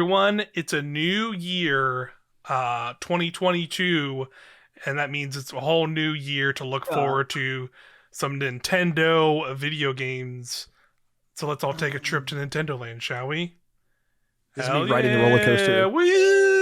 everyone. It's a new year, 2022, and that means it's a whole new year to look forward to some Nintendo video games. So let's all take a trip to Nintendoland, shall we? This is Hell me riding the roller yeah! coaster.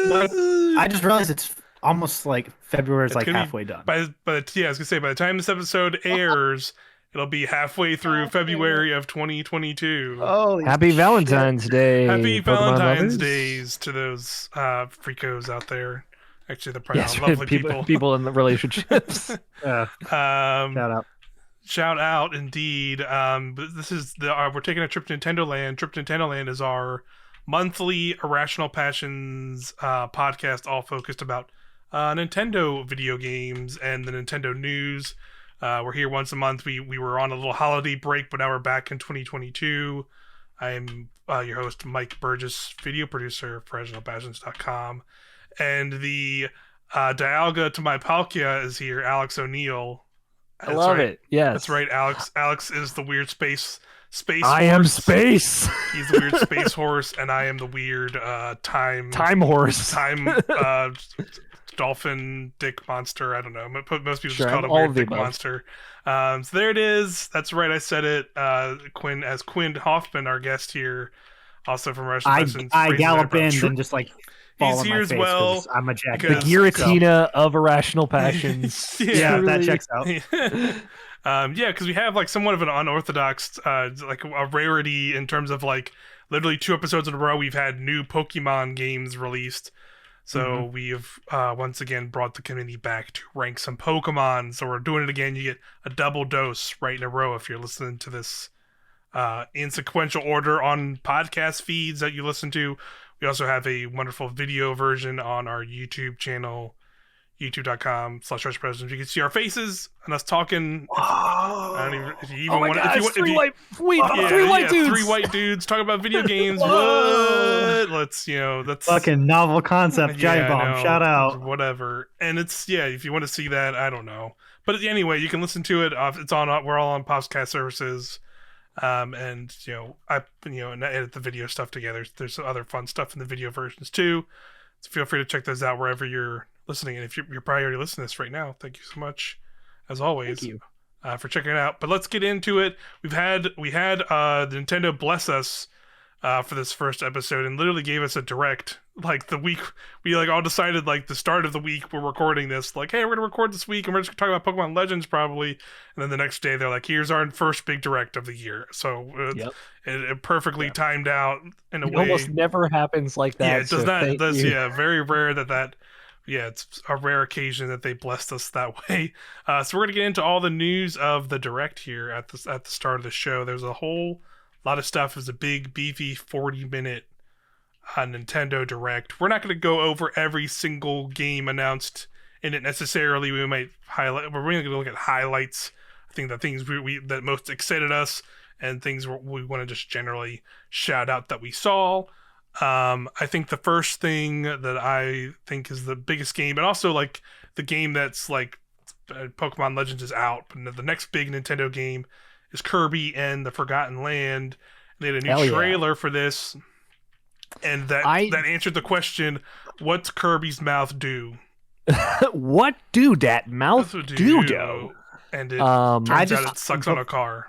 Like, Woo! I just realized it's almost like February is It's like gonna be halfway done. yeah, I was gonna say by the time this episode airs, it'll be halfway through February of 2022. Holy Happy shit. Valentine's Day, Happy Pokemon Valentine's lovers. Days to those freakos out there. Actually, they're probably Yes, not lovely people. people in the relationships. Shout out. Shout out, indeed. But this is we're taking a trip to Nintendo Land. Trip to Nintendo Land is our monthly Irrational Passions podcast, all focused about Nintendo video games and the Nintendo news. We're here once a month. We were on a little holiday break, but now we're back in 2022. I'm your host, Mike Burgess, video producer for IrrationalPassions.com. And the Dialga to my Palkia is here, Alex O'Neill. I love it. Yes, that's right. Alex is the weird space. I horse. am space. He's the weird space horse, and I am the weird time horse. Dolphin dick monster. I don't know. Most people Sure, just call it a all weird of the dick above. monster. So there it is. That's right. I said it. Quinn Hoffman, our guest here, also from Russian Lessons. I gallop in and just like fall on here my as face well, 'cause I'm a The jackass. Giratina of irrational passions. Yeah, that Truly. checks out. Yeah, because we have like somewhat of an unorthodox, like a rarity in terms of like literally 2 episodes in a row we've had new Pokemon games released. So we have once again brought the community back to rank some Pokemon. So we're doing it again. You get a double dose right in a row if you're listening to this in sequential order on podcast feeds that you listen to. We also have a wonderful video version on our YouTube channel, youtube.com/RushPresidents. You can see our faces and us talking. I don't even, if you even want to. Three white dudes. 3 white dudes talking about video games. What? That's Fucking novel concept, Giant Bomb. no, Shout out. whatever. And it's if you want to see that, I don't know. But anyway, you can listen to it. It's on. We're all on podcast services. And I and edit the video stuff together. There's other fun stuff in the video versions too. So feel free to check those out wherever you're listening. And if you're probably already listening to this right now, thank you so much, as always. Thank you. For checking it out. But let's get into it. We had Nintendo bless us for this first episode and literally gave us a direct like the week we like all decided like the start of the week we're recording this, like, hey, we're gonna record this week and we're just gonna talk about Pokemon Legends probably, and then the next day they're like, here's our first big direct of the year. So it perfectly timed out in a It way. almost never happens like that. Yeah, it does so not. thank It does. you. Yeah, very rare that. Yeah, it's a rare occasion that they blessed us that way. So we're gonna get into all the news of the direct here at the start of the show. There's a whole lot of stuff. It was a big beefy 40-minute Nintendo direct. We're not gonna go over every single game announced in it necessarily. We might highlight. We're really gonna look at highlights. I think the things that most excited us and things we want to just generally shout out that we saw. I think the first thing that I think is the biggest game, and also like the game that's like Pokemon Legends is out, but the next big Nintendo game is Kirby and the Forgotten Land. They had a new trailer for this, and that answered the question: what's Kirby's mouth do? What do that mouth do? And it turns out it sucks on a car.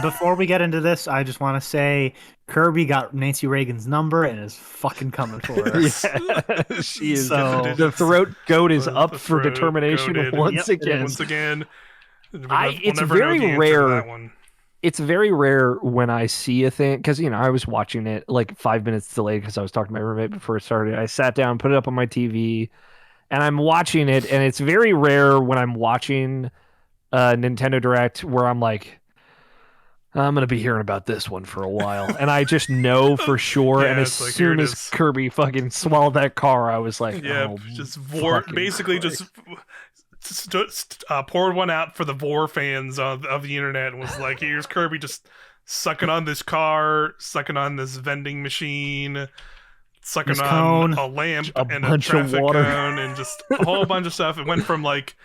Before we get into this, I just want to say Kirby got Nancy Reagan's number and is fucking coming for her. Yeah. She is. So, the throat goat is The up for throat determination goated. once again. Once again, It's very rare. It's very rare when I see a thing, because I was watching it like 5 minutes delayed because I was talking to my roommate before it started. I sat down, put it up on my TV, and I'm watching it. And it's very rare when I'm watching Nintendo Direct where I'm like, I'm going to be hearing about this one for a while. And I just know for sure. Yeah, and as like, soon as Kirby fucking swallowed that car, I was like, basically just poured one out for the Vor fans of the internet and was like, here's Kirby just sucking on this car, sucking on this vending machine, sucking on a lamp and a traffic cone, and just a whole bunch of stuff. It went from like,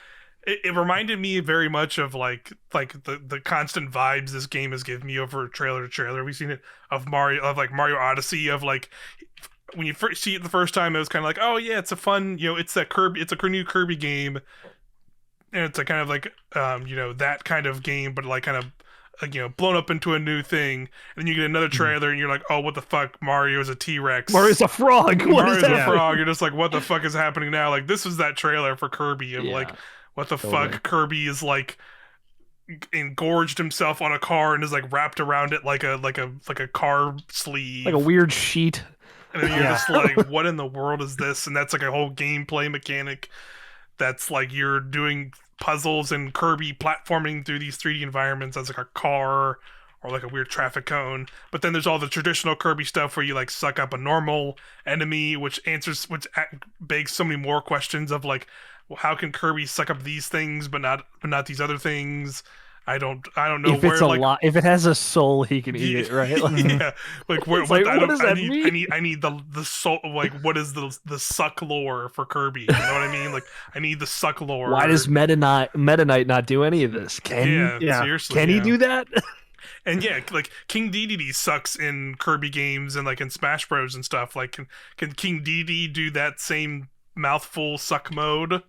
it reminded me very much of like the constant vibes this game has given me over trailer to trailer. We've seen it of Mario Odyssey, of like when you first see it the first time, it was kind of like, oh yeah, it's a fun, it's a Kirby, it's a new Kirby game, and it's a kind of like, that kind of game, but like kind of, blown up into a new thing. And then you get another trailer, and you're like, oh, what the fuck? Mario's a T-Rex. Mario's a frog. Mario's a frog. You're just like, what the fuck is happening now? Like, this was that trailer for Kirby of like, what the fuck? Kirby is like engorged himself on a car and is like wrapped around it like a car sleeve, like a weird sheet. And then you're just like, what in the world is this? And that's like a whole gameplay mechanic. That's like you're doing puzzles and Kirby platforming through these 3D environments as like a car or like a weird traffic cone. But then there's all the traditional Kirby stuff where you like suck up a normal enemy, which begs so many more questions of like, well, how can Kirby suck up these things but not these other things? I don't know if it's if it has a soul, he can eat it, right? Like, yeah, like what does that mean? I need the soul. Like, what is the suck lore for Kirby? You know what I mean? Like, I need the suck lore. Why does Meta Knight not do any of this? Seriously, can he do that? And yeah, like King Dedede sucks in Kirby games and like in Smash Bros and stuff. Like, can King Dedede do that same mouthful suck mode?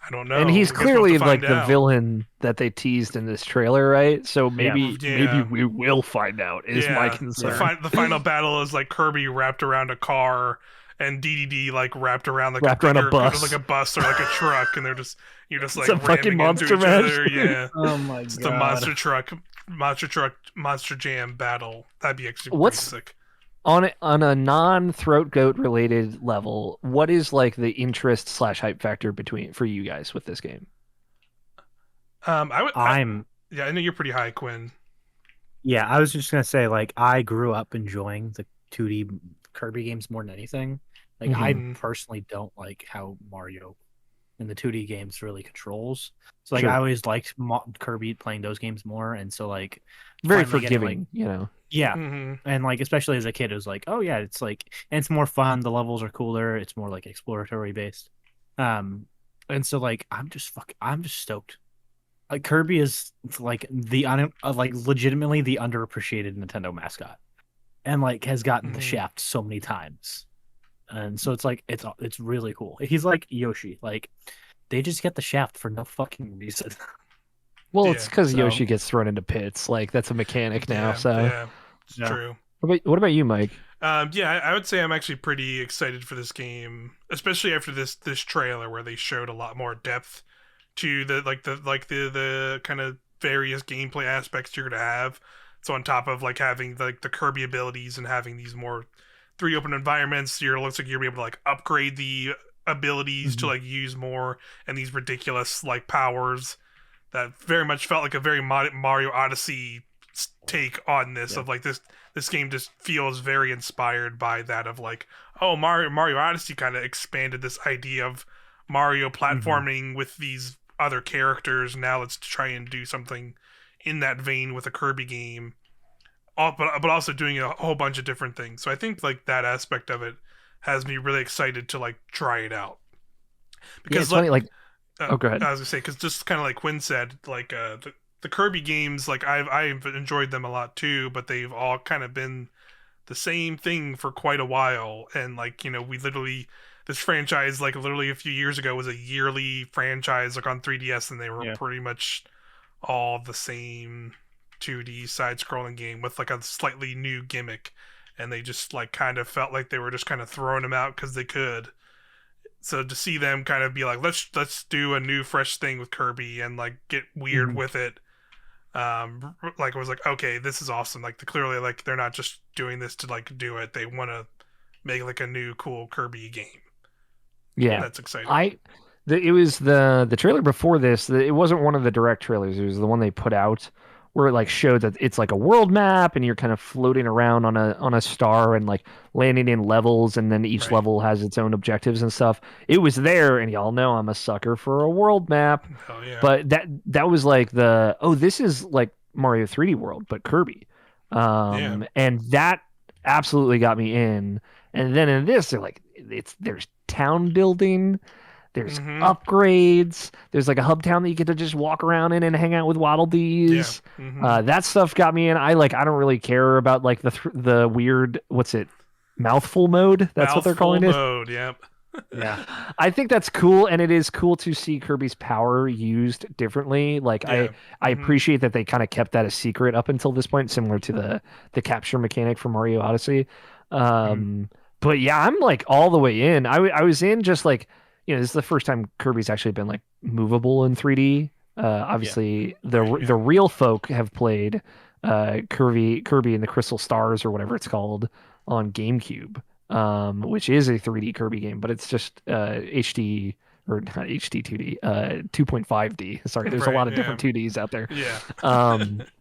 I don't know. And he's clearly like the villain that they teased in this trailer, right? So maybe we will find out. Is my concern. The final battle is like Kirby wrapped around a car, and Dedede like wrapped around a bus, like a bus or like a truck, and you're just like it's a fucking monster match. Yeah. Oh my god. It's the monster jam battle. That'd be actually pretty sick. On a non-throat goat related level, what is like the interest / hype factor for you guys with this game? I know you're pretty high, Quinn. Yeah, I was just gonna say, like, I grew up enjoying the 2D Kirby games more than anything. Like, I personally don't like how Mario in the 2D games really controls. So like, I always liked Kirby playing those games more, and so like very forgiving, Yeah, and like especially as a kid, it was like, oh yeah, it's like, and it's more fun. The levels are cooler. It's more like exploratory based, and so like I'm just stoked. Like Kirby is like like legitimately the underappreciated Nintendo mascot, and like has gotten the shaft so many times, and so it's like it's really cool. He's like Yoshi, like they just get the shaft for no fucking reason. Well, it's because Yoshi gets thrown into pits. Like that's a mechanic now. It's true. What about you, Mike? I would say I'm actually pretty excited for this game, especially after this trailer where they showed a lot more depth to the kind of various gameplay aspects you're gonna have. So on top of like having like the Kirby abilities and having these more 3 open environments, looks like you're gonna be able to like upgrade the abilities to like use more and these ridiculous like powers that very much felt like a very Mario Odyssey take on this of like this game just feels very inspired by that of like, oh, Mario Odyssey kind of expanded this idea of Mario platforming with these other characters. Now let's try and do something in that vein with a Kirby game, but also doing a whole bunch of different things. So I think like that aspect of it has me really excited to like try it out. Because it's funny, like go ahead. I was gonna say, because just kind of like Quinn said, like the Kirby games, like I've enjoyed them a lot too, but they've all kind of been the same thing for quite a while. And like, we literally, this franchise like literally a few years ago was a yearly franchise like on 3DS, and they were pretty much all the same 2D side-scrolling game with like a slightly new gimmick, and they just like kind of felt like they were just kind of throwing them out because they could. So to see them kind of be like, let's do a new fresh thing with Kirby and like get weird with it, like it was like, okay, this is awesome. Like clearly like they're not just doing this to like do it. They want to make like a new cool Kirby game. Yeah, that's exciting. It was the trailer before this. It wasn't one of the direct trailers. It was the one they put out where it like showed that it's like a world map and you're kind of floating around on a star and like landing in levels, and then each level has its own objectives and stuff. It was there, and y'all know I'm a sucker for a world map. Hell yeah. But that was like this is like Mario 3D World but Kirby. And that absolutely got me in. And then in this, they're like there's town building. There's upgrades. There's like a hub town that you get to just walk around in and hang out with Waddle Dees. Yeah. That stuff got me in. I don't really care about like the weird, what's it? Mouthful mode. That's what they're Mouthful calling it. mode. Yep. Yeah. I think that's cool, and it is cool to see Kirby's power used differently. Like Yeah. I appreciate that they kind of kept that a secret up until this point, similar to the capture mechanic from Mario Odyssey. But yeah, I'm like all the way in. I was in just like, this is the first time Kirby's actually been like movable in 3D. Obviously the real folk have played Kirby and the Crystal Stars or whatever it's called on GameCube, which is a 3D Kirby game, but it's just HD or not HD 2D, 2.5D. Sorry, there's a lot of different 2Ds out there. Yeah.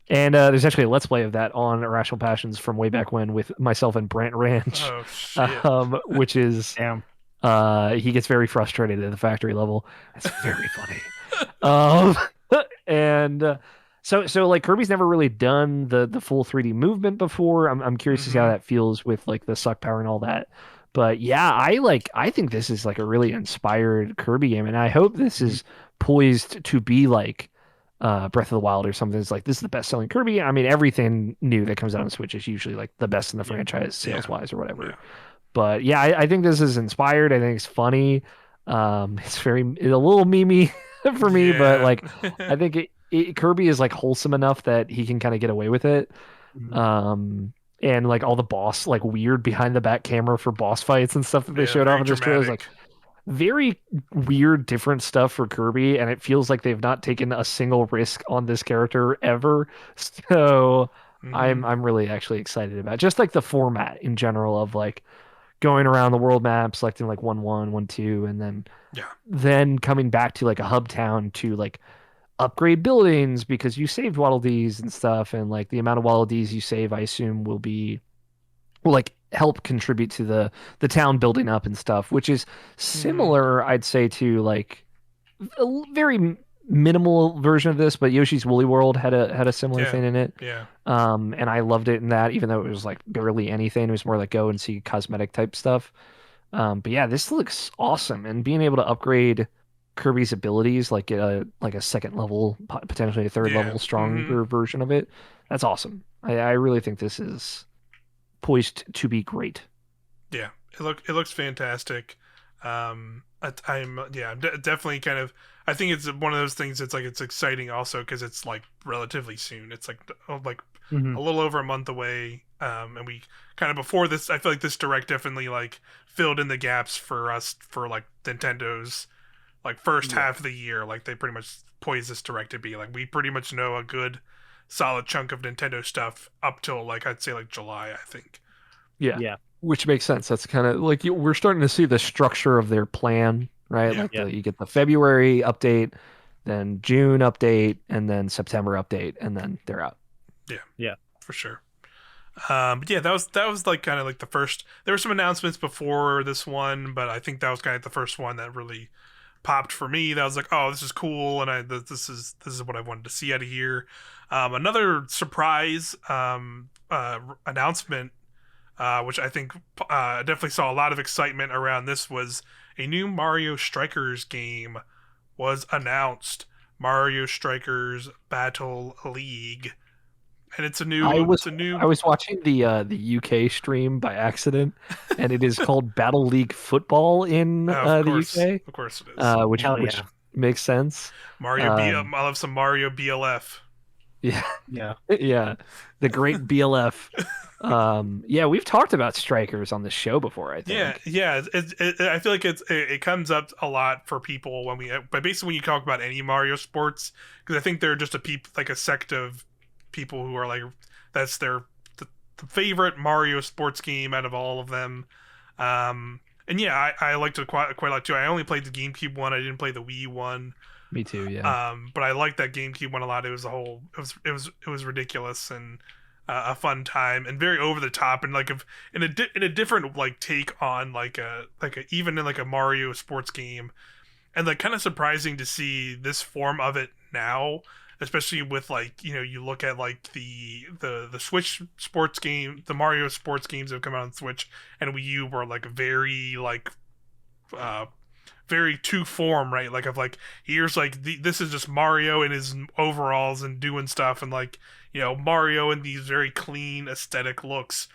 And there's actually a Let's Play of that on Irrational Passions from way back when with myself and Brant Ranch. Oh shit. Which is Damn. he gets very frustrated at the factory level. It's very funny. And so like Kirby's never really done the full 3D movement before. I'm curious to see how that feels with like the suck power and all that. But yeah, I think this is like a really inspired Kirby game, and I hope this is poised to be like Breath of the Wild or something. It's like this is the best selling Kirby. I mean, everything new that comes out on Switch is usually like the best in the franchise sales wise or whatever. Yeah. But yeah, I think this is inspired. I think it's funny. It's a little memey for me, but like I think Kirby is like wholesome enough that he can kind of get away with it. And like all the boss, like weird behind the back camera for boss fights and stuff that they showed off in this trailer is like very weird, different stuff for Kirby, and it feels like they've not taken a single risk on this character ever. So I'm really actually excited about just like the format in general of like going around the world map, selecting like 1-1, 1-2, and then coming back to like a hub town to like upgrade buildings because you saved Waddle Dees and stuff, and like the amount of Waddle Dees you save, I assume will like help contribute to the town building up and stuff, which is similar, I'd say, to like a very minimal version of this, but Yoshi's Woolly World had a similar thing in it. Yeah. And I loved it in that, even though it was like barely anything. It was more like go and see cosmetic type stuff. But yeah, this looks awesome, and being able to upgrade Kirby's abilities, like get a second level, potentially a third level stronger version of it. That's awesome. I really think this is poised to be great. Yeah, it looks fantastic. Definitely kind of. I think it's one of those things. It's like it's exciting also because it's like relatively soon. It's like a little over a month away. And we kind of before this, I feel like this direct definitely like filled in the gaps for us for like Nintendo's like first half of the year. Like they pretty much poised this direct to be like we pretty much know a good solid chunk of Nintendo stuff up till like I'd say like July, I think. Yeah. Which makes sense. That's kind of like we're starting to see the structure of their plan, right? You get the February update, then June update, and then September update, and then they're out. Yeah, for sure. But yeah, that was like kind of like the first. There were some announcements before this one, but I think that was kind of the first one that really popped for me. That was like, oh, this is cool, and this is what I wanted to see out of here. Another surprise announcement. Which I think definitely saw a lot of excitement around this was a new Mario Strikers game was announced. Mario Strikers Battle League. And it's a new I was watching the UK stream by accident, and it is called Battle League Football in the UK. Of course it is. Which makes sense. I love some Mario BLF. Yeah. The great BLF. We've talked about Strikers on the show before, I think. Yeah. I feel like it comes up a lot for people but basically when you talk about any Mario sports, because I think they're just a sect of people who are like that's the favorite Mario sports game out of all of them. And yeah, I liked it quite a lot too. I only played the GameCube one. I didn't play the Wii one. Me too, yeah. But I liked that GameCube one a lot. It was ridiculous and a fun time and very over the top and like in a different like take on even in like a Mario sports game, and like kind of surprising to see this form of it now, especially with like you look at like the Switch sports game, the Mario sports games that have come out on Switch and Wii U were like very like very to form, right? Like of like here's like this is just Mario in his overalls and doing stuff, and like Mario in these very clean aesthetic looks.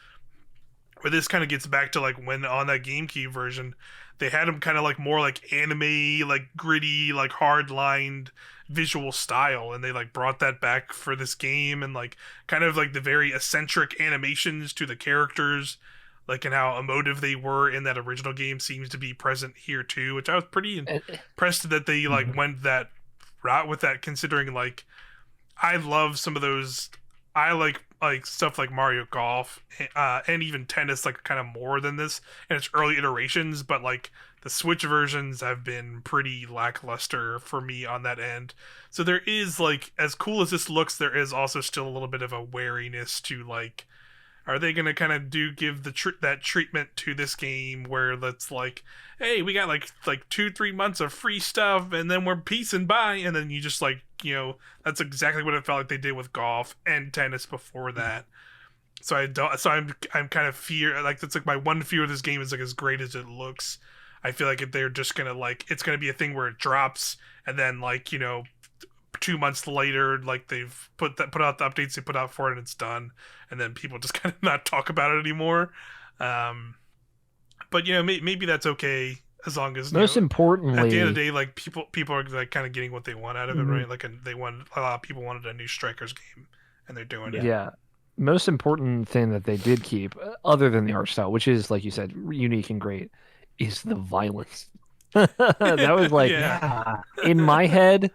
where this kind of gets back to like when on that GameCube version, they had them kind of like more like anime, like gritty, like hard lined visual style, and they like brought that back for this game, and like kind of like the very eccentric animations to the characters, like and how emotive they were in that original game seems to be present here too, which I was pretty impressed that they like went that route with that, considering like I love some of those. I like stuff like Mario Golf, and even tennis, like kind of more than this in its early iterations. But like the Switch versions have been pretty lackluster for me on that end. So there is like, as cool as this looks, there is also still a little bit of a wariness to like, are they gonna kind of give that treatment to this game where that's like, hey, we got like 2-3 months of free stuff, and then we're peace and bye, and then you just like, that's exactly what it felt like they did with golf and tennis before that. So I don't. So I'm kind of fear, like that's like my one fear of this game is like, as great as it looks, I feel like if they're just gonna like, it's gonna be a thing where it drops, and then like 2 months later, like they've put out the updates they put out for it, and it's done, and then people just kind of not talk about it anymore. But maybe that's okay, as long as most importantly, at the end of the day, like people are like kind of getting what they want out of it, right? Like, and a lot of people wanted a new Strikers game, and they're doing it. Yeah. Most important thing that they did keep, other than the art style, which is, like you said, unique and great, is the violence. That was like, in my head,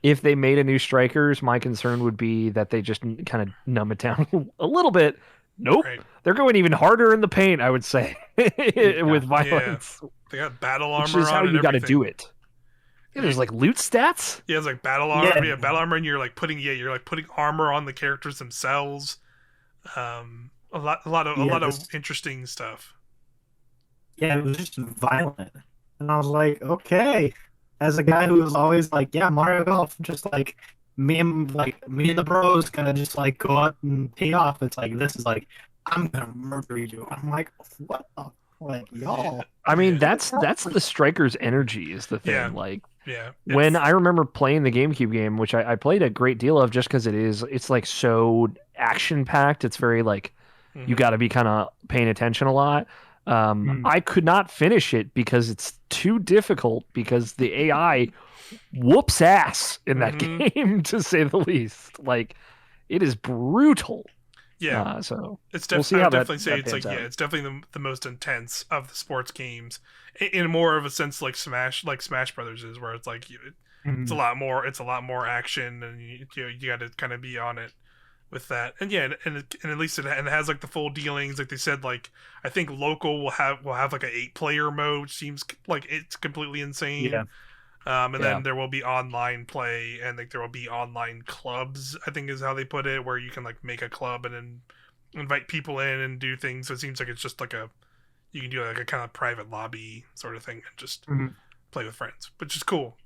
if they made a new Strikers, my concern would be that they just kind of numb it down a little bit. Nope. Right. They're going even harder in the paint, I would say, with violence. Yeah. They got battle armor, which is how you got to do it. Yeah, there's like loot stats. Yeah, it's like battle armor. Yeah, battle armor, and you're like putting armor on the characters themselves. A lot of interesting stuff. Yeah, it was just violent, and I was like, okay. As a guy who was always like, yeah, Mario Golf, just like me and the bros gonna just like go out and pay off. It's like, this is like, I'm gonna murder you. I'm like, what the, like, y'all. I mean, that's the Striker's energy is the thing. Yeah. Like, yeah, when I remember playing the GameCube game, which I played a great deal of, just because it's like so action packed. It's very like, you got to be kind of paying attention a lot. I could not finish it because it's too difficult, because the AI whoops ass in that game, to say the least. Like, it is brutal. Yeah, so it's definitely. I would definitely say it's like, it's definitely the most intense of the sports games, in more of a sense like Smash Brothers is, where it's like it's a lot more. It's a lot more action, and you got to kind of be on it with that. And yeah, and at least it has like the full dealings. Like they said, like I think local will have like a 8-player mode, which seems like it's completely insane. Yeah. And then there will be online play, and like there will be online clubs, I think is how they put it, where you can like make a club and then invite people in and do things. So it seems like it's just like you can do like a kind of private lobby sort of thing and just play with friends, which is cool.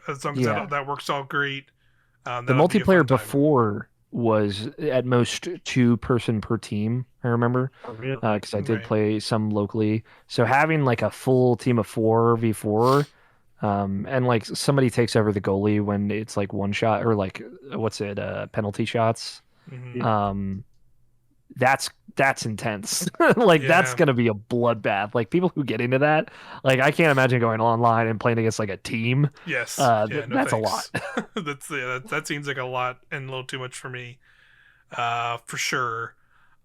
As long as that works all great. The multiplayer before was at most 2-person per team, I remember. Oh, really? Because I did play some locally. So having like a full team of 4v4, and like somebody takes over the goalie when it's like one shot, or like penalty shots. That's intense. Like that's gonna be a bloodbath. Like people who get into that, like I can't imagine going online and playing against like a team. Yes, that's a lot. That seems like a lot and a little too much for me, for sure.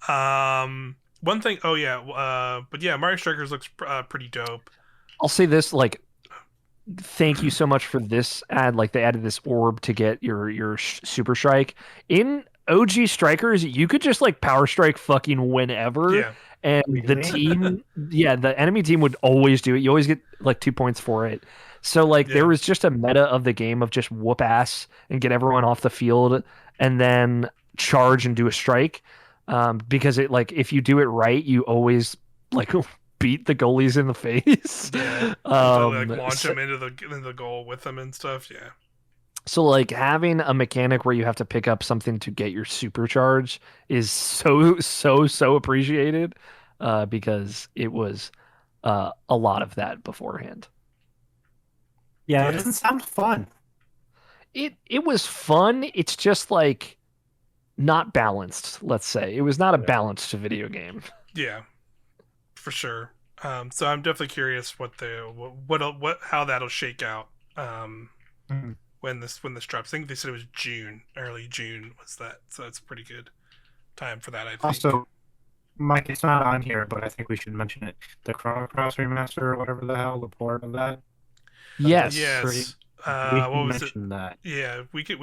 One thing. Oh yeah, but yeah, Mario Strikers looks pretty dope. I'll say this, like, thank you so much for this ad. Like they added this orb to get your super strike. In OG Strikers, you could just like power strike fucking whenever, and the team, the enemy team would always do it. You always get like 2 points for it. So like there was just a meta of the game of just whoop ass and get everyone off the field, and then charge and do a strike. Because it, like, if you do it right, you always like beat the goalies in the face. Yeah, like launch them into the goal with them and stuff. Yeah. So like having a mechanic where you have to pick up something to get your supercharge is so appreciated, because it was a lot of that beforehand. Yeah, it doesn't sound fun. It was fun. It's just like not balanced. Let's say it was not a balanced video game. Yeah. for sure. So I'm definitely curious what how that'll shake out. Mhm. When this drops. I think they said it was June, early June was that. So it's a pretty good time for that, I think. Also, Mike, it's not on here, but I think we should mention it. The Chrono Cross remaster, or whatever the hell, the port of that for the Yes. PS3. Yes. We What can was it? mention that. Yeah, we can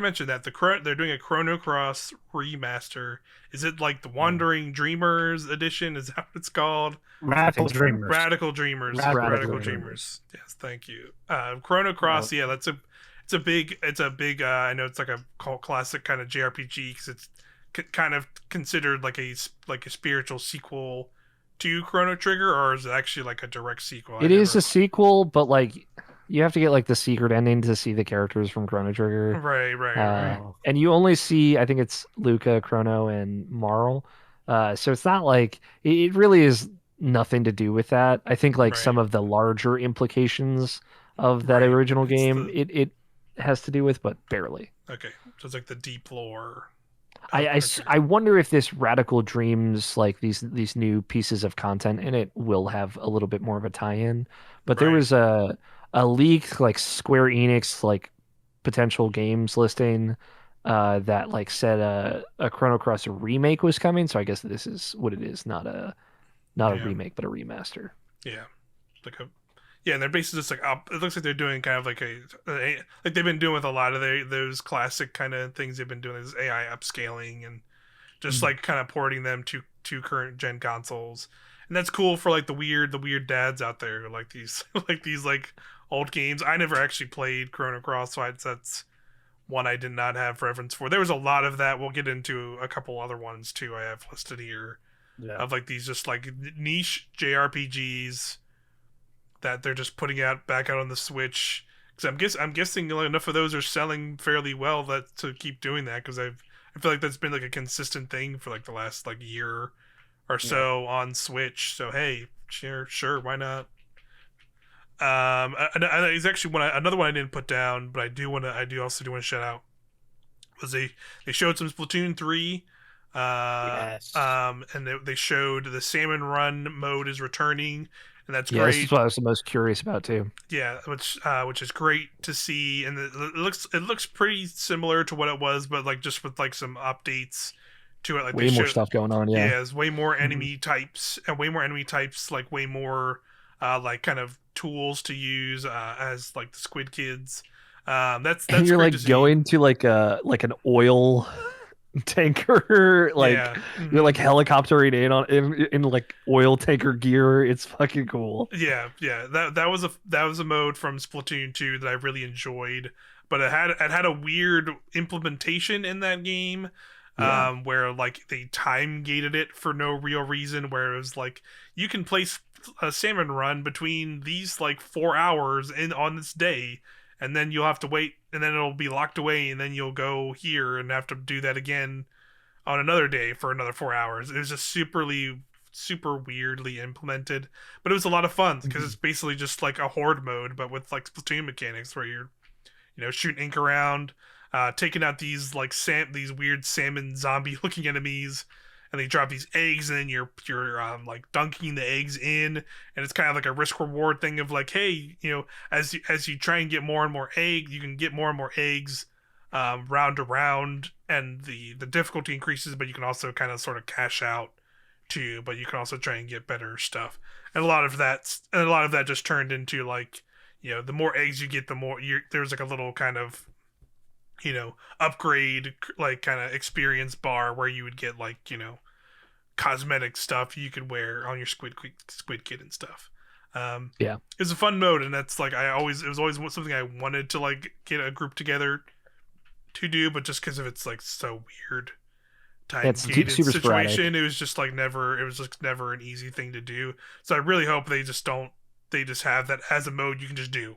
mention that they're doing a Chrono Cross remaster. Is it like the Yeah. Wandering Dreamers edition? Is that what it's called? I Radical think so. Dreamers. Radical Dreamers. Radical Radical Radical Dreamers. Dreamers. Yes, thank you. Chrono No, Cross. Yeah, it's a big. I know it's like a cult classic kind of JRPG because it's kind of considered like a spiritual sequel to Chrono Trigger, or is it actually like a direct sequel? I It is never. a sequel, but like you have to get like the secret ending to see the characters from Chrono Trigger. Right, right, right, oh, And you only see, I think it's Luca, Chrono, and Marl. So it's not like it really is nothing to do with that. I think like some right, of the larger implications of that right. original It's game, the it has to do with, but barely. okay. So it's like the deep lore I, of I Chrono s- Trigger. I wonder if this Radical Dreams, like these new pieces of content in it, will have a little bit more of a tie-in. But there Right. was a leak like Square Enix like potential games listing that like said a Chrono Cross remake was coming. So I guess this is what it is, not a Yeah. remake, but a remaster. Yeah. Like a yeah, and they're basically just like it looks like they're doing kind of like like they've been doing with a lot of those classic kind of things they've been doing, this AI upscaling and just mhm. like kind of porting them to current gen consoles. And that's cool for like the weird dads out there who like these like these like old games. I never actually played Chrono Cross, so that's one I did not have reference for. There was a lot of that. We'll get into a couple other ones too. I have listed here Yeah. of like these just like niche JRPGs that they're just putting out back out on the Switch. Because I'm guessing enough of those are selling fairly well that to keep doing that. Because I feel like that's been like a consistent thing for like the last like year or Yeah. so on Switch. So hey, sure, why not? It's actually another one I didn't put down, but I do also do want to shout out was they showed some Splatoon 3, Yes. and they showed the Salmon Run mode is returning, and that's Yeah, this great. is what I was the most curious about too. Yeah, which is great to see, and it looks pretty similar to what it was, but like just with like some updates to it. Like they Way more showed, stuff going on. yeah, Yeah. there's way more Mhm. enemy types and way more enemy types, like way more like kind of tools to use as like the Squid Kids. And That's you're great to like see. going to like an oil tanker, like Yeah. you're like helicoptering in like oil tanker gear. It's fucking cool. Yeah, yeah. That was a mode from Splatoon 2 that I really enjoyed, but it had a weird implementation in that game, Yeah. where like they time gated it for no real reason. Where it was like you can place a salmon run between these like 4 hours in on this day, and then you'll have to wait, and then it'll be locked away, and then you'll go here and have to do that again on another day for another 4 hours. It was just super weirdly implemented, but it was a lot of fun because Mhm. it's basically just like a horde mode, but with like Splatoon mechanics where you're shooting ink around, taking out these like these weird salmon zombie looking enemies. And they drop these eggs, and then you're like dunking the eggs in, and it's kind of like a risk reward thing of like, hey, as you try and get more and more egg, you can get more and more eggs, round to round, and the difficulty increases, but you can also kind of sort of cash out too. But you can also try and get better stuff, and a lot of that just turned into like, the more eggs you get, the more there's like a little kind of upgrade like kind of experience bar where you would get like cosmetic stuff you could wear on your squid kid and stuff. Yeah. It's a fun mode, and that's like it was always something I wanted to like get a group together to do, but just because of its like so weird time It's gated super sporadic. situation, it was just like never it was just never an easy thing to do. So I really hope they just have that as a mode you can just do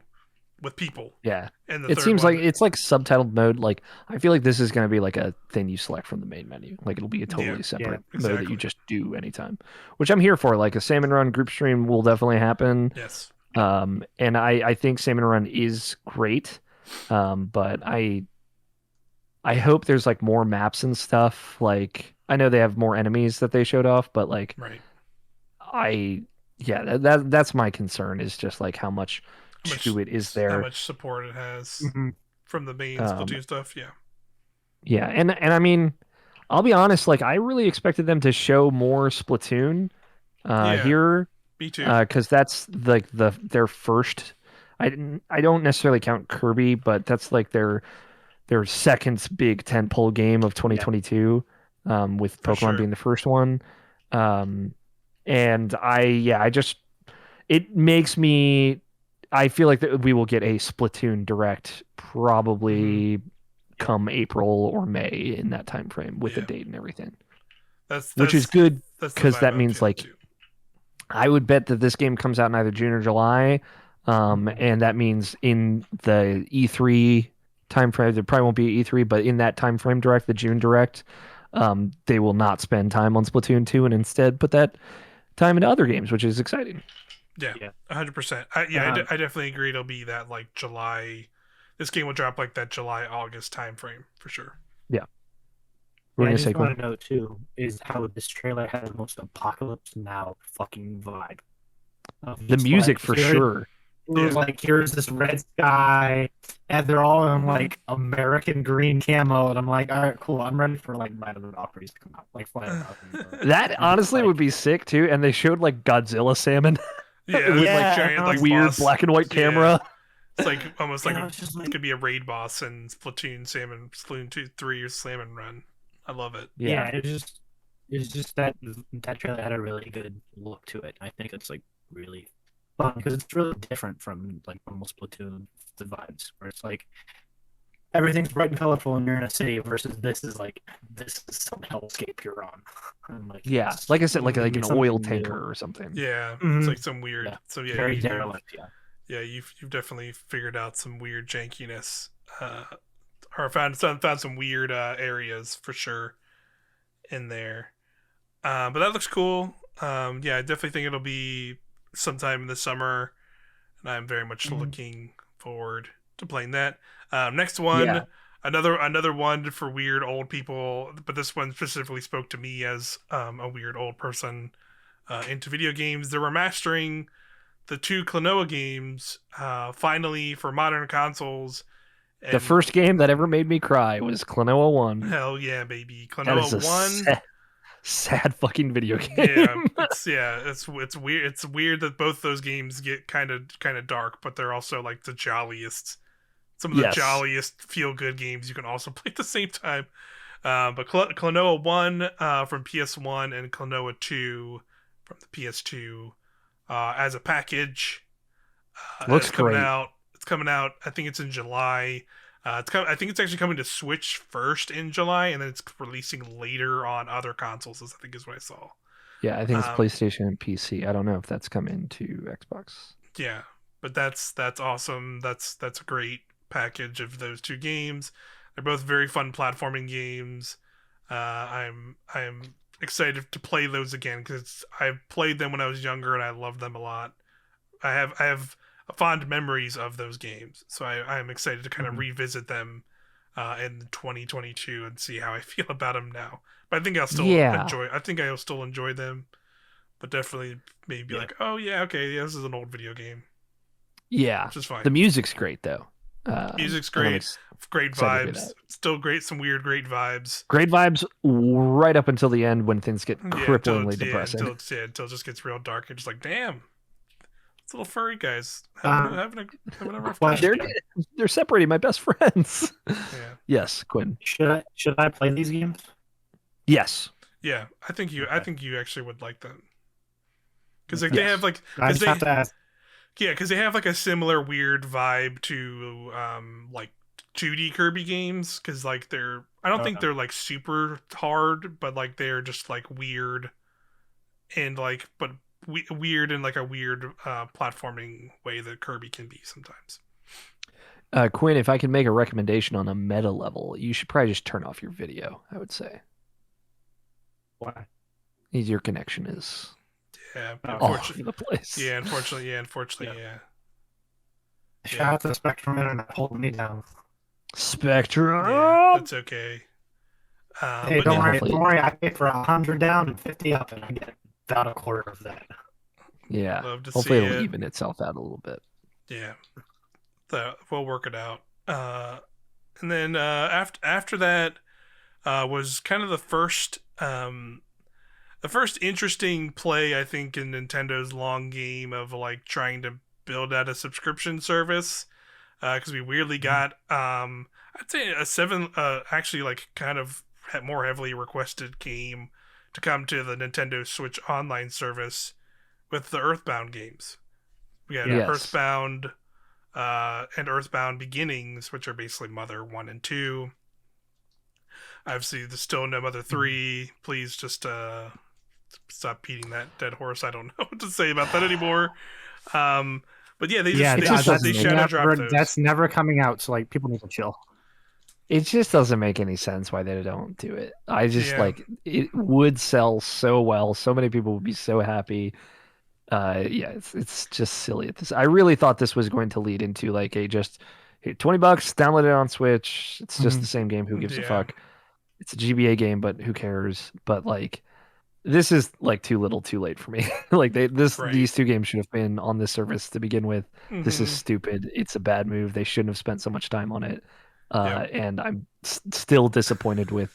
with people. Yeah. And the It third seems like one, it's like subtitled mode. Like I feel like this is going to be like a thing you select from the main menu. Like it'll be a yeah, totally Yeah. separate mode that you exactly. just do anytime, which I'm here for. Like a Salmon Run group stream will definitely happen. Yes. And I think Salmon Run is great. But I hope there's like more maps and stuff. Like I know they have more enemies that they showed off, but like Right. that's my concern, is just like how much to it is how there. much support it has Mm-hmm. from the main Splatoon stuff. Yeah. Yeah, and I mean, I'll be honest, like I really expected them to show more Splatoon Yeah. here, Me too. because that's like their first. I don't necessarily count Kirby, but that's like their second big tentpole game of 2022, with For Pokemon sure. being the first one. And I just, it makes me, I feel like that we will get a Splatoon Direct probably come April or May, in that time frame, with the date and everything. Which is good, that's the because vibe that I'm means feeling like too. I would bet that this game comes out in either June or July. And that means in the E3 time frame, there probably won't be E3, but in that time frame direct, the June direct, they will not spend time on Splatoon 2 and instead put that time into other games, which is exciting. Yeah, 100%. I definitely agree. It'll be that like July. This game will drop like that July August time frame for sure. Yeah. I just want to know too is how this trailer had the most Apocalypse Now fucking vibe. The music, for sure. It was like, here's this red sky, and they're all in like American green camo, and I'm like, all right, cool. I'm ready for like Night of the Valkyries to come out, like fly out. That honestly would be sick too. And they showed like Godzilla salmon. Yeah, with like giant, like weird boss. black and white camera. It's like almost like it's gonna be a raid boss in Splatoon 2, 3 or Salmon Run. I love it. Yeah, it's just that trailer had a really good look to it. I think it's like really fun because it's really different from like normal Splatoon vibes, where it's like everything's bright and colorful and you're in a city, versus this is some hellscape you're on. Like, yeah, like I said, like an oil tanker or something. Yeah, it's like some weird. Yeah. So yeah, very derelict. Yeah, you've definitely figured out some weird jankiness, or found some weird areas for sure in there. But that looks cool. Yeah, I definitely think it'll be sometime in the summer, and I'm very much looking forward to playing that. Next one, another one for weird old people, but this one specifically spoke to me as a weird old person into video games. They're remastering the 2 Klonoa games finally for modern consoles. And the first game that ever made me cry was Klonoa 1. Hell yeah, baby. Klonoa 1. Sad fucking video game. It's weird. It's weird that both those games get kind of dark, but they're also like the jolliest. Some of the jolliest feel good games you can also play at the same time. But Klonoa 1 from PS1 and Klonoa 2 from the PS2 as a package. Looks great. It's coming out. I think it's in July. I think it's actually coming to Switch first in July, and then it's releasing later on other consoles. I think is what I saw. Yeah, I think it's PlayStation and PC. I don't know if that's coming to Xbox. Yeah, but that's awesome. That's a great package of those 2 games. They're both very fun platforming games. I'm excited to play those again because I played them when I was younger and I loved them a lot. I have fond memories of those games, so I'm excited to kind of revisit them in 2022 and see how I feel about them now. But I think I'll still enjoy them, but definitely maybe like, oh yeah, okay, this is an old video game. Yeah, which is fine. The music's great though. Music's great. Great vibes. Still great. Some weird great vibes. Great vibes right up until the end when things get cripplingly depressing. Until it just gets real dark and just like, damn. It's little furry guys having a rough time. They're separating my best friends. Yeah. Yes, Quinn. Should I play these games? Yes. Yeah, I think you actually would like them because they have like because they have like a similar weird vibe to like 2D Kirby games because like I don't think they're like super hard, but like they're just like weird and like weird in like a weird platforming way that Kirby can be sometimes. Quinn, if I could make a recommendation on a meta level, you should probably just turn off your video, I would say. Why? Your connection is all over the place. Yeah, unfortunately. Shout out to Spectrum Internet holding me down. Spectrum! Yeah, that's okay. Hey, don't worry. I pay for 100 down and 50 up, and I get it. about a quarter of that. Yeah. Love to Hopefully see it'll it. even itself out a little bit. Yeah, we'll work it out. And then after that was kind of the first interesting play, I think, in Nintendo's long game of like trying to build out a subscription service. Because we weirdly got I'd say a seven actually like kind of more heavily requested game to come to the Nintendo Switch online service with the Earthbound games. We had Yeah. Yes. Earthbound and Earthbound Beginnings, which are basically Mother 1 and 2. Obviously, there's still no Mother 3. Please just stop beating that dead horse. I don't know what to say about that anymore. But yeah, they shadow dropped those. That's never coming out, so like people need to chill. It just doesn't make any sense why they don't do it. I just Yeah. it would sell so well. So many people would be so happy. Yeah, it's just silly at this. I really thought this was going to lead into like a just hey, $20, download it on Switch. It's just the same game. Who gives a fuck? It's a GBA game, but who cares? But like this is like too little, too late for me. Like these two games should have been on this service to begin with. This is stupid. It's a bad move. They shouldn't have spent so much time on it. And I'm still disappointed with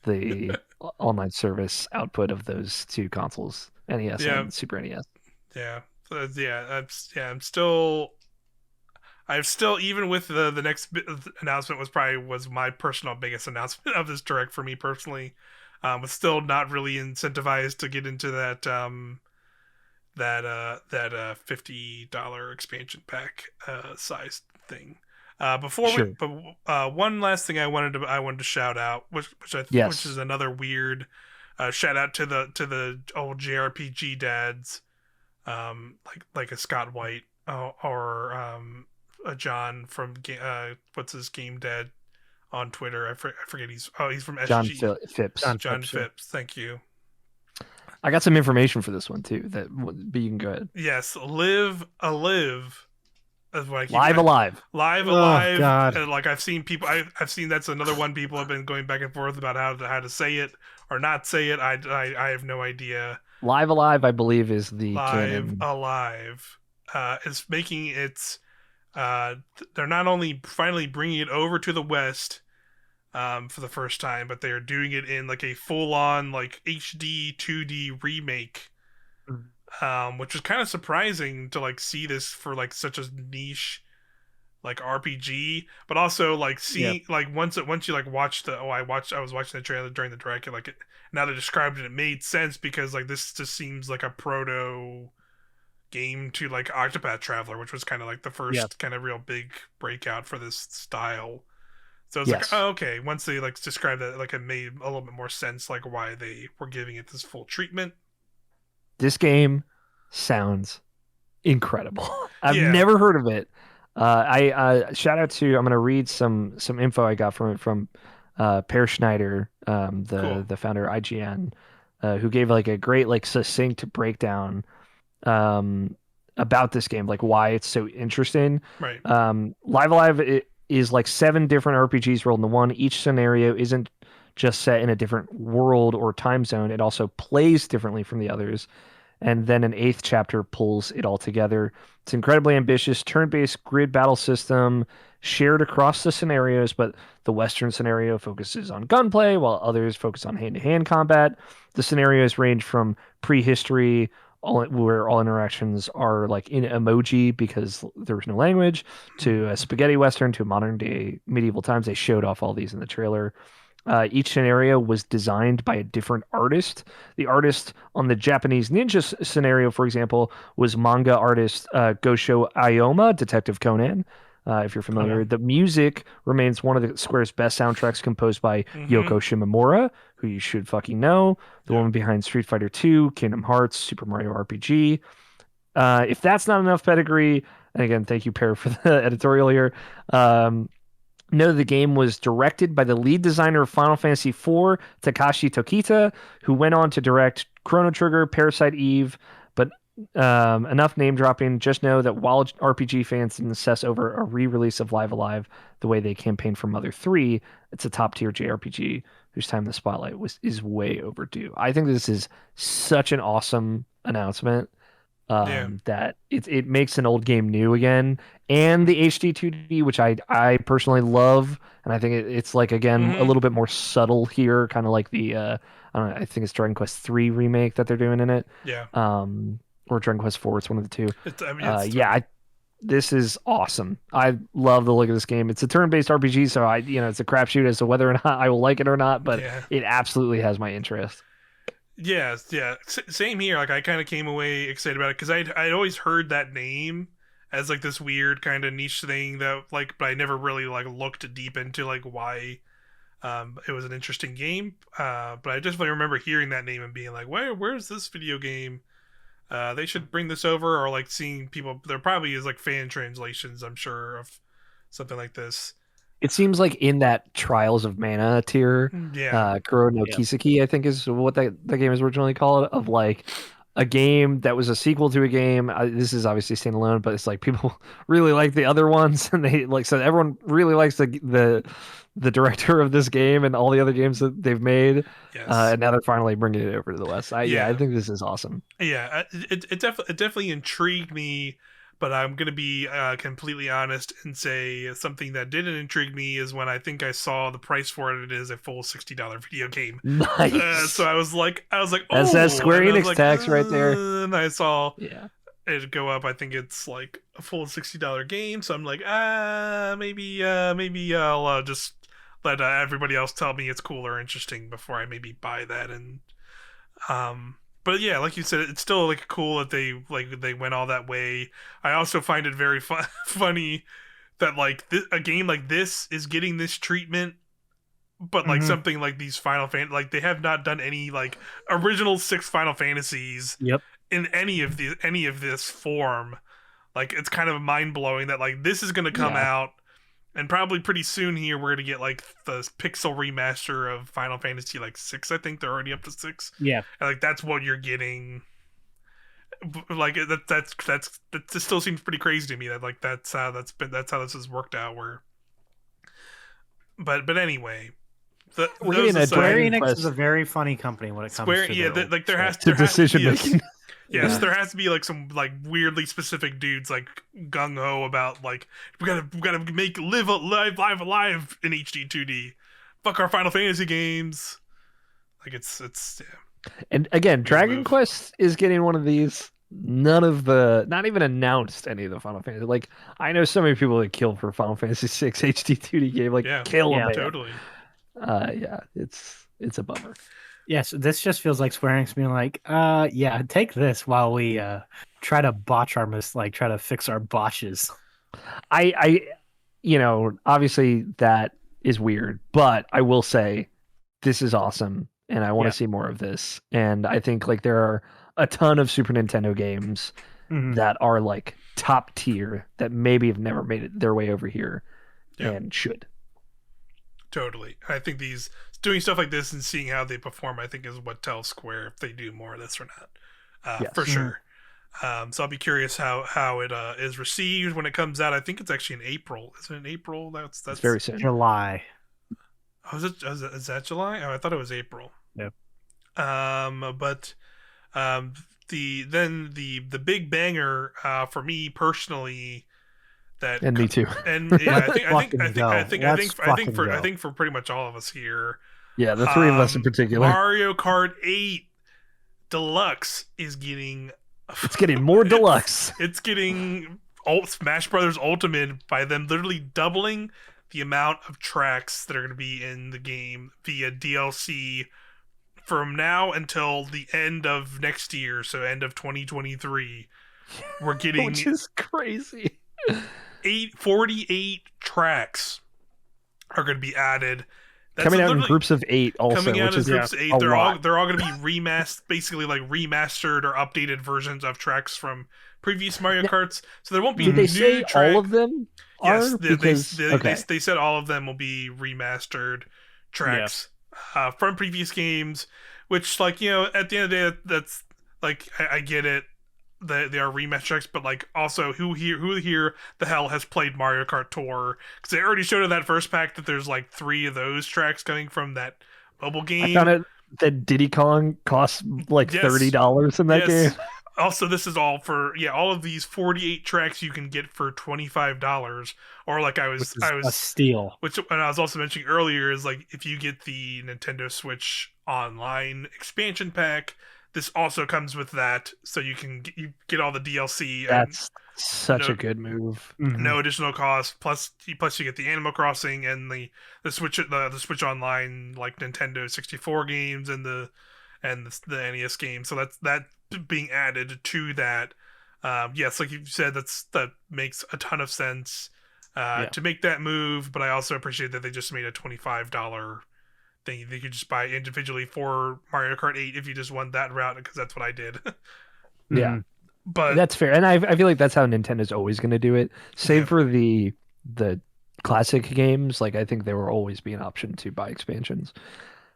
the online service output of those two consoles, NES and Super NES. Yeah, I'm still. I've still, even with the next announcement was my personal biggest announcement of this direct for me personally. Was still not really incentivized to get into that $50 expansion pack size thing. But one last thing I wanted to shout out, which is another weird shout out to the old JRPG dads, like a Scott White or a John from what's his game dad on Twitter. I forget he's from SG. John Phipps. John Phipps. Thank you. I got some information for this one too. But you can go ahead. Yes, live alive. Alive. Oh, God. Like I've seen people. I've seen that's another one. People have been going back and forth about how to say it or not say it. I have no idea. Live Alive, I believe, is the Live canon. Alive. Is making its. They're not only finally bringing it over to the West, for the first time, but they are doing it in like a full-on like HD 2D remake. Which was kind of surprising to like see this for like such a niche like RPG, but also like seeing like once you like watch I was watching the trailer during the direct, and like now they described it made sense, because like this just seems like a proto game to like Octopath Traveler, which was kind of like the first kind of real big breakout for this style. So it's like, oh, okay, once they like described that, like it made a little bit more sense, like why they were giving it this full treatment. This game sounds incredible. I've never heard of it. I shout out to, I'm going to read some info I got from it from Per Schneider, the founder of IGN, who gave like a great like succinct breakdown about this game, like why it's so interesting. Right. Live Alive is like 7 different RPGs rolled into one. Each scenario isn't just set in a different world or time zone. It also plays differently from the others. And then an 8th chapter pulls it all together. It's incredibly ambitious, turn-based grid battle system shared across the scenarios, but the Western scenario focuses on gunplay, while others focus on hand-to-hand combat. The scenarios range from prehistory, where all interactions are like in emoji because there's no language, to a spaghetti Western, to modern-day medieval times. They showed off all these in the trailer. Each scenario was designed by a different artist. The artist on the Japanese ninja scenario, for example, was manga artist Gosho Ayoma, Detective Conan. If you're familiar, the music remains one of the Square's best soundtracks, composed by Yoko Shimomura, who you should fucking know, the woman behind Street Fighter II, Kingdom Hearts, Super Mario RPG. If that's not enough pedigree, and again, thank you, Per, for the editorial here. No, the game was directed by the lead designer of Final Fantasy IV, Takashi Tokita, who went on to direct Chrono Trigger, Parasite Eve, but Enough name dropping. Just know that while RPG fans didn't obsess over a re-release of Live Alive the way they campaigned for Mother 3, it's a top-tier JRPG whose time in the spotlight is way overdue. I think this is such an awesome announcement, Yeah. that it makes an old game new again, and the HD 2D, which I personally love, and I think it's like again a Mm-hmm. little bit more subtle here, kind of like the I don't know, I think it's Dragon Quest 3 remake that they're doing in it, Yeah. or Dragon Quest 4. It's one of the two. It's Yeah, three. this is awesome. I love the look of this game. It's a turn-based RPG, so it's a crapshoot as to whether or not I will like it or not, but Yeah. it absolutely has my interest. Yeah, yeah. Same here. Like I kind of came away excited about it because I'd always heard that name as like this weird kind of niche thing that like, but I never really like looked deep into like why it was an interesting game. But I just really remember hearing that name and being like, where's this video game? They should bring this over, or like seeing people. There probably is like fan translations, I'm sure, of something like this. It seems like in that Trials of Mana tier, Yeah. Kuro no Yeah. Kiseki, I think is what that game is originally called, of like a game that was a sequel to a game. This is obviously standalone, but it's like people really like the other ones, and they like so everyone really likes the director of this game and all the other games that they've made, Yes. and now they're finally bringing it over to the West. I Yeah. think this is awesome. Yeah, it definitely intrigued me, but I'm gonna be completely honest and say something that didn't intrigue me is when I think I saw the price for it. It is a full $60 video game. So Nice. I was like, That's that oh, Square and I was Enix like, tax right there. and I saw Yeah. it go up. I think it's like a full $60 game. So I'm like, maybe I'll just let everybody else tell me it's cool or interesting before I maybe buy that. And but yeah, like you said, it's still like cool that they went all that way. I also find it very funny that like a game like this is getting this treatment, but like Mm-hmm. something like these like they have not done any like original 6 Final Fantasies Yep. in any of this form. Like it's kind of mind blowing that like this is gonna come Yeah. out, and probably pretty soon here we're gonna get like the pixel remaster of Final Fantasy like 6. I think they're already up to 6. Yeah. And like that's what you're getting. Like that still seems pretty crazy to me that like that's how this has worked out. Where but anyway, We're those getting a aside, Square Dragon Enix is Quest a very funny company when it comes Square, to yeah, their like there has to there has decision yes, making. yes, Yeah. there has to be like some like weirdly specific dudes like gung ho about like we gotta make live alive in HD 2D. Fuck our Final Fantasy games. Like it's yeah, And again, weird Dragon move. Quest is getting one of these. Not even announced any of the Final Fantasy. Like, I know so many people that kill for Final Fantasy 6 HD 2D game. Like, Yeah, kill them, Yeah. man. totally. Yeah, it's a bummer. Yes, this just feels like Square Enix being like, yeah, take this while we try to try to fix our botches. I obviously that is weird, but I will say this is awesome, and I want Yeah. to see more of this. And I think like there are a ton of Super Nintendo games Mhm. that are like top tier that maybe have never made it their way over here Yeah. and should. Totally. I think these doing stuff like this and seeing how they perform, I think, is what tells Square if they do more of this or not. Yes. For Mhm. sure. So I'll be curious how it is received when it comes out. I think it's actually in April. Is it in April? That's It's very soon. July. Oh, is that July? Oh, I thought it was April. Yep. But the big banger for me personally that And me too. and yeah, Let's I think for pretty much all of us here, Yeah, the three of us in particular. Mario Kart 8 Deluxe is getting It's getting more deluxe. It's getting Smash Brothers Ultimate by them literally doubling the amount of tracks that are going to be in the game via DLC from now until the end of next year, so end of 2023. We're getting Which is crazy. 48 tracks are going to be added. That's Coming out in literally groups of 8 also, coming out which in is groups of 8. a They're lot. all going to be remastered, basically like remastered or updated versions of tracks from previous Mario Now, Karts. So there won't be Did they new say track. all of them Yes, are? Because okay. they said all of them will be remastered tracks from previous games. Which, like, you know, at the end of the day, that's like I get it. they are rematch tracks, but like also who here the hell has played Mario Kart Tour? Because they already showed in that first pack that there's like 3 of those tracks coming from that mobile I found game. out that Diddy Kong costs like Yes, $30 in that game. yes. Also, this is all for all of these 48 tracks you can get for $25, or like which is a steal. which and I was also mentioning earlier is like if you get the Nintendo Switch Online expansion pack, this also comes with that, so you get all the DLC and That's such no a good move. no additional cost. Plus you get the Animal Crossing and the Switch Online like Nintendo 64 games and the NES game. So that being added to that. Yes, like you said, that makes a ton of sense to make that move. But I also appreciate that they just made a $25 thing. They could just buy individually for Mario Kart 8 if you just went that route, because that's what I did. Yeah. But that's fair, and I feel like that's how Nintendo's always going to do it. Save for the classic games, like I think there will always be an option to buy expansions.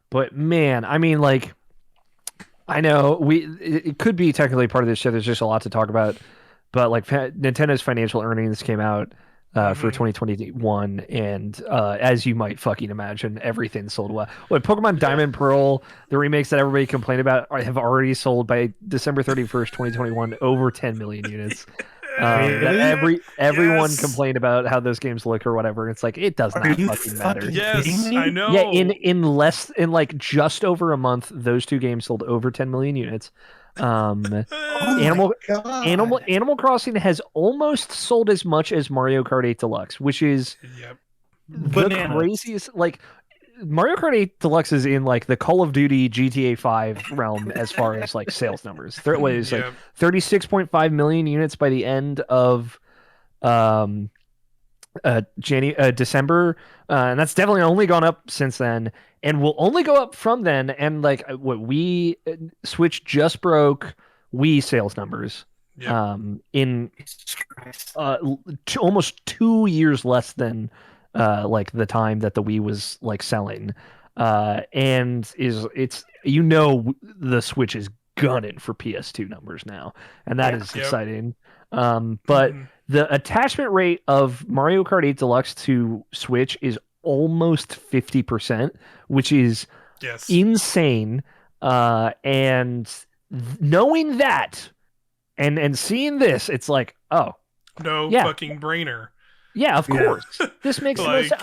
But man, I mean, like, I know it could be technically part of this show. There's just a lot to talk about, but like Nintendo's financial earnings came out for 2021, and as you might fucking imagine, everything sold well. What Pokemon Diamond Pearl, the remakes that everybody complained about, have already sold by December 31st, 2021, over 10 million units. That everyone complained about how those games look or whatever. It's like it does not fucking matter. Yes, I know. Yeah, in like just over a month, those two games sold over 10 million units. Animal Crossing has almost sold as much as Mario Kart 8 Deluxe, which is the craziest. Like Mario Kart 8 Deluxe is in like the Call of Duty GTA 5 realm as far as like sales numbers. What is like 36.5 million units by the end of December, and that's definitely only gone up since then, and will only go up from then. And like what Switch just broke Wii sales numbers in almost 2 years less than like the time that the Wii was like selling, and it's the Switch is gunning for PS2 numbers now, and that is exciting. But the attachment rate of Mario Kart 8 Deluxe to Switch is almost 50%, which is insane. And knowing that and seeing this, it's like, oh, fucking brainer. Yeah, of course. This makes like, no sense.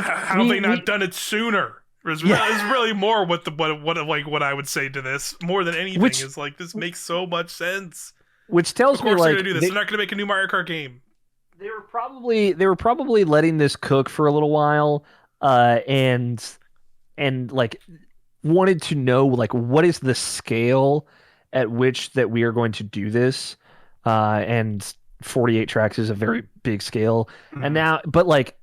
How have they not done it sooner? Is really more what I would say to this more than anything is like this makes so much sense. Which tells me like they're gonna do this. They're not gonna make a new Mario Kart game. They were probably letting this cook for a little while, and like wanted to know like what is the scale at which that we are going to do this, and 48 tracks is a very big scale, and now but like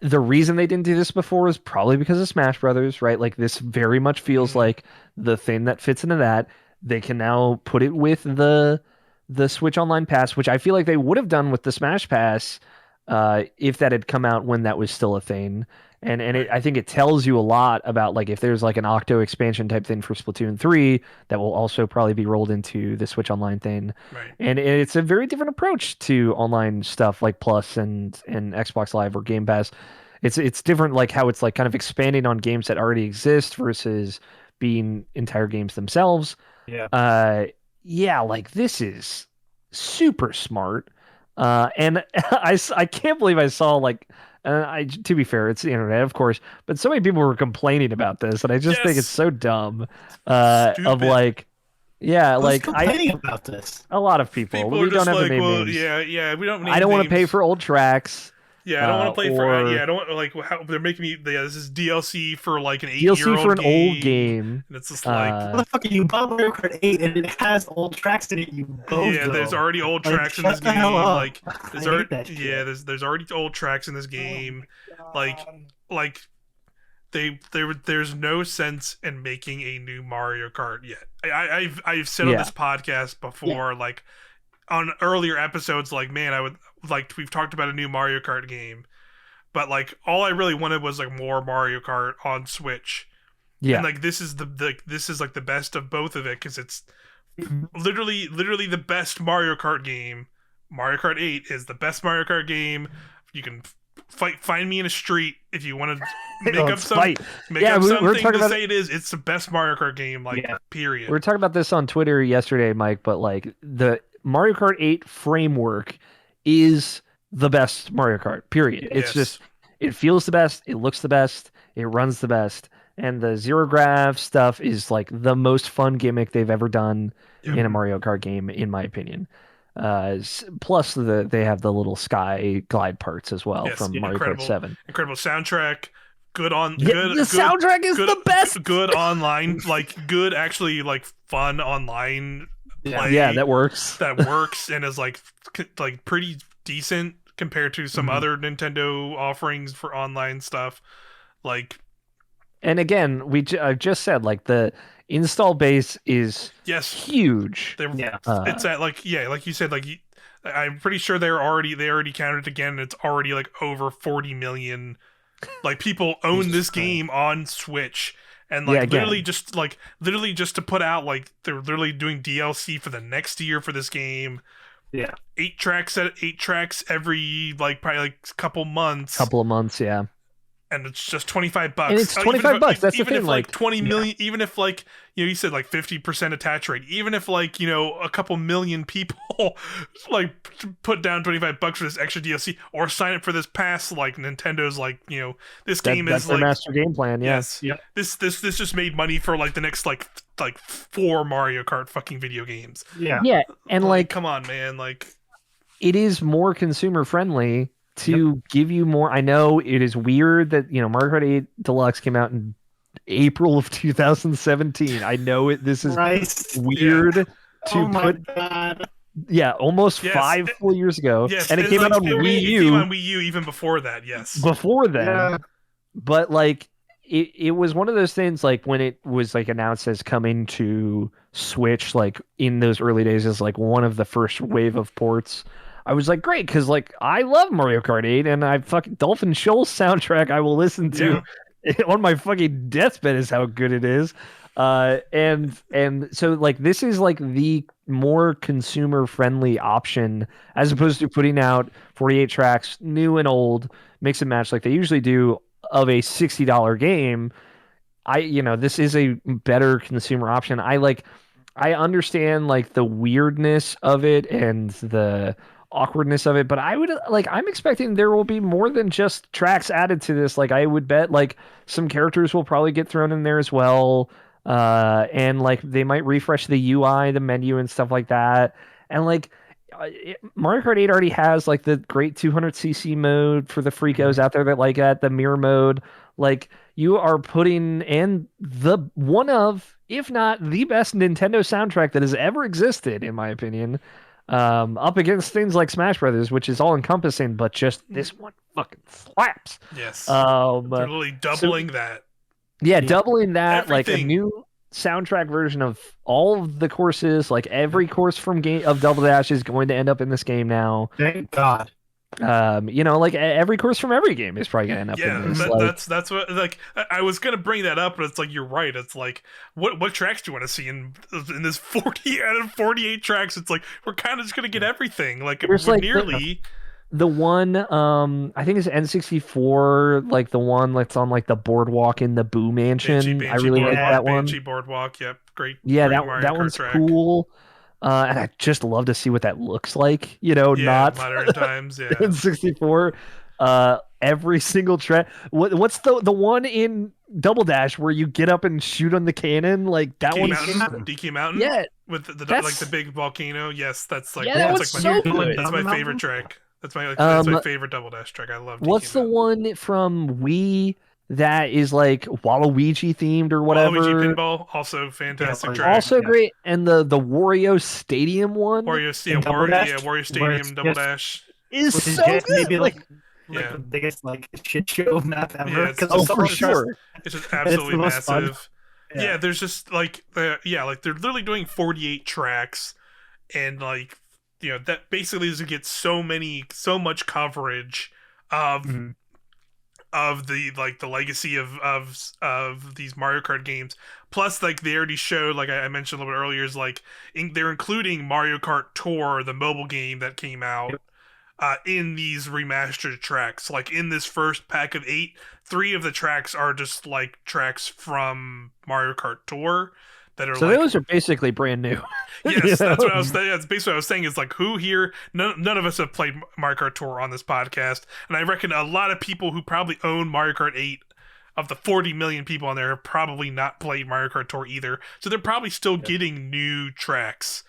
the reason they didn't do this before is probably because of Smash Brothers, right? Like this very much feels like the thing that fits into that. They can now put it with the Switch Online Pass, which I feel like they would have done with the Smash Pass if that had come out when that was still a thing. And I think it tells you a lot about like if there's like an Octo expansion type thing for Splatoon 3 that will also probably be rolled into the Switch Online thing. Right. And it's a very different approach to online stuff like Plus and Xbox Live or Game Pass. It's different, like how it's like kind of expanding on games that already exist versus being entire games themselves. Yeah. Like this is super smart. And I can't believe I saw like, to be fair, it's the internet, of course, but so many people were complaining about this, and I just think it's so dumb. Of like, complaining about this. A lot of people we don't have to name names. We don't. I don't want to pay for old tracks. Yeah, I don't want to play for. I don't like how they're making me. This is DLC for like an 8-year-old DLC for an old game. And it's just like, motherfucker, you bought Mario Kart 8 and it has old tracks in it. You both. Yeah, there's already old tracks in this game. Like, there's already old tracks in this game. Like, there's no sense in making a new Mario Kart yet. I've said on this podcast before, like on earlier episodes, like, man, I would like, we've talked about a new Mario Kart game, but like all I really wanted was like more Mario Kart on Switch. And like this is like the best of both of it, because it's literally the best Mario Kart game. Mario Kart 8 is the best Mario Kart game. You can find me in a street if you want to make up Let's fight. Yeah, we're something talking to about say it is. It's the best Mario Kart game, like Yeah. period. We were talking about this on Twitter yesterday, Mike, but like the Mario Kart 8 framework is the best Mario Kart, period. It's Yes. just, it feels the best, it looks the best, it runs the best, and the zero grav stuff is like the most fun gimmick they've ever done in a Mario Kart game, in my opinion. Plus, they have the little sky glide parts as well from Mario Kart 7. Incredible soundtrack. Good on Yeah, good. The soundtrack is the best. Good online, like good actually like fun online play. Yeah, that works. That works and is like pretty decent compared to some other Nintendo offerings for online stuff. Like, and again, I just said like the install base is huge. It's at like you said, like I'm pretty sure they already counted again. And it's already like over 40 million. Like people own this game on Switch, and like literally just to put out, like they're literally doing DLC for the next year for this game. Yeah, 8 tracks every like probably like couple of months. Yeah. And it's just $25. And it's $25. That's the thing. If like 20 million, even if like you said like 50% attach rate, even if like a couple million people like put down $25 for this extra DLC or sign up for this pass, like Nintendo's like this game is like master game plan. Yes, yeah. This just made money for like the next like 4 Mario Kart fucking video games. Yeah, and like come on, man, like it is more consumer friendly. To give you more, I know it is weird that Mario Kart 8 Deluxe came out in April of 2017. I know it. This is weird to put. God. Yeah, almost 5 full years ago. Yes, and it came out on Wii U. It came on Wii U even before that. Yes, before then. But like, it was one of those things. Like when it was like announced as coming to Switch, like in those early days, as like one of the first wave of ports. I was like, great, because like I love Mario Kart 8, and I fucking Dolphin Shoals soundtrack I will listen to on my fucking deathbed is how good it is. And so like this is like the more consumer friendly option as opposed to putting out 48 tracks, new and old, mix and match like they usually do of a $60 game. This is a better consumer option. I understand like the weirdness of it and the awkwardness of it, but I'm expecting there will be more than just tracks added to this. Like I would bet like some characters will probably get thrown in there as well, and like they might refresh the UI, the menu, and stuff like that. And like Mario Kart 8 already has like the great 200cc mode for the freakos out there that like that, the mirror mode. Like you are putting in the one of, if not the best Nintendo soundtrack that has ever existed, in my opinion. Up against things like Smash Brothers, which is all encompassing, but just this one fucking slaps. Yes. They're really doubling that. Yeah, doubling that. Everything. Like a new soundtrack version of all of the courses, like every course from Double Dash is going to end up in this game now. Thank God. Like every course from every game is probably gonna end up in this. That's what like I was gonna bring that up, but it's like you're right. It's like what tracks do you want to see in this 40 out of 48 tracks? It's like we're kind of just gonna get everything. Like there's we're like nearly the one I think it's N64, like the one that's on like the boardwalk in the Boo Mansion. I really like that one. Banshee Boardwalk, yep, great. Yeah, great that one's cool. And I just love to see what that looks like, not modern times, yeah. In 64. Every single track. What's the one in Double Dash where you get up and shoot on the cannon? Like that one. DK Mountain? Yeah. With the big volcano. Yes, that's like that's my favorite track. That's my favorite Double Dash track. I love DK What's the one from Wii that is like Waluigi themed or whatever? Waluigi Pinball, also fantastic track. Also great. And the Wario Stadium one? Wario Stadium Double Dash. Is so good. Maybe like the biggest like shit show map ever. Yeah, for sure. It's just absolutely massive. Yeah, there's just like they're literally doing 48 tracks, and like that basically is to get so much coverage of of the legacy of these Mario Kart games. Plus, like they already showed, like I mentioned a little bit earlier, is like they're including Mario Kart Tour, the mobile game that came out, in these remastered tracks. Like in this first pack of 8, 3 of the tracks are just like tracks from Mario Kart Tour that are so like, those are basically brand new. yes, that's what I was. That's basically what I was saying. Is like who here? None of us have played Mario Kart Tour on this podcast, and I reckon a lot of people who probably own Mario Kart 8, of the 40 million people on there, have probably not played Mario Kart Tour either. So they're probably still getting new tracks.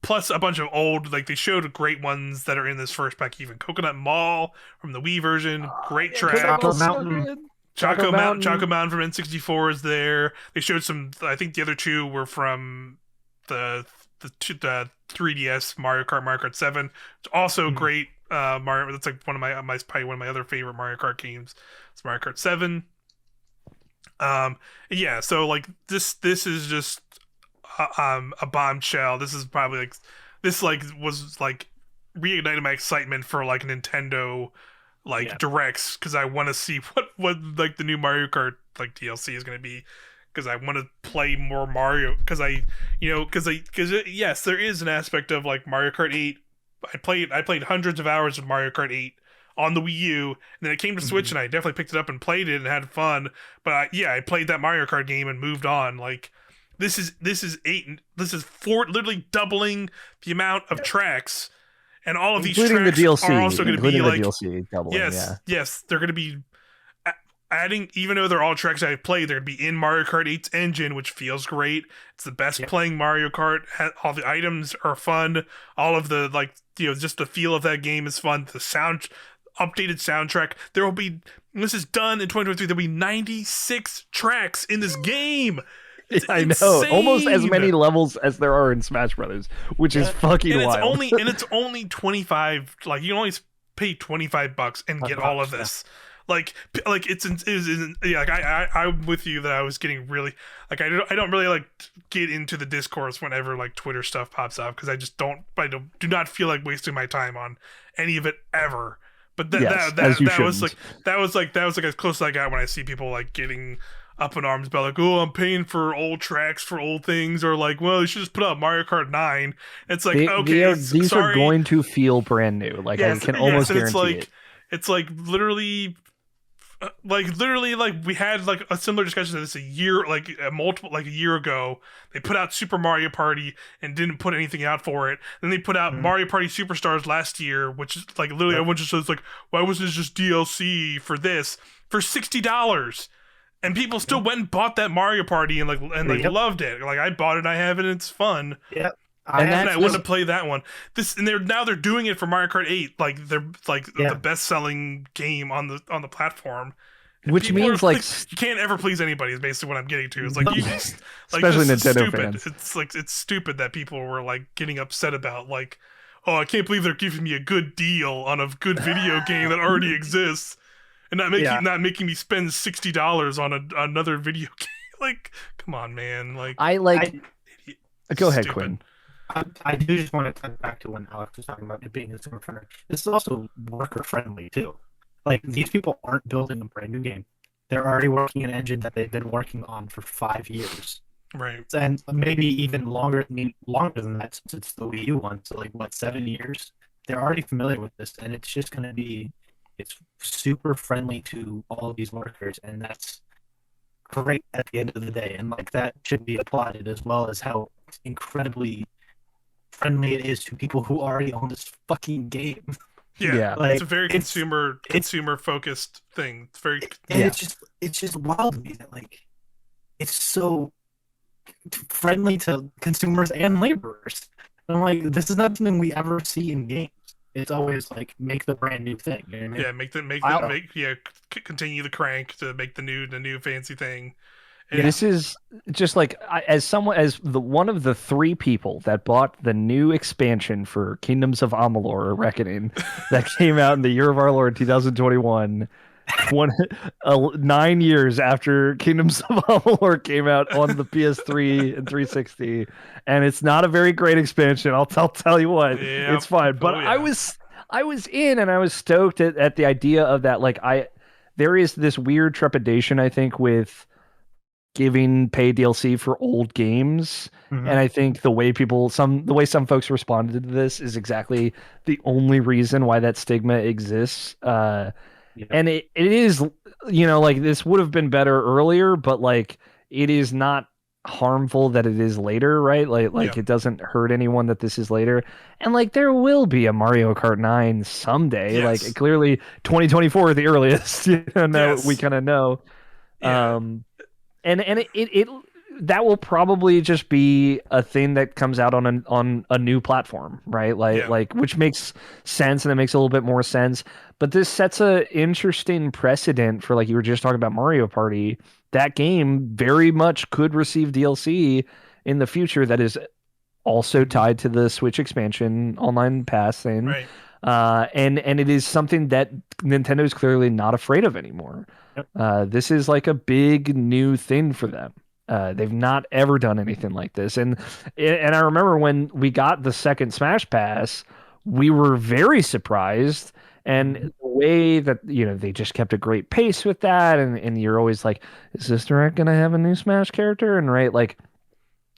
Plus a bunch of old, like they showed great ones that are in this first pack. Even Coconut Mall from the Wii version, great track. Chocolate Mountain. Choco Mountain from N64 is there. They showed some. I think the other 2 were from the 3DS Mario Kart 7. It's also great. Mario. That's like one of probably one of my other favorite Mario Kart games. It's Mario Kart 7. Yeah. So like this is just a bombshell. This is probably like was like reignited my excitement for like Nintendo directs, because I want to see what like the new Mario Kart like DLC is going to be, because I want to play more Mario, because yes, there is an aspect of like Mario Kart 8. I played hundreds of hours of Mario Kart 8 on the Wii U, and then it came to Switch, and I definitely picked it up and played it and had fun. But I played that Mario Kart game and moved on. Like this is literally doubling the amount of tracks. And all of these tracks the DLC, are also going to be like DLC doubling, yes, they're going to be adding. Even though they're all tracks I've played, they're going to be in Mario Kart 8's engine, which feels great. It's the best playing Mario Kart. All the items are fun. All of the just the feel of that game is fun. The updated soundtrack. There will be. This is done in 2023. There'll be 96 tracks in this game. I know, almost as many levels as there are in Smash Brothers, which is fucking wild. It's only 25. Like you can only pay $25 and get all of this. Like I'm with you that I was getting really like I don't really like get into the discourse whenever like Twitter stuff pops up, because I do not feel like wasting my time on any of it ever. But that was like as close as I got when I see people like getting up in arms about like, oh, I'm paying for old tracks for old things, or like, well, you should just put out Mario Kart 9. It's like, these are going to feel brand new. Like I can almost guarantee it. It's like literally we had like a similar discussion to this a year ago. They put out Super Mario Party and didn't put anything out for it. Then they put out Mario Party Superstars last year, which is like literally everyone just says like, why wasn't it just DLC for this for $60? And people still went and bought that Mario Party and loved it. Like I bought it, I have it, and it's fun. Yeah. I want to play that one. They're doing it for Mario Kart 8. Like they're like the best selling game on the platform. And which means like you can't ever please anybody is basically what I'm getting to. It's like you just, especially Nintendo fans. It's stupid that people were like getting upset about like, oh, I can't believe they're giving me a good deal on a good video game that already exists. And not making me spend $60 on another video game. Like, come on, man. Like, go ahead, Quinn. I do just want to touch back to when Alex was talking about it being consumer friendly. This is also worker friendly too. Like these people aren't building a brand new game; they're already working an engine that they've been working on for 5 years, right? And maybe even longer. I mean, longer than that since it's the Wii U one. So like 7 years? They're already familiar with this, and it's just going to be. It's super friendly to all of these workers, and that's great at the end of the day. And like that should be applauded, as well as how incredibly friendly it is to people who already own this fucking game. Yeah. Like, it's a very consumer focused thing. It's very it's just wild to me that like it's so friendly to consumers and laborers. And I'm like, this is not something we ever see in games. It's always like make the brand new thing. You know what I mean? Yeah, continue the crank to make the new fancy thing. Yeah. This is just like as one of the 3 people that bought the new expansion for Kingdoms of Amalur: Reckoning that came out in the year of our Lord 2021. 9 years after Kingdoms of Amalur came out on the PS3 and 360, and it's not a very great expansion. I'll tell you what, it's fine. But I was in and I was stoked at the idea of that. Like there is this weird trepidation, I think, with giving paid DLC for old games. And Mm-hmm. I think the way some folks responded to this is exactly the only reason why that stigma exists. Yep. And it is, like this would have been better earlier, but like it is not harmful that it is later, right? Like Yeah. it doesn't hurt anyone that this is later. And like there will be a Mario Kart 9 someday. Like Yes. clearly 2024 is the earliest, we Yes. kind of know. Yeah. Um and it that will probably just be a thing that comes out on a new platform, right? Yeah. Like which makes sense and it makes a little bit more sense. But this sets a interesting precedent for, like you were just talking about Mario Party. That game very much could receive DLC in the future that is also Mm-hmm. tied to the Switch expansion online pass thing. Right. And it is something that Nintendo is clearly not afraid of anymore. Yep. This is like a big new thing for them. They've not ever done anything like this, and I remember when we got the second Smash Pass, we were very surprised, and Mm-hmm. the way that they just kept a great pace with that, and you're always like, is this direct gonna have a new Smash character? And right, like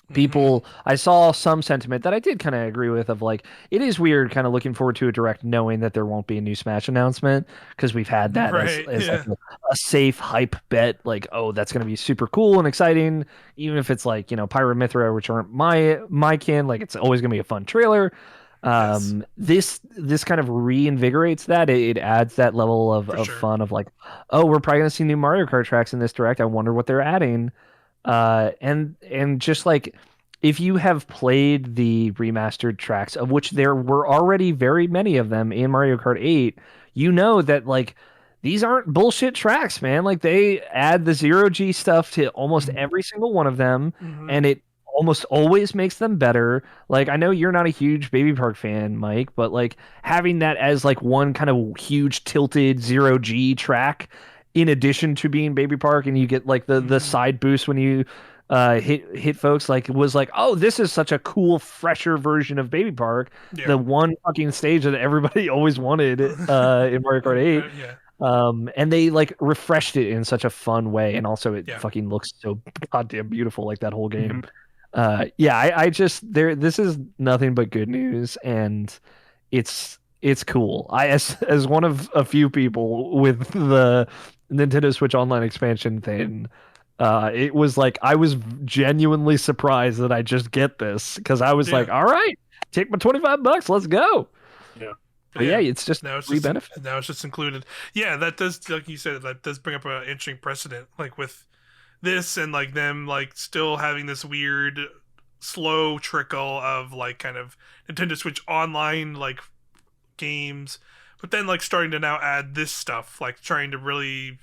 Mm-hmm. people, I saw some sentiment that I did kind of agree with, of like it is weird kind of looking forward to a direct knowing that there won't be a new Smash announcement, because we've had that as Right. like Yeah. a safe hype bet, like, oh, that's going to be super cool and exciting, even if it's like Pyra Mythra, which aren't my kin, like it's always going to be a fun trailer. Yes. This kind of reinvigorates that. It adds that level For of sure. fun of like, oh, we're probably going to see new Mario Kart tracks in this direct. I wonder what they're adding. And just like, if you have played the remastered tracks, of which there were already very many of them in Mario Kart 8, you know that like these aren't bullshit tracks, man. Like they add the zero G stuff to almost Mm-hmm. every single one of them, Mm-hmm. and it almost always makes them better. Like I know you're not a huge Baby Park fan, Mike, but like having that as like one kind of huge tilted zero G track in addition to being Baby Park, and you get like the Mm-hmm. side boost when you hit folks, like was like, oh, this is such a cool fresher version of Baby Park, Yeah. the one fucking stage that everybody always wanted in Mario Kart 8. Yeah. And they like refreshed it in such a fun way, and also it Yeah. fucking looks so goddamn beautiful, like that whole Mm-hmm. game. Yeah, I just there this is nothing but good news, and it's cool. As one of a few people with the Nintendo Switch Online expansion thing, it was like I was genuinely surprised that I just get this, because I was Yeah. like, all right, take my $25, let's go. Yeah. But But yeah, yeah. it's just Now it's free just benefit. now it's just included. Yeah, that does, like you said, that does bring up an interesting precedent, like with this and like them like still having this weird slow trickle of like kind of Nintendo Switch online like games, but then like starting to now add this stuff, like trying to really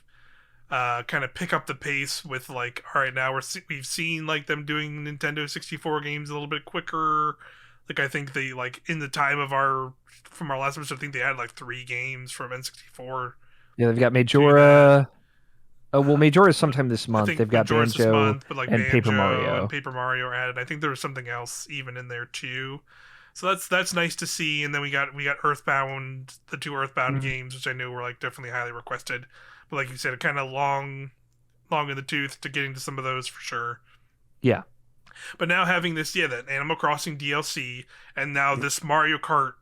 kind of pick up the pace with like, all right, now we've seen like them doing Nintendo 64 games a little bit quicker. Like I think they like in the time of our from our last episode, I think they had like 3 games from N64 Yeah, they've got do that. Majora. Oh, well, Majora is sometime this I month. think They've got Majora's this Banjo month, but like and Paper Banjo and Mario. Paper Mario are added. I think there was something else even in there too. So that's nice to see. And then we got Earthbound, the 2 Earthbound Mm-hmm. games, which I knew were like definitely highly requested. But like you said, kind of long in the tooth to getting to some of those for sure. Yeah. But now having this, yeah, that Animal Crossing DLC, and now Yep. this Mario Kart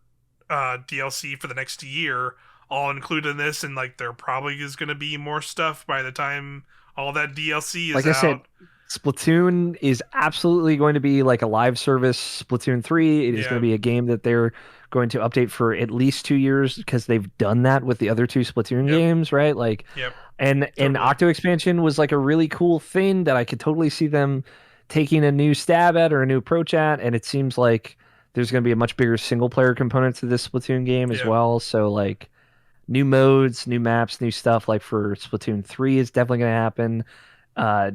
DLC for the next year, all included in this, and like there probably is going to be more stuff by the time all that DLC is Like I said, out. Splatoon is absolutely going to be like a live service. Splatoon 3, it is going Yeah. to be a game that they're going to update for at least 2 years, because they've done that with the other two Splatoon Yep. games, right? Like, Yep. and Totally. Octo expansion was like a really cool thing that I could totally see them taking a new stab at or a new approach at, and it seems like there's going to be a much bigger single player component to this Splatoon game as Yeah. well. So like new modes, new maps, new stuff like for Splatoon 3 is definitely going to happen.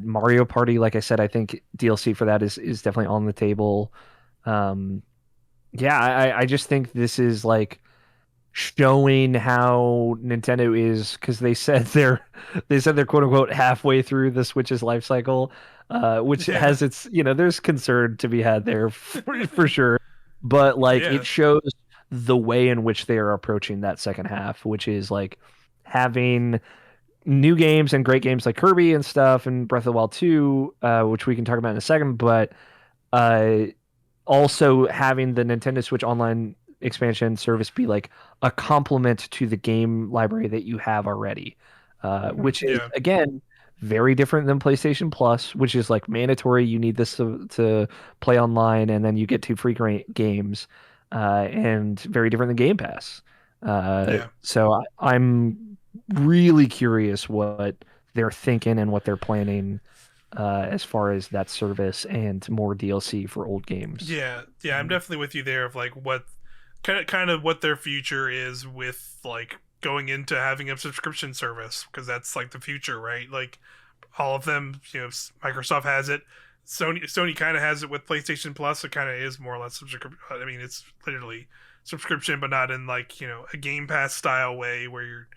Mario Party, like I said, I think DLC for that is definitely on the table. Um, yeah, I just think this is like showing how Nintendo is, because they said they're quote unquote halfway through the Switch's life cycle, which Yeah. has its there's concern to be had there for sure, but like Yeah. it shows the way in which they are approaching that second half, which is like having new games and great games like Kirby and stuff and Breath of the Wild 2, which we can talk about in a second, but uh, also having the Nintendo Switch Online expansion service be like a complement to the game library that you have already, which is Yeah. again very different than PlayStation Plus, which is like mandatory. You need this to play online, and then you get two free games, and very different than Game Pass. Yeah. So I'm really curious what they're thinking and what they're planning as far as that service and more DLC for old games. Yeah, yeah, I'm definitely with you there of like what kind of what their future is with like going into having a subscription service because that's like the future, right? Like all of them, Microsoft has it. Sony kind of has it with PlayStation Plus. It kind of is more or less subscription. I mean, it's literally subscription, but not in like a Game Pass style way where you're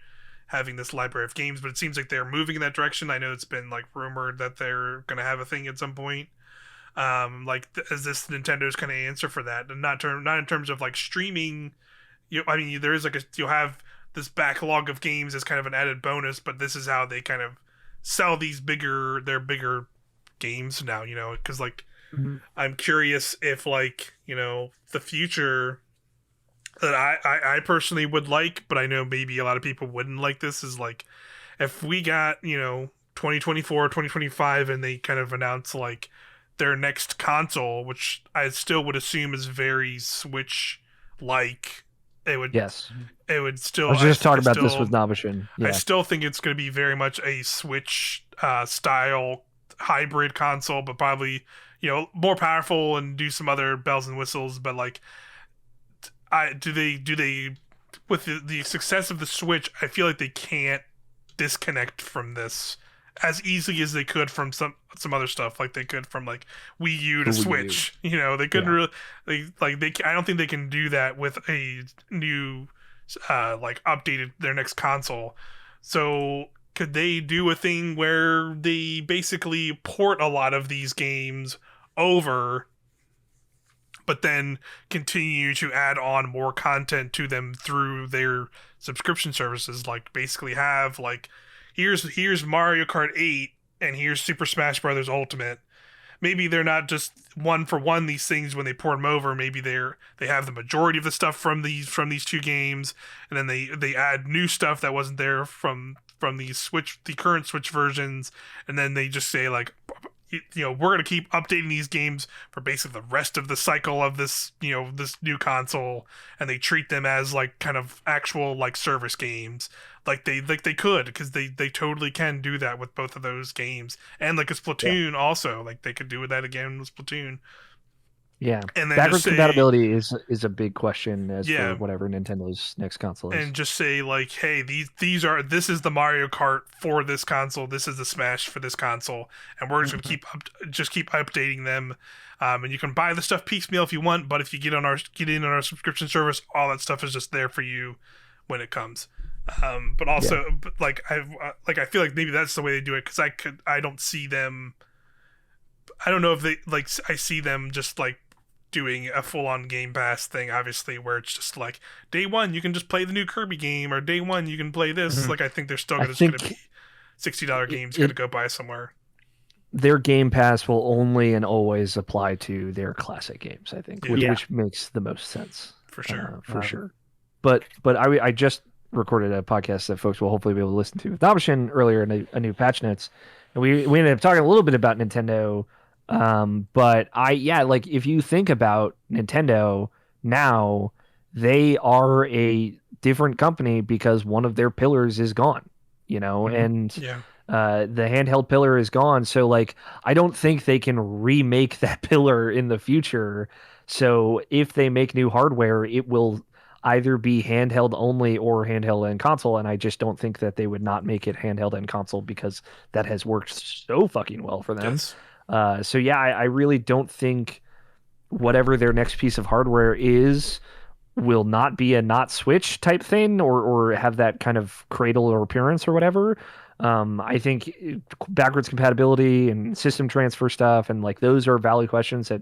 having this library of games. But it seems like they're moving in that direction. I know it's been like rumored that they're gonna have a thing at some point. Is this Nintendo's kind of answer for that, and not in terms of like streaming. I mean, there is like you'll have this backlog of games as kind of an added bonus, but this is how they kind of sell their bigger games now. Because like I'm curious if like the future that I personally would like, but I know maybe a lot of people wouldn't like this is like if we got 2024 2025 and they kind of announce like their next console, which I still would assume is very Switch like. It would Yes. It would still. I was just talking about this with Navashin. Yeah. I still think it's going to be very much a Switch style hybrid console, but probably more powerful and do some other bells and whistles. But like, do they with the success of the Switch? I feel like they can't disconnect from this as easily as they could from some other stuff, like they could from like Wii U to Switch. They couldn't really I don't think they can do that with a new like updated their next console. So could they do a thing where they basically port a lot of these games over, but then continue to add on more content to them through their subscription services? Like basically have like here's Mario Kart 8 and here's Super Smash Brothers Ultimate. Maybe they're not just one for one these things when they port them over. Maybe they have the majority of the stuff from these two games, and then they add new stuff that wasn't there from the current Switch versions, and then they just say like, we're gonna keep updating these games for basically the rest of the cycle of this this new console, and they treat them as like kind of actual like service games. Like they could, because they totally can do that with both of those games, and like a Splatoon also, like they could do that again with Splatoon. Yeah, and then backwards compatibility is a big question as for whatever Nintendo's next console is. And just say like, hey, this is the Mario Kart for this console, this is the Smash for this console, and we're just gonna keep updating them. And you can buy the stuff piecemeal if you want, but if you get in on our subscription service, all that stuff is just there for you when it comes. But also, I feel like maybe that's the way they do it, because I don't see them. I don't know if they like. I see them just like doing a full-on Game Pass thing, obviously, where it's just like day one you can just play the new Kirby game, or day one you can play this. Like I think they're still going to be $60 games you got to go buy somewhere. Their Game Pass will only and always apply to their classic games, I think, which makes the most sense for sure. Sure. But I just recorded a podcast that folks will hopefully be able to listen to with Navashin earlier in a new patch notes, and we ended up talking a little bit about Nintendo. But like if you think about Nintendo now, they are a different company because one of their pillars is gone, and the handheld pillar is gone. So like, I don't think they can remake that pillar in the future. So if they make new hardware, it will either be handheld only or handheld and console. And I just don't think that they would not make it handheld and console, because that has worked so fucking well for them. Yes. I really don't think whatever their next piece of hardware is will not be a not Switch type thing, or have that kind of cradle or appearance or whatever. I think backwards compatibility and system transfer stuff, and like those are valid questions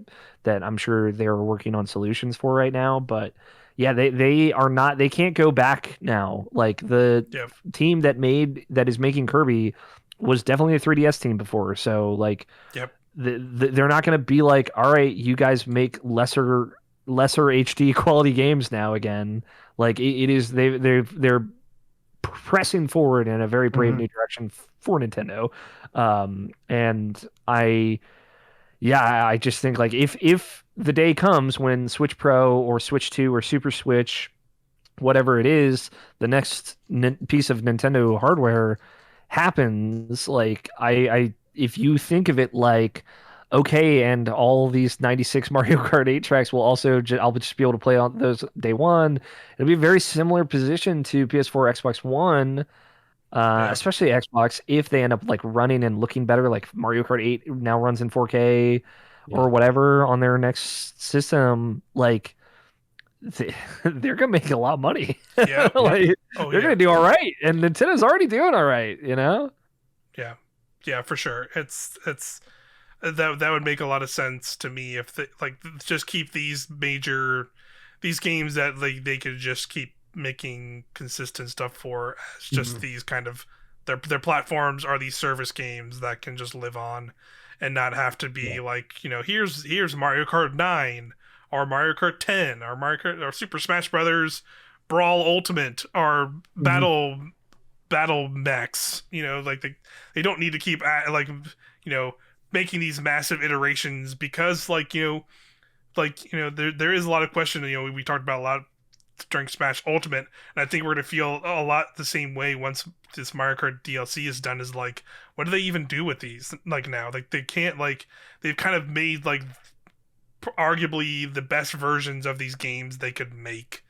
that I'm sure they're working on solutions for right now. But Yeah, they are not. They can't go back now. Like the Yep. team that is making Kirby was definitely a 3DS team before. So like, Yep. they're not going to be like, all right, you guys make lesser HD quality games now again. Like it is they're pressing forward in a very brave Mhm. new direction for Nintendo. And I just think like if the day comes when Switch Pro or Switch 2 or Super Switch, whatever it is, the next piece of Nintendo hardware happens, like I if you think of it like okay, and all these 96 Mario Kart 8 tracks will also I'll just be able to play on those day one. It'll be a very similar position to PS4, Xbox One, Yeah. especially Xbox, if they end up like running and looking better, like Mario Kart 8 now runs in 4K Yeah. or whatever on their next system, like they're gonna make a lot of money. Yep. Like Oh they're yeah. gonna do all right, and Nintendo's already doing all right, you know? Yeah. Yeah, for sure. It's that would make a lot of sense to me if they like just keep these games that they could just keep making consistent stuff for as just Mhm. these kind of their platforms are these service games that can just live on and not have to Yeah. be like, here's Mario Kart 9 or Mario Kart 10 or Mario Kart or Super Smash Brothers Brawl Ultimate or Mhm. battle mechs. Like they don't need to keep making these massive iterations because there is a lot of question. We talked about a lot during Smash Ultimate, and I think we're gonna feel a lot the same way once this Mario Kart DLC is done. Is like, what do they even do with these? Like now, like they can't they've kind of made like arguably the best versions of these games they could make,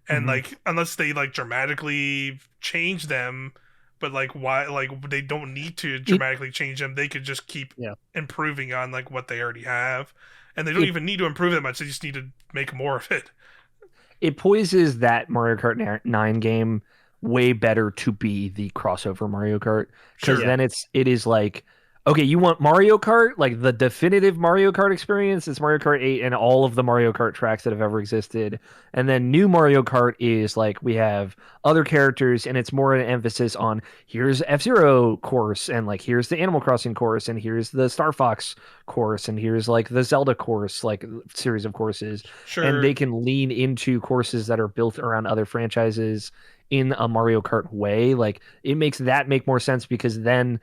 and Mhm. like unless they like dramatically change them, but like why like they don't need to It dramatically change them, they could just keep Yeah. improving on like what they already have, and they don't it even need to improve that much, they just need to make more of it. it poises that Mario Kart 9 game way better to be the crossover Mario Kart, because Sure. Yeah. then it is like, okay, you want Mario Kart, like the definitive Mario Kart experience. It's Mario Kart 8 and all of the Mario Kart tracks that have ever existed. And then new Mario Kart is like we have other characters, and it's more an emphasis on here's F-Zero course, and like here's the Animal Crossing course, and here's the Star Fox course, and here's like the Zelda course, like series of courses. And Sure. they can lean into courses that are built around other franchises in a Mario Kart way. Like it makes that make more sense, because then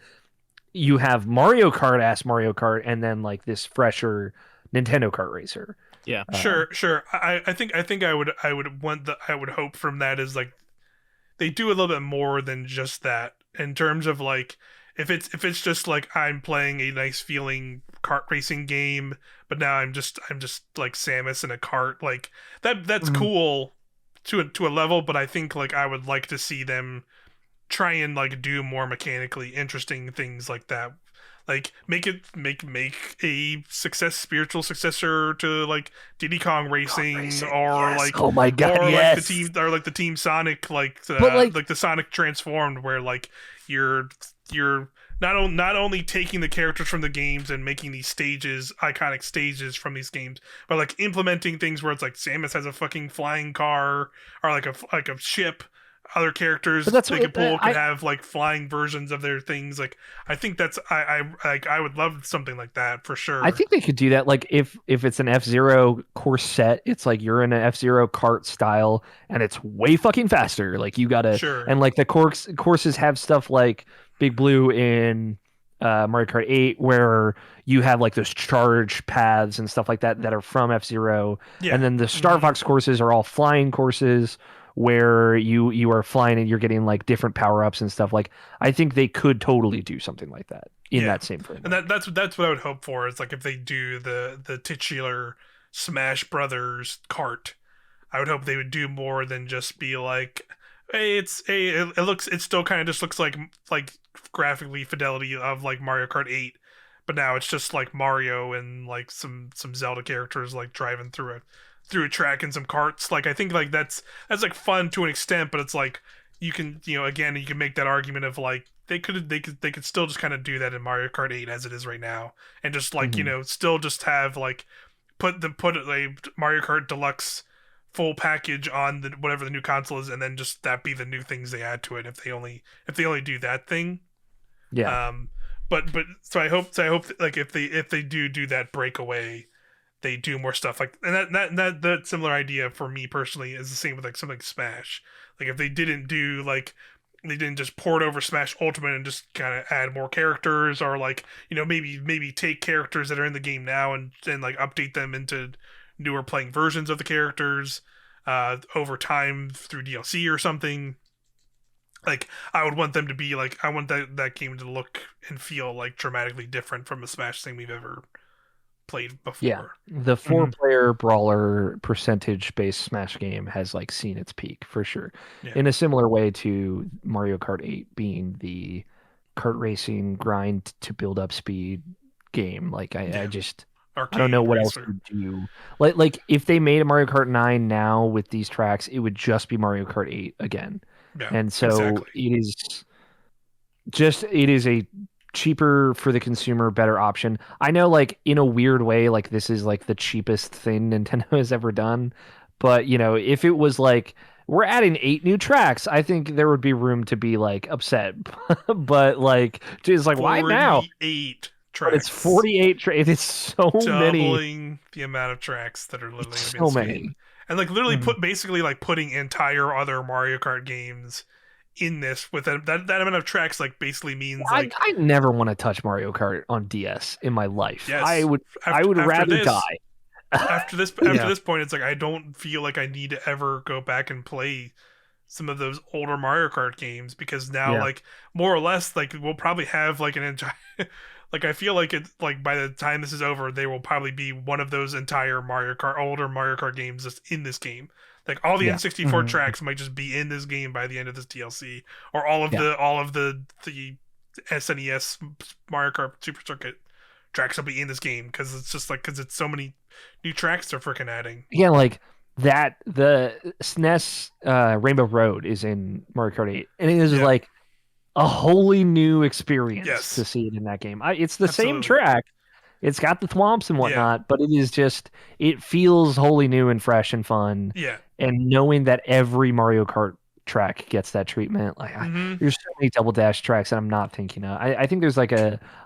you have Mario Kart ass Mario Kart, and then like this fresher Nintendo Kart Racer. Yeah. Sure. I think I would hope from that is like they do a little bit more than just that in terms of like if it's just like I'm playing a nice feeling kart racing game, but now I'm just like Samus in a cart, like that's Mhm. cool to a level, but I think like I would like to see them try and like do more mechanically interesting things like that, like make a spiritual successor to like Diddy Kong Kart Racing, Racing, yes. Oh my god, or like yes. the team Sonic, But like, like the Sonic Transformed, where like you're not only taking the characters from the games and making these iconic stages from these games, but like implementing things where it's like Samus has a fucking flying car or like a ship. Other but characters that's they what could pull could have like flying versions of their things. Like I think that's I would love something like that for I sure. think they could do that. Like if it's an F-Zero course set, it's like you're in an F-Zero kart style, and it's way fucking faster. Like you gotta, Sure. and like the courses have stuff like Big Blue in Mario Kart 8, where you have like those charge paths and stuff like that are from F-Zero. And Yeah. then the Star Mm-hmm. Fox courses are all flying courses, where you are flying and you're getting like different power-ups and stuff. Like I think they could totally do something like that in Yeah. that same And framework. that's what I would hope for. Is like if they do the titular Smash Brothers cart, I would hope they would do more than just be like, hey, it still kind of just looks like graphically fidelity of like Mario Kart 8, but now it's just like Mario and like some Zelda characters like driving through a track and some carts. Like I think like that's like fun to an extent, but it's like you can again you can make that argument of like they could still just kind of do that in Mario Kart 8 as it is right now, and just like Mhm. still just have like put a Mario Kart Deluxe full package on the whatever the new console is, and then just that be the new things they add to it if they only do that thing. Yeah. But so I hope like if they do that breakaway, they do more stuff like, and that similar idea for me personally is the same with like something like Smash. Like if they didn't do like, they didn't just port over Smash Ultimate and just kind of add more characters, or like, you know, maybe take characters that are in the game now and like update them into newer playing versions of the characters over time through DLC or something. Like I would want them to be like, I want that game to look and feel like dramatically different from a Smash thing we've ever played before. Yeah, the 4-player brawler percentage-based Smash game has like seen its peak for sure. Yeah. In a similar way to Mario Kart 8 being the kart racing grind to build up speed game. Like I just Arcade I don't know what racer. else to do. Like if they made a Mario Kart 9 now with these tracks, it would just be Mario Kart 8 again. Yeah, and so exactly. it is a cheaper for the consumer, better option. I know, like, in a weird way, like this is like the cheapest thing Nintendo has ever done, but you know, if it was like we're adding 8 new tracks, I think there would be room to be like upset. But like, it's like, why now? 48 tracks. But it's 48 tracks. It's so many. Doubling the amount of tracks that are literally so many. And like literally basically like putting entire other Mario Kart games in this with that amount of tracks, like basically means like I never want to touch Mario Kart on DS in my life. Yes. I would rather die. After this point, it's like I don't feel like I need to ever go back and play some of those older Mario Kart games, because now like more or less like we'll probably have like an entire like, I feel like it's like by the time this is over, they will probably be one of those entire older Mario Kart games that's in this game. Like all the N64 tracks might just be in this game by the end of this DLC, or all of the SNES Mario Kart Super Circuit tracks will be in this game, because it's just like, because it's so many new tracks they're freaking adding. Yeah, like that the SNES Rainbow Road is in Mario Kart 8, and it is like a wholly new experience to see it in that game. It's the same track. It's got the thwomps and whatnot, but it feels wholly new and fresh and fun. Yeah. And knowing that every Mario Kart track gets that treatment, like there's so many Double Dash tracks that I'm not thinking of. I think there's like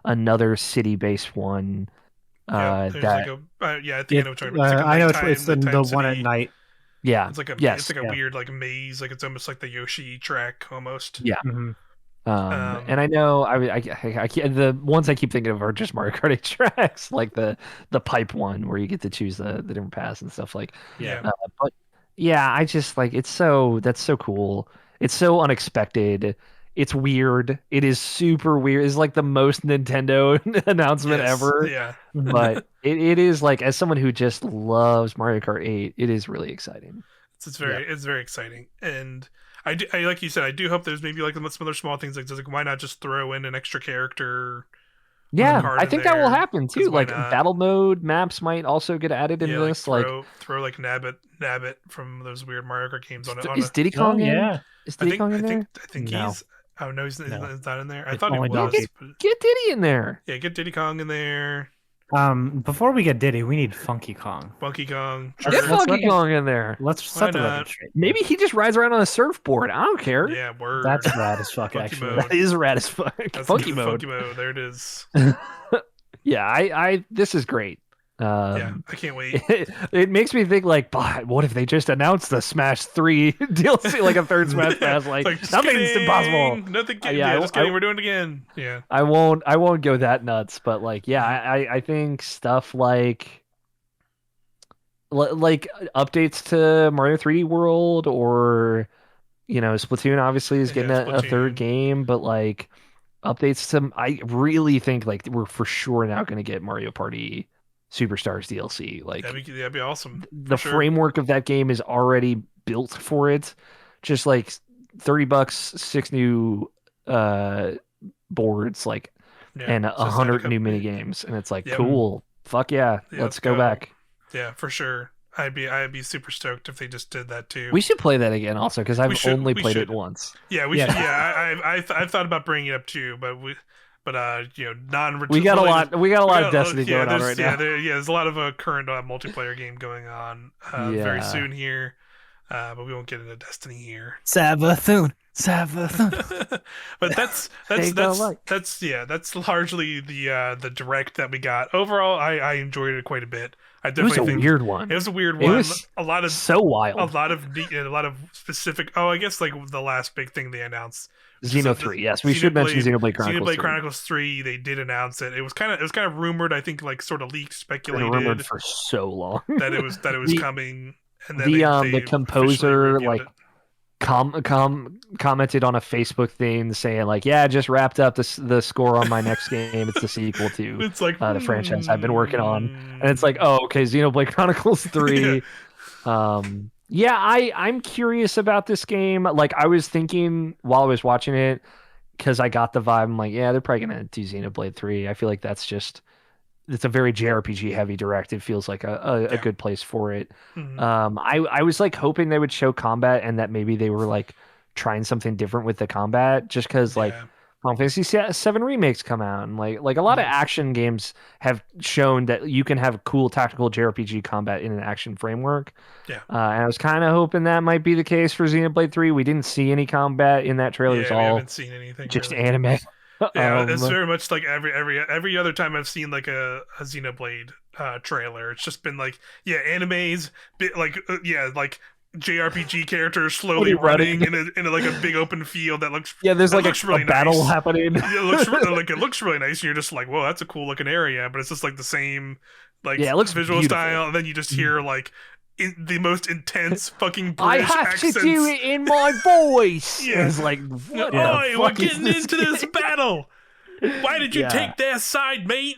another city-based one. I think I know what you're talking about. I know it's the one at night. Yeah. It's like a weird like maze, like it's almost like the Yoshi track almost. Yeah. And I know I the ones I keep thinking of are just Mario Kart 8 tracks, like the pipe one where you get to choose the different paths and stuff like. But yeah, I just like that's so cool. It's so unexpected. It's weird. It is super weird. It's like the most Nintendo announcement ever. Yeah. But it is like, as someone who just loves Mario Kart 8, it is really exciting. It's very exciting. And I like you said, I do hope there's maybe like some other small things, like why not just throw in an extra character? Yeah, I think that will happen too. Like battle mode maps might also get added in this. Throw like Nabbit from those weird Mario Kart games on it. Is Diddy Kong in? Yeah, is Diddy Kong in there? I think he's. Oh no, he's not in there. I it's thought he was. Get Diddy in there. Yeah, get Diddy Kong in there. Before we get Diddy, we need Funky Kong. Funky Kong. Get Funky Kong in there. Let's set the record straight. Maybe he just rides around on a surfboard. I don't care. Yeah, word. That's rad as fuck, actually. That is rad as fuck. Funky mode. Funky mode. There it is. Yeah, I this is great. I can't wait. It makes me think, like, what if they just announced the Smash 3 DLC, like a third Smash Pass? Like nothing's impossible. Nothing. Just kidding. We're doing it again. Yeah. I won't go that nuts, but like, I think stuff like updates to Mario 3D World, or Splatoon obviously is getting a third game, but like updates to, I really think like we're for sure now going to get Mario Party Superstars DLC. Like that'd be awesome. The framework of that game is already built for it. Just like $30, 6 new boards, like, and 100 new mini games, and it's like cool. Fuck yeah, let's go back. Yeah, for sure. I'd be super stoked if they just did that too. We should play that again also, because I've only played it once. Yeah, we should. Yeah, I've thought about bringing it up too, but But non. We got a lot. We got a lot of Destiny going on right now. There's a lot of current multiplayer game going on very soon here. But we won't get into Destiny here. Savathun. But that's largely the direct that we got. Overall, I enjoyed it quite a bit. I definitely think weird one. It was a weird one. A lot of so wild. A lot of neat, a lot of specific. Oh, I guess like the last big thing they announced. Xeno 3. Yes, we should mention Xenoblade Chronicles. Xenoblade Chronicles 3. They did announce it. It was kind of rumored. I think like sort of leaked, speculated. Rumored for so long that it was coming. And then the composer like commented on a Facebook thing saying like, yeah, just wrapped up the score on my next game. It's the sequel to it's like the franchise I've been working on, and it's like, oh, okay, Xenoblade Chronicles 3. I'm curious about this game. Like I was thinking while I was watching it, because I got the vibe. I'm like, yeah, they're probably gonna do Xenoblade 3. I feel like it's a very JRPG heavy direct. It feels like a good place for it. Mm-hmm. I was like hoping they would show combat and that maybe they were like trying something different with the combat, just because like Final Fantasy VII remakes come out and like a lot of action games have shown that you can have cool tactical JRPG combat in an action framework. Yeah. And I was kind of hoping that might be the case for Xenoblade 3. We didn't see any combat in that trailer. Yeah, we haven't seen anything. Just really. Anime. Yeah, it's very much like every other time I've seen like a Xenoblade trailer. It's just been like animes, like JRPG characters slowly running in a like a big open field that looks there's like really a battle nice. happening. It looks really nice. And you're just like, whoa, that's a cool looking area, but it's just like the same it looks visual beautiful. Style, and then you just hear like. The most intense fucking British accents. To do it in my voice. It's like, what we're getting into this battle. Why did you take their side, mate?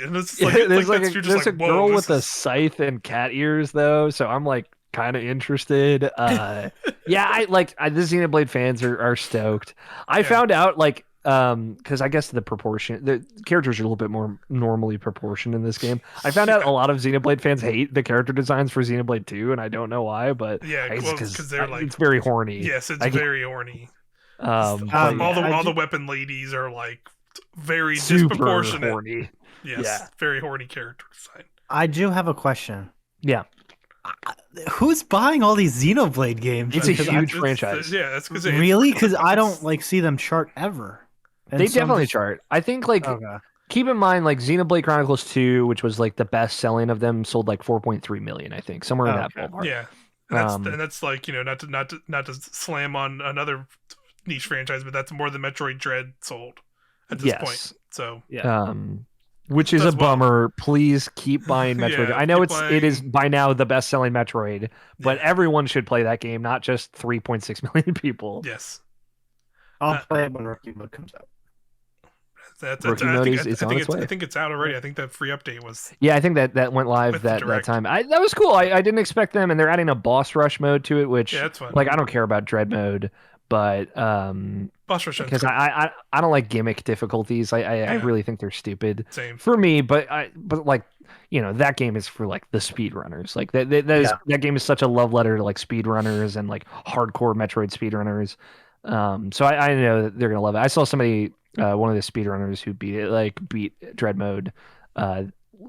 And it's like, there's a girl with a scythe and cat ears though, so I'm like kind of interested. The Xenoblade fans are stoked. I found out like because I guess the characters are a little bit more normally proportioned in this game. I found out a lot of Xenoblade fans hate the character designs for Xenoblade 2, and I don't know why, but because they're like it's very horny. Yes, it's very horny. All the weapon ladies are like very disproportionate. Horny. Yes, very horny character design. I do have a question. Yeah. Who's buying all these Xenoblade games? It's a huge franchise. That's because really, because I don't like see them chart ever. And they definitely chart. I think like keep in mind like Xenoblade Chronicles 2, which was like the best selling of them, sold like 4.3 million, I think, somewhere in that ballpark. Yeah, and that's like not to slam on another niche franchise, but that's more than Metroid Dread sold at this point. So which is a bummer. Please keep buying Metroid. I know it is by now the best selling Metroid, but everyone should play that game, not just 3.6 million people. Yes, I'll play it when Rookie Mode comes out. I think it's out already. I think that free update was. Yeah, I think that went live that time. That was cool. I didn't expect them, and they're adding a boss rush mode to it, which that's fun. Like I don't care about dread mode, but boss rush because I don't like gimmick difficulties. I really think they're stupid. Same for me, but like that game is for like the speedrunners. Like that game is such a love letter to like speedrunners and like hardcore Metroid speedrunners. So I know that they're gonna love it. I saw somebody. One of the speedrunners who beat Dread Mode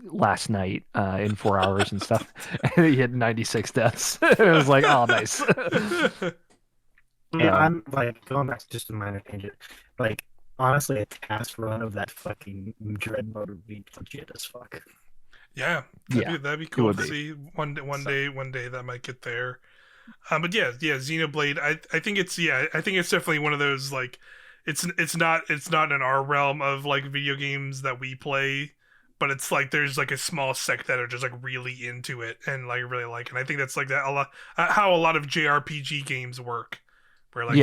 last night in 4 hours and stuff. And he had 96 deaths. It was like, oh, nice. I'm like going back to just a minor tangent. Like honestly, a task run of that fucking Dread Mode would be legit as fuck. Yeah, that'd be cool to see one day that might get there. But Xenoblade. I think it's definitely one of those like. It's not in our realm of like video games that we play, but it's like there's like a small sect that are just like really into it and like really like, and I think that's like that a lot how a lot of JRPG games work, where like they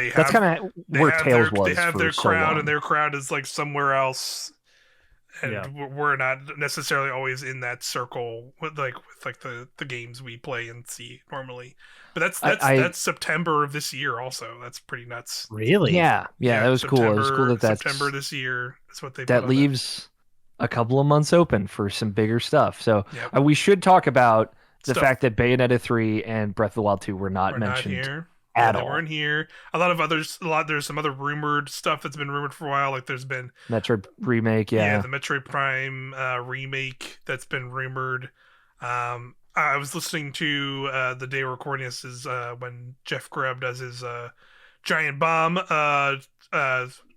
have that's kind of where Tales was. They have their crowd, so and their crowd is like somewhere else, and we're not necessarily always in that circle with the games we play and see normally. But that's September of this year. Also, that's pretty nuts. Really? Yeah. That was cool. It was cool that's September this year. That's what they. That leaves a couple of months open for some bigger stuff. So we should talk about the fact that Bayonetta 3 and Breath of the Wild 2 were not mentioned Yeah, at they all. weren't here. There's some other rumored stuff that's been rumored for a while. Like there's been Metroid remake, yeah, yeah. the Metroid Prime remake that's been rumored. I was listening to the day we're recording this is when Jeff Grubb does his giant bomb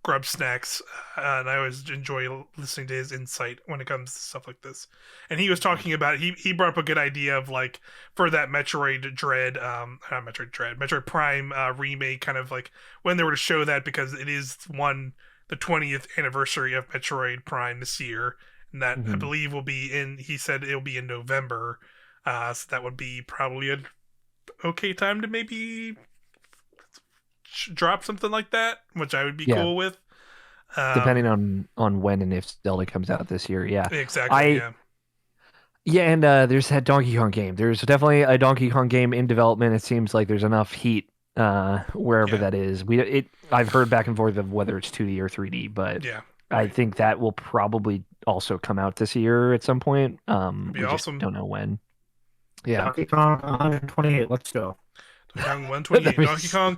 grub snacks, and I always enjoy listening to his insight when it comes to stuff like this. And he was talking about he brought up a good idea of like for that Metroid Dread, not Metroid Dread, Metroid Prime remake, kind of like when they were to show that because it is the 20th anniversary of Metroid Prime this year, and that I Mm-hmm. believe will be in. He said it'll be in November, so that would be probably a okay time to maybe drop something like that, which I would be Yeah. cool with. Depending on when and if Zelda comes out this year, yeah. Exactly. Yeah. Yeah, and there's that Donkey Kong game. There's definitely a Donkey Kong game in development. It seems like there's enough heat wherever Yeah. that is. I've heard back and forth of whether it's 2D or 3D, but Yeah. I think that will probably also come out this year at some point. It'd be We just awesome. don't know when. Yeah. Donkey Kong 128. Let's go. Donkey Kong 128. Donkey Kong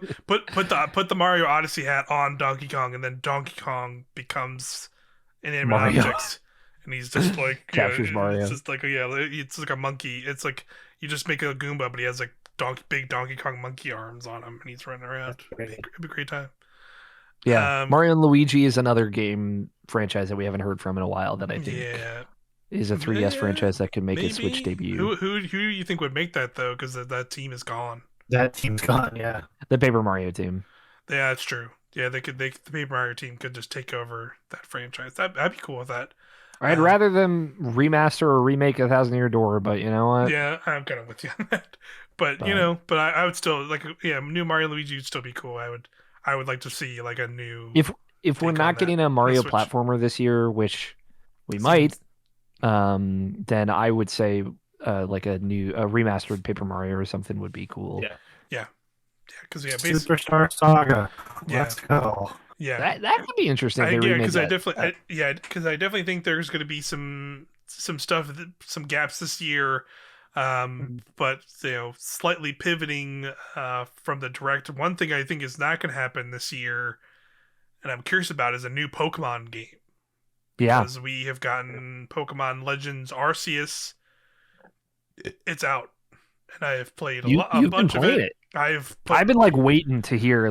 put the Mario Odyssey hat on Donkey Kong, and then Donkey Kong becomes inanimate Mario. objects, and he's just like Captures Mario. It's just like it's like a monkey. It's like you just make a Goomba, but he has like big Donkey Kong monkey arms on him, and he's running around. It'd be a great time. Yeah, Mario and Luigi is another game franchise that we haven't heard from in a while that I think is a 3DS franchise that could make a Switch debut. Who do you think would make that though? Because that team is gone. That team's gone. Yeah, the Paper Mario team. Yeah, that's true. Yeah, the Paper Mario team could just take over that franchise. I'd be cool with that. I'd rather them remaster or remake A Thousand Year Door, but you know what? Yeah, I'm kind of with you on that. But I would still like new Mario and Luigi would still be cool. I would like to see like a new. If we're not getting a Mario platformer this year, which we might, then I would say like a remastered Paper Mario or something would be cool. Yeah, because Superstar Saga. Let's go. Yeah, that could be interesting. Because I definitely think there's going to be some stuff, some gaps this year. But slightly pivoting from the direct. One thing I think is not going to happen this year, and I'm curious about, is a new Pokemon game. Yeah, because we have gotten Pokemon Legends Arceus. It's out, and I have played a bunch of it. I've been like waiting to hear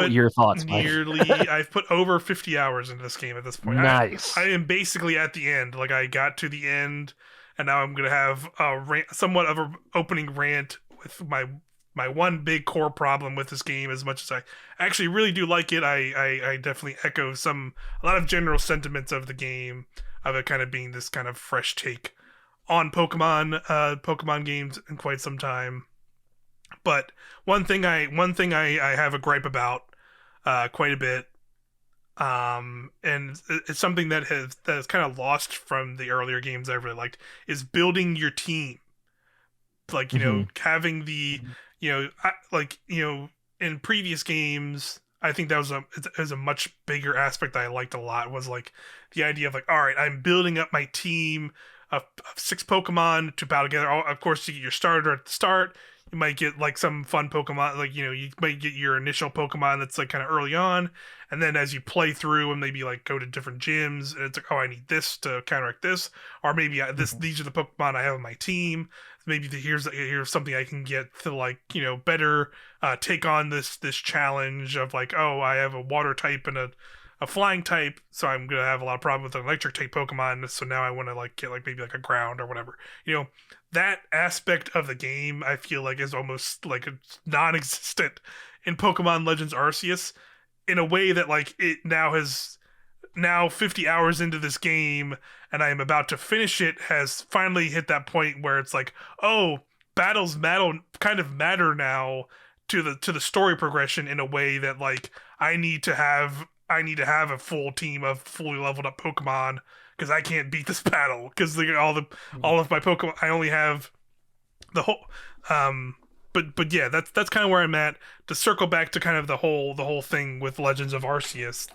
your thoughts. I've put over 50 hours into this game at this point. Nice. I am basically at the end. Like I got to the end, and now I'm gonna have a somewhat of an opening rant with my one big core problem with this game. As much as I actually really do like it, I definitely echo a lot of general sentiments of the game, of it kind of being this kind of fresh take on Pokemon games in quite some time. But one thing I have a gripe about quite a bit, and it's something that is kind of lost from the earlier games I really liked, is building your team. Like having the in previous games, I think that was a much bigger aspect that I liked a lot, was like the idea of like, all right, I'm building up my team of 6 Pokemon to battle together. Of course, you get your starter at the start. You might get like some fun Pokemon, like you might get your initial Pokemon that's like kind of early on, and then as you play through and maybe like go to different gyms, and it's like, oh, I need this to counteract this, or maybe these are the Pokemon I have on my team. Maybe here's something I can get to like better take on this challenge of like, oh, I have a water type and a flying type, so I'm gonna have a lot of problem with an electric type Pokemon. So now I want to like get like maybe like a ground or whatever. That aspect of the game I feel like is almost like non-existent in Pokemon Legends Arceus, in a way that like it now 50 hours into this game, and I am about to finish it, has finally hit that point where it's like, oh, battles kind of matter now to the story progression, in a way that like I need to have a full team of fully leveled up Pokemon, because I can't beat this battle, because all of my Pokemon, I only have the whole but yeah, that's kind of where I'm at. To circle back to kind of the whole thing with Legend Arceus,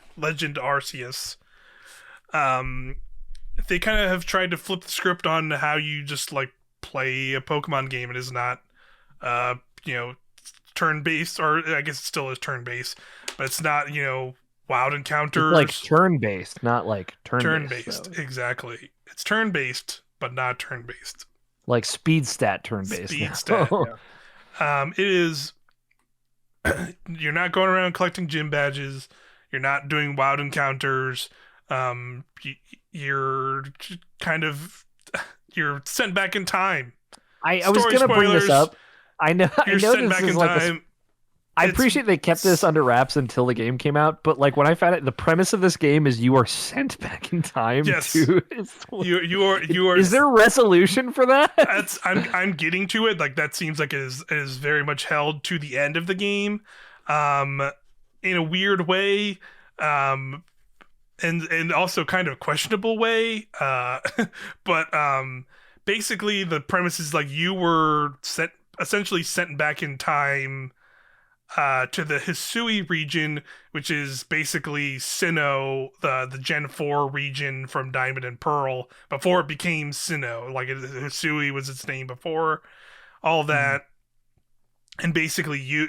they kind of have tried to flip the script on how you just like play a Pokemon game. It is not turn-based, or I guess it still is turn-based, but it's not, wild encounters. It's like turn-based, not like turn-based. Exactly. It's turn-based, but not turn-based. Like speed stat turn-based. Speed stat. It is. You're not going around collecting gym badges. You're not doing wild encounters. You're kind of you're sent back in time. I was gonna bring this up. I know. You're sent back in time. I appreciate they kept this under wraps until the game came out, but like when I found it, the premise of this game is you are sent back in time. Yes, to... you are. Is there a resolution for that? I'm getting to it. Like that seems like it is very much held to the end of the game, in a weird way, and also kind of questionable way. But basically the premise is like you were essentially sent back in time. To the Hisui region, which is basically Sinnoh, the Gen 4 region from Diamond and Pearl, before it became Sinnoh. Like, Hisui was its name before all that. And basically, you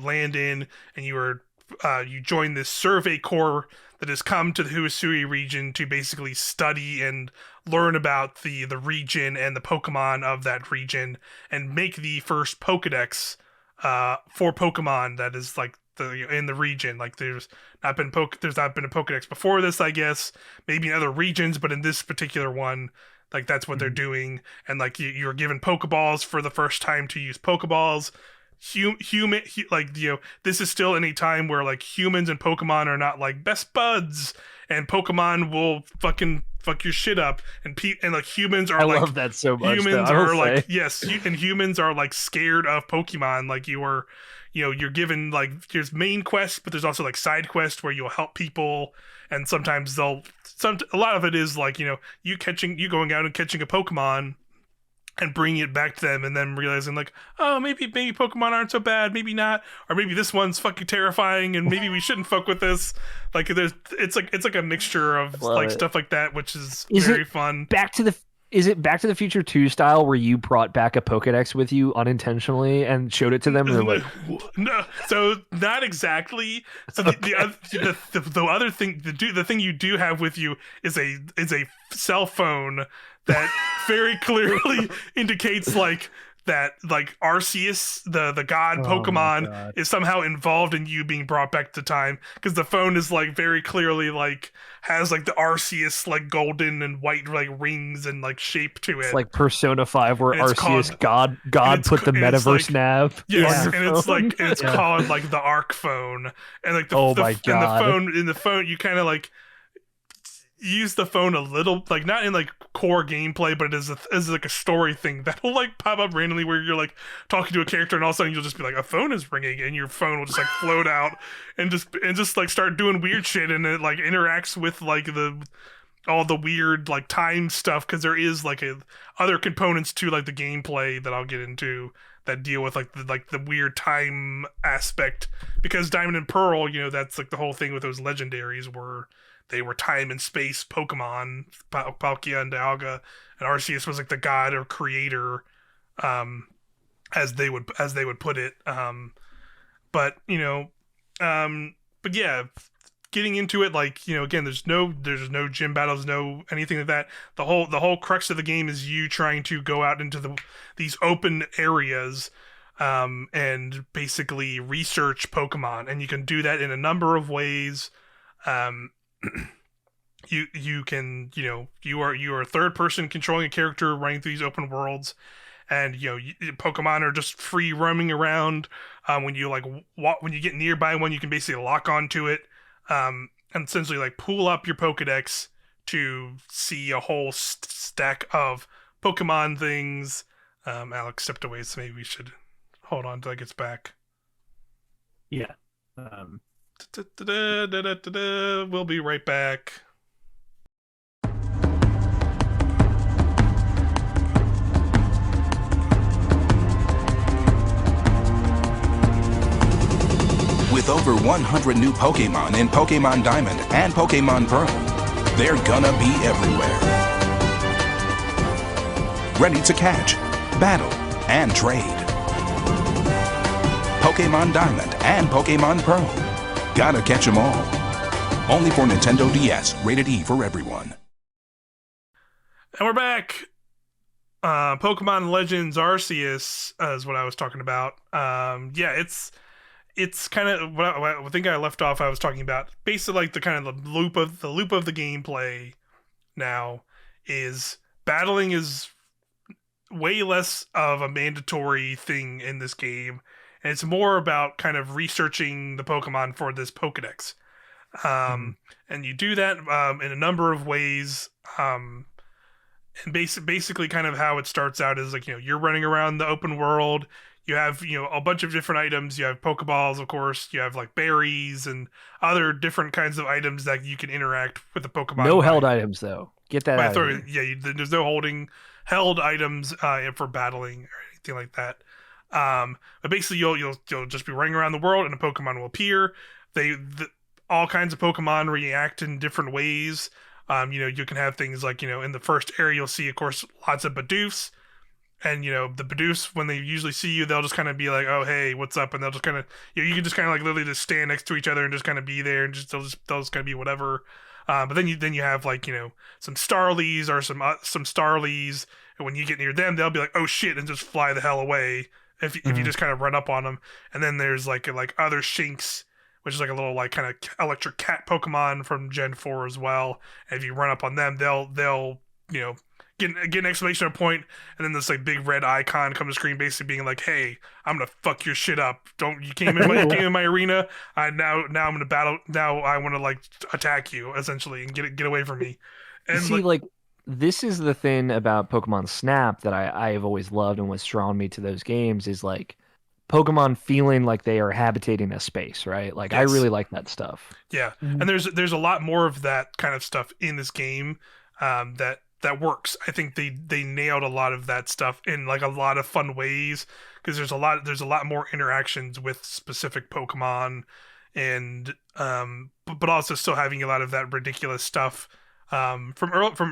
land in, and you join this survey corps that has come to the Hisui region to basically study and learn about the region and the Pokemon of that region, and make the first Pokedex for Pokemon that is like in the region. Like there's not been a Pokedex before this, I guess, maybe in other regions, but in this particular one, like that's what they're doing. And like you're given Pokeballs for the first time to use Pokeballs. This is still in a time where like humans and Pokemon are not like best buds, and Pokemon will fucking fuck your shit up, and like humans are I love that so much. Humans are like and humans are like scared of Pokemon. Like you're given like there's main quests, but there's also like side quests where you'll help people, and sometimes a lot of it is like you going out and catching a Pokemon and bringing it back to them, and then realizing like, oh, maybe Pokemon aren't so bad, maybe not, or maybe this one's fucking terrifying, and maybe we shouldn't fuck with this. Like it's like a mixture of stuff like that, which is very fun. Is it Back to the Future 2 style where you brought back a Pokedex with you unintentionally and showed it to them? And they're like, no, so not exactly. So the other thing, the thing you do have with you is a cell phone that very clearly indicates like that like Arceus, the god Pokemon, is somehow involved in you being brought back to time, because the phone is like very clearly like has like the Arceus like golden and white like rings and like shape to it. It's like Persona 5 where Arceus God put the metaverse nav. Yes, and it's like it's called like the Arc phone, and like in the phone you kind of like use the phone a little, like not in like core gameplay, but it is like a story thing that'll like pop up randomly where you're like talking to a character, and all of a sudden you'll just be like, a phone is ringing, and your phone will just like float out and just like start doing weird shit, and it like interacts with like all the weird like time stuff, because there is like other components to like the gameplay that I'll get into that deal with like the weird time aspect, because Diamond and Pearl, that's like the whole thing with those legendaries were they were time and space Pokemon, Palkia and Dialga, and Arceus was like the god or creator, as they would put it. But yeah, getting into it, like again, there's no gym battles, no anything like that. The whole crux of the game is you trying to go out into these open areas, and basically research Pokemon, and you can do that in a number of ways. You can you are a third person controlling a character running through these open worlds, and Pokemon are just free roaming around. When you when you get nearby one, you can basically lock onto it, and essentially like pull up your Pokedex to see a whole stack of Pokemon things. Alex stepped away, so maybe we should hold on till it gets back. Yeah. We'll be right back. With over 100 new Pokemon in Pokemon Diamond and Pokemon Pearl, they're gonna be everywhere. Ready to catch, battle, and trade. Pokemon Diamond, and Pokemon Pearl. Gotta catch 'em all. Only for Nintendo DS, rated E for everyone. And we're back. Pokemon Legends Arceus is what I was talking about. It's kind of what I think I left off. I was talking about basically like the kind of the loop of the gameplay. Now is battling is way less of a mandatory thing in this game, and it's more about kind of researching the Pokemon for this Pokedex. And you do that in a number of ways. And basically kind of how it starts out is like, you're running around the open world. You have, a bunch of different items. You have Pokeballs, of course. You have like berries and other different kinds of items that you can interact with the Pokemon. No held items though. Get that out of here. Yeah, there's no held items for battling or anything like that. But basically you'll just be running around the world and a Pokemon will appear. All kinds of Pokemon react in different ways. You can have things like, in the first area, you'll see, of course, lots of Bidoofs. And, the Bidoofs, when they usually see you, they'll just kind of be like, oh, hey, what's up? And they'll just kind of, you can just kind of like literally just stand next to each other and just kind of be there and they'll just kind of be whatever. But then you have like, some Starlies or some Starlies. And when you get near them, they'll be like, oh, shit, and just fly the hell away if you just kind of run up on them. And then there's like other Shinx, which is like a little like kind of electric cat Pokemon from Gen 4 as well. And if you run up on them, they'll get an exclamation point, and then this like big red icon comes to screen, basically being like, "Hey, I'm gonna fuck your shit up. You came in my arena. Now I'm gonna battle. Now I want to like attack you essentially and get away from me." And see, like this is the thing about Pokemon Snap that I have always loved and what's drawn me to those games is like Pokemon feeling like they are habitating a space, right? Like, yes. I really like that stuff. Yeah, and there's a lot more of that kind of stuff in this game that works. I think they nailed a lot of that stuff in like a lot of fun ways, because there's a lot more interactions with specific Pokemon, and but also still having a lot of that ridiculous stuff from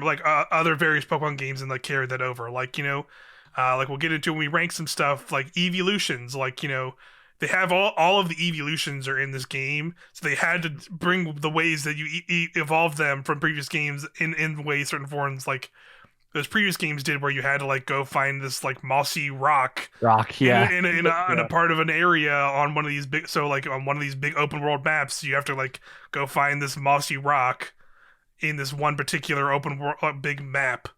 like other various Pokemon games and like carry that over. Like, like we'll get into when we rank some stuff like Eeveelutions, like, they have all of the Eeveelutions are in this game, so they had to bring the ways that you evolve them from previous games in ways, certain forms, like those previous games did, where you had to like go find this like mossy rock, yeah, in a part of an area on one of these big, so like on one of these big open world maps, you have to like go find this mossy rock in this one particular open world big map.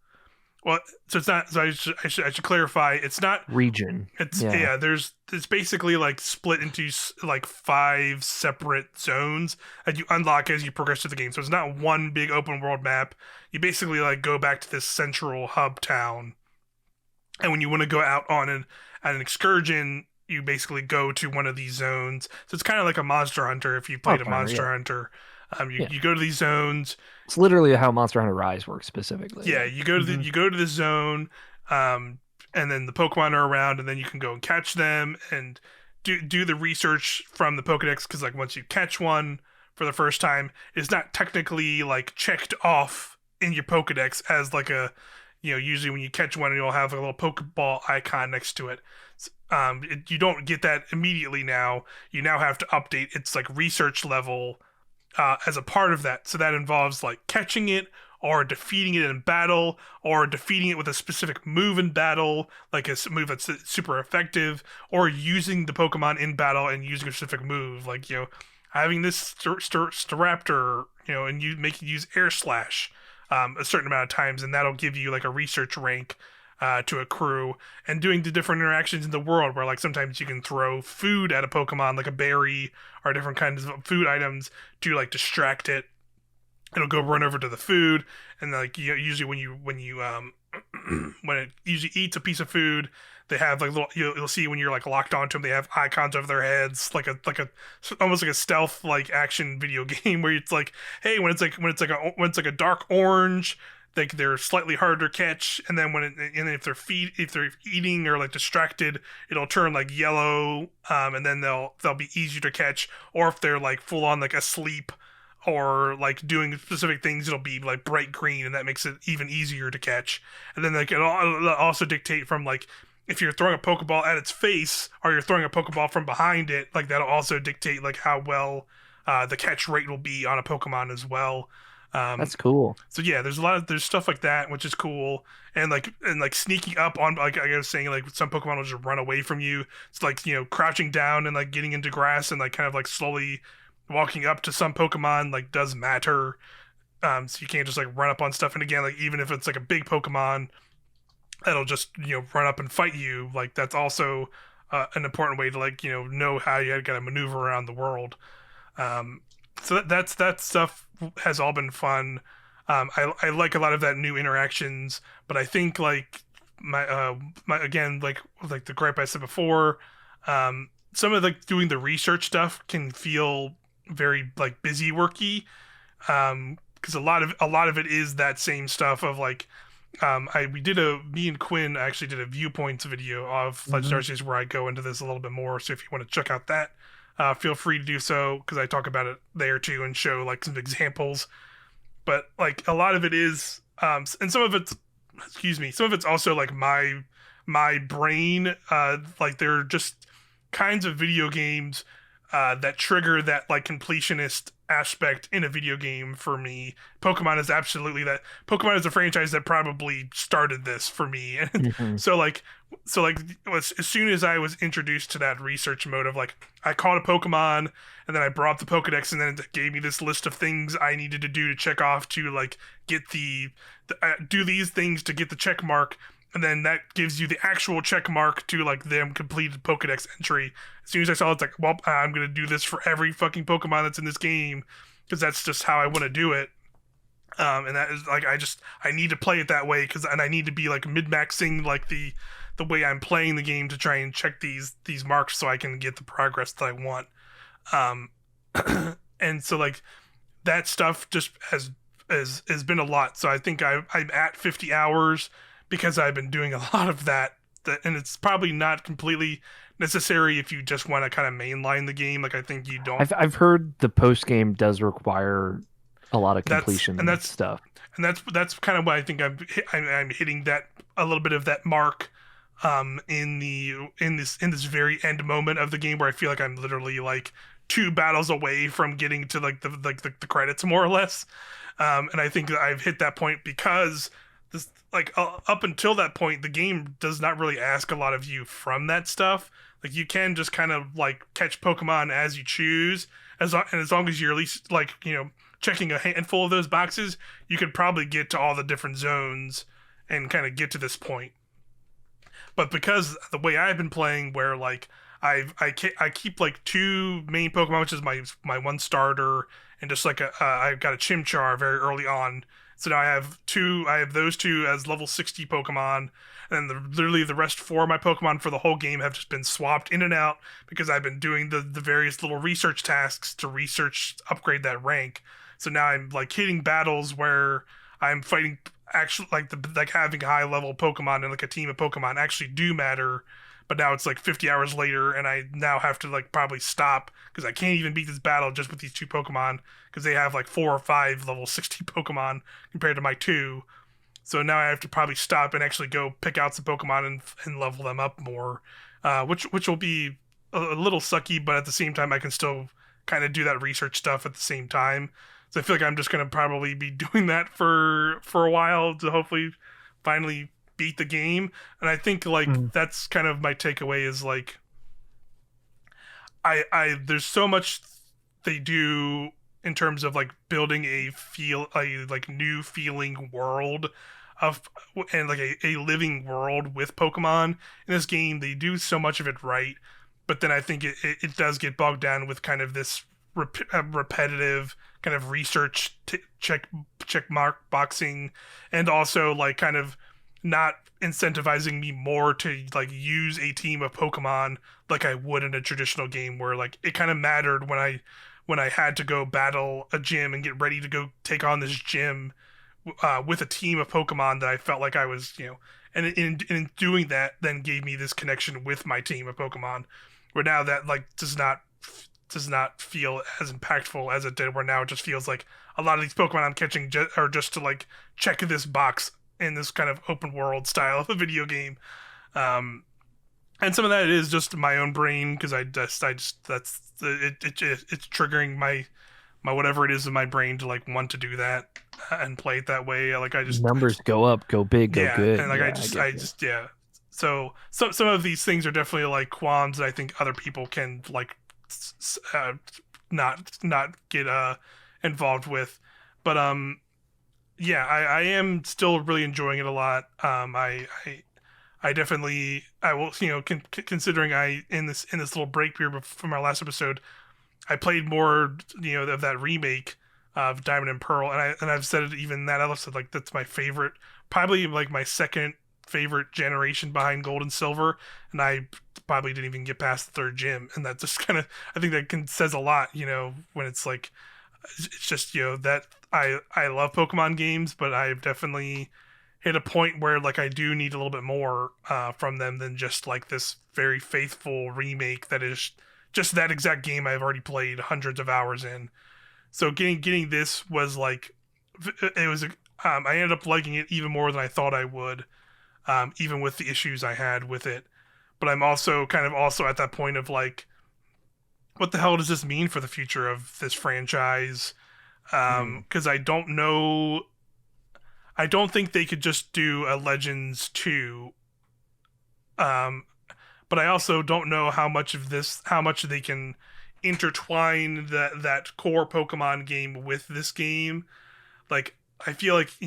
Well, so it's not. So I should clarify. It's not region. It's it's basically like split into like 5 separate zones that you unlock as you progress through the game. So it's not one big open world map. You basically like go back to this central hub town, and when you want to go out on an excursion, you basically go to one of these zones. So it's kind of like a Monster Hunter if you played a Monster Hunter. You go to these zones. It's literally how Monster Hunter Rise works specifically. Yeah, you go to the zone, and then the Pokemon are around, and then you can go and catch them and do the research from the Pokedex, because like once you catch one for the first time, it's not technically like checked off in your Pokedex as like a, usually when you catch one, you'll have a little Pokeball icon next to it. You don't get that immediately now. You now have to update its like research level as a part of that. So that involves like catching it, or defeating it in battle, or defeating it with a specific move in battle, like a move that's super effective, or using the Pokemon in battle and using a specific move, like, having this Staraptor, and you make it use Air Slash a certain amount of times, and that'll give you like a research rank to accrue, and doing the different interactions in the world, where like sometimes you can throw food at a Pokemon, like a berry or different kinds of food items, to like distract it. It'll go run over to the food, and like usually when you when it usually eats a piece of food, they have like little, you'll see when you're like locked onto them, they have icons over their heads, like a almost like a stealth like action video game, where it's like, hey, when it's like a dark orange, they're slightly harder to catch, and then if they're eating or like distracted, it'll turn like yellow, and then they'll be easier to catch. Or if they're like full on like asleep or like doing specific things, it'll be like bright green, and that makes it even easier to catch. And then like it'll also dictate from like if you're throwing a Pokeball at its face or you're throwing a Pokeball from behind it, like that'll also dictate like how well the catch rate will be on a Pokemon as well. That's cool. So yeah, there's stuff like that, which is cool, and like sneaking up on, like I was saying, like some Pokemon will just run away from you. It's like, crouching down and like getting into grass and like kind of like slowly walking up to some Pokemon like does matter. So you can't just like run up on stuff. And again, like even if it's like a big Pokemon that'll just run up and fight you, like that's also an important way to like know how you got to maneuver around the world. So that stuff has all been fun. I like a lot of that new interactions, but I think like my again like the gripe I said before, some of like doing the research stuff can feel very like busy worky, because a lot of it is that same stuff of like me and Quinn actually did a viewpoints video of Legends Arceus where I go into this a little bit more. So if you want to check out that, feel free to do so, because I talk about it there too and show like some examples. But like a lot of it is, and some of it's also like my brain. Like they're just kinds of video games that trigger that like completionist aspect in a video game for me. Pokemon is absolutely that. Pokemon is a franchise that probably started this for me. And so as soon as I was introduced to that research mode of like, I caught a Pokemon and then I brought up the Pokedex and then it gave me this list of things I needed to do to check off to like get do these things to get the check mark. And then that gives you the actual check mark to like them completed Pokedex entry. As soon as I saw it, it's like, well, I'm going to do this for every fucking Pokemon that's in this game, because that's just how I want to do it. And that is like, I need to play it that way, and I need to be like mid-maxing like the way I'm playing the game to try and check these marks so I can get the progress that I want. And so like that stuff just has been a lot. So I think I'm at 50 hours because I've been doing a lot of that, and it's probably not completely necessary if you just want to kind of mainline the game. Like I think you don't. I've heard the post game does require a lot of completion stuff, and that's kind of why I think I'm hitting that a little bit of that mark in this very end moment of the game, where I feel like I'm literally like 2 battles away from getting to like the credits more or less. And I think that I've hit that point because this like up until that point the game does not really ask a lot of you from that stuff. Like you can just kind of like catch Pokemon as you choose, as long as you're at least like checking a handful of those boxes, you could probably get to all the different zones and kind of get to this point. But because the way I've been playing, where like I keep like 2 main Pokemon, which is my 1 starter, and just like I've got a Chimchar very early on. So now I have those 2 as level 60 Pokemon, and then literally the rest 4 of my Pokemon for the whole game have just been swapped in and out because I've been doing the various little research tasks to upgrade that rank. So now I'm like hitting battles where I'm fighting actually like having high level Pokemon and like a team of Pokemon actually do matter. But now it's like 50 hours later, and I now have to like probably stop because I can't even beat this battle just with these 2 Pokemon, because they have like 4 or 5 level 60 Pokemon compared to my 2. So now I have to probably stop and actually go pick out some Pokemon and level them up more, which will be a little sucky, but at the same time I can still kind of do that research stuff at the same time. So I feel like I'm just gonna probably be doing that for a while to hopefully finally beat the game. And I think like that's kind of my takeaway is like I there's so much they do in terms of like building a like new feeling world and like a living world with Pokemon in this game. They do so much of it right, but then I think it does get bogged down with kind of this repetitive kind of research check mark boxing, and also like kind of not incentivizing me more to like use a team of Pokemon like I would in a traditional game, where like it kind of mattered when I had to go battle a gym and get ready to go take on this gym with a team of Pokemon that I felt like I was, and in doing that then gave me this connection with my team of Pokemon, where now that like does not feel as impactful as it did, where now it just feels like a lot of these Pokemon I'm catching are just to like check this box in this kind of open world style of a video game. and some of that is just my own brain because I just it's triggering my whatever it is in my brain to like want to do that and play it that way. Like Numbers go up, go big, go yeah, good. and like Yeah, I just yeah. So some of these things are definitely like qualms that I think other people can like not get involved with, but yeah, I am still really enjoying it a lot. I definitely I will considering I in this little break period from our last episode I played more, of that remake of Diamond and Pearl, and I've said it even in that episode, like that's my favorite, probably like my second favorite generation behind Gold and Silver, and I probably didn't even get past the third gym, and that just kind of I think that says a lot, when it's like it's just that I love Pokemon games, but I've definitely hit a point where like I do need a little bit more from them than just like this very faithful remake that is just that exact game I've already played hundreds of hours in. So getting this was like it was. I ended up liking it even more than I thought I would, even with the issues I had with it. But I'm also kind of also at that point of like, what the hell does this mean for the future of this franchise? Because I don't know. I don't think they could just do a Legends 2. But I also don't know how much they can intertwine that core Pokemon game with this game. Like I feel like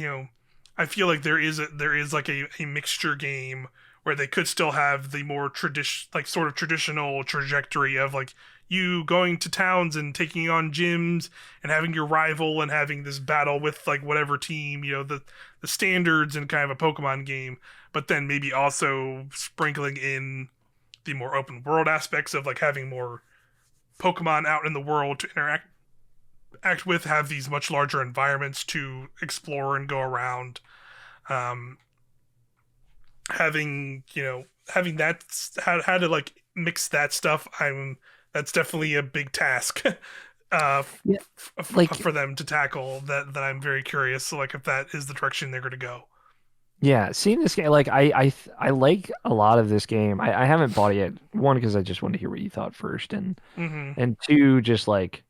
there is like a mixture game where they could still have the more sort of traditional trajectory of like you going to towns and taking on gyms and having your rival and having this battle with like whatever team, the standards in kind of a Pokemon game, but then maybe also sprinkling in the more open world aspects of like having more Pokemon out in the world to act with, have these much larger environments to explore and go around. Um, having that how to like mix that stuff. That's definitely a big task. Yeah, like for them to tackle that I'm very curious. So like if that is the direction they're going to go. yeah, seeing this game, like I like a lot of this game. I haven't bought it yet. One, because I just wanted to hear what you thought first, and two, just like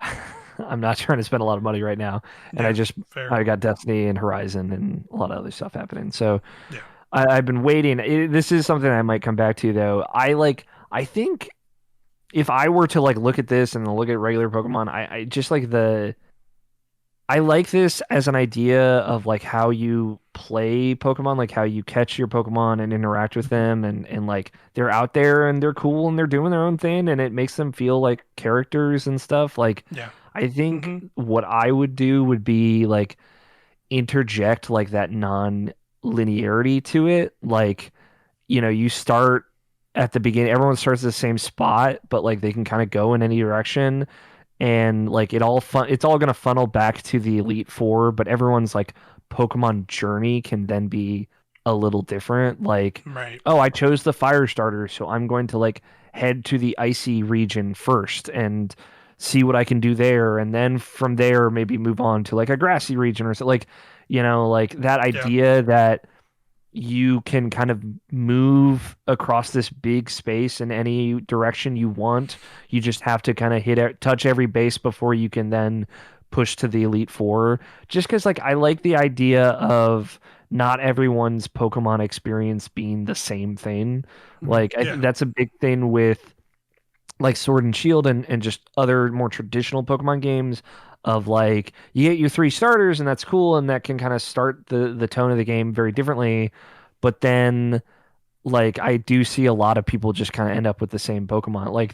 I'm not trying to spend a lot of money right now, and I got Destiny and Horizon and a lot of other stuff happening. So yeah, I've been waiting. This is something I might come back to though. I think if I were to like look at this and look at regular Pokemon, I just like I like this as an idea of like how you play Pokemon, like how you catch your Pokemon and interact with them, and like they're out there and they're cool and they're doing their own thing and it makes them feel like characters and stuff. Like yeah. I think what I would do would be like interject like that non-linearity to it. Like, you start at the beginning, everyone starts at the same spot, but like they can kind of go in any direction, and like it's all gonna funnel back to the Elite Four, but everyone's like Pokemon journey can then be a little different. Like, right. Oh, I chose the fire starter, so I'm going to like head to the icy region first and see what I can do there, and then from there maybe move on to like a grassy region or so. Like, like that idea that you can kind of move across this big space in any direction you want. You just have to kind of touch every base before you can then push to the Elite Four. Just because, like, I like the idea of not everyone's Pokemon experience being the same thing. Like, I think that's a big thing with like Sword and Shield and just other more traditional Pokemon games of like you get your 3 starters and that's cool and that can kind of start the tone of the game very differently. But then like I do see a lot of people just kind of end up with the same Pokemon. Like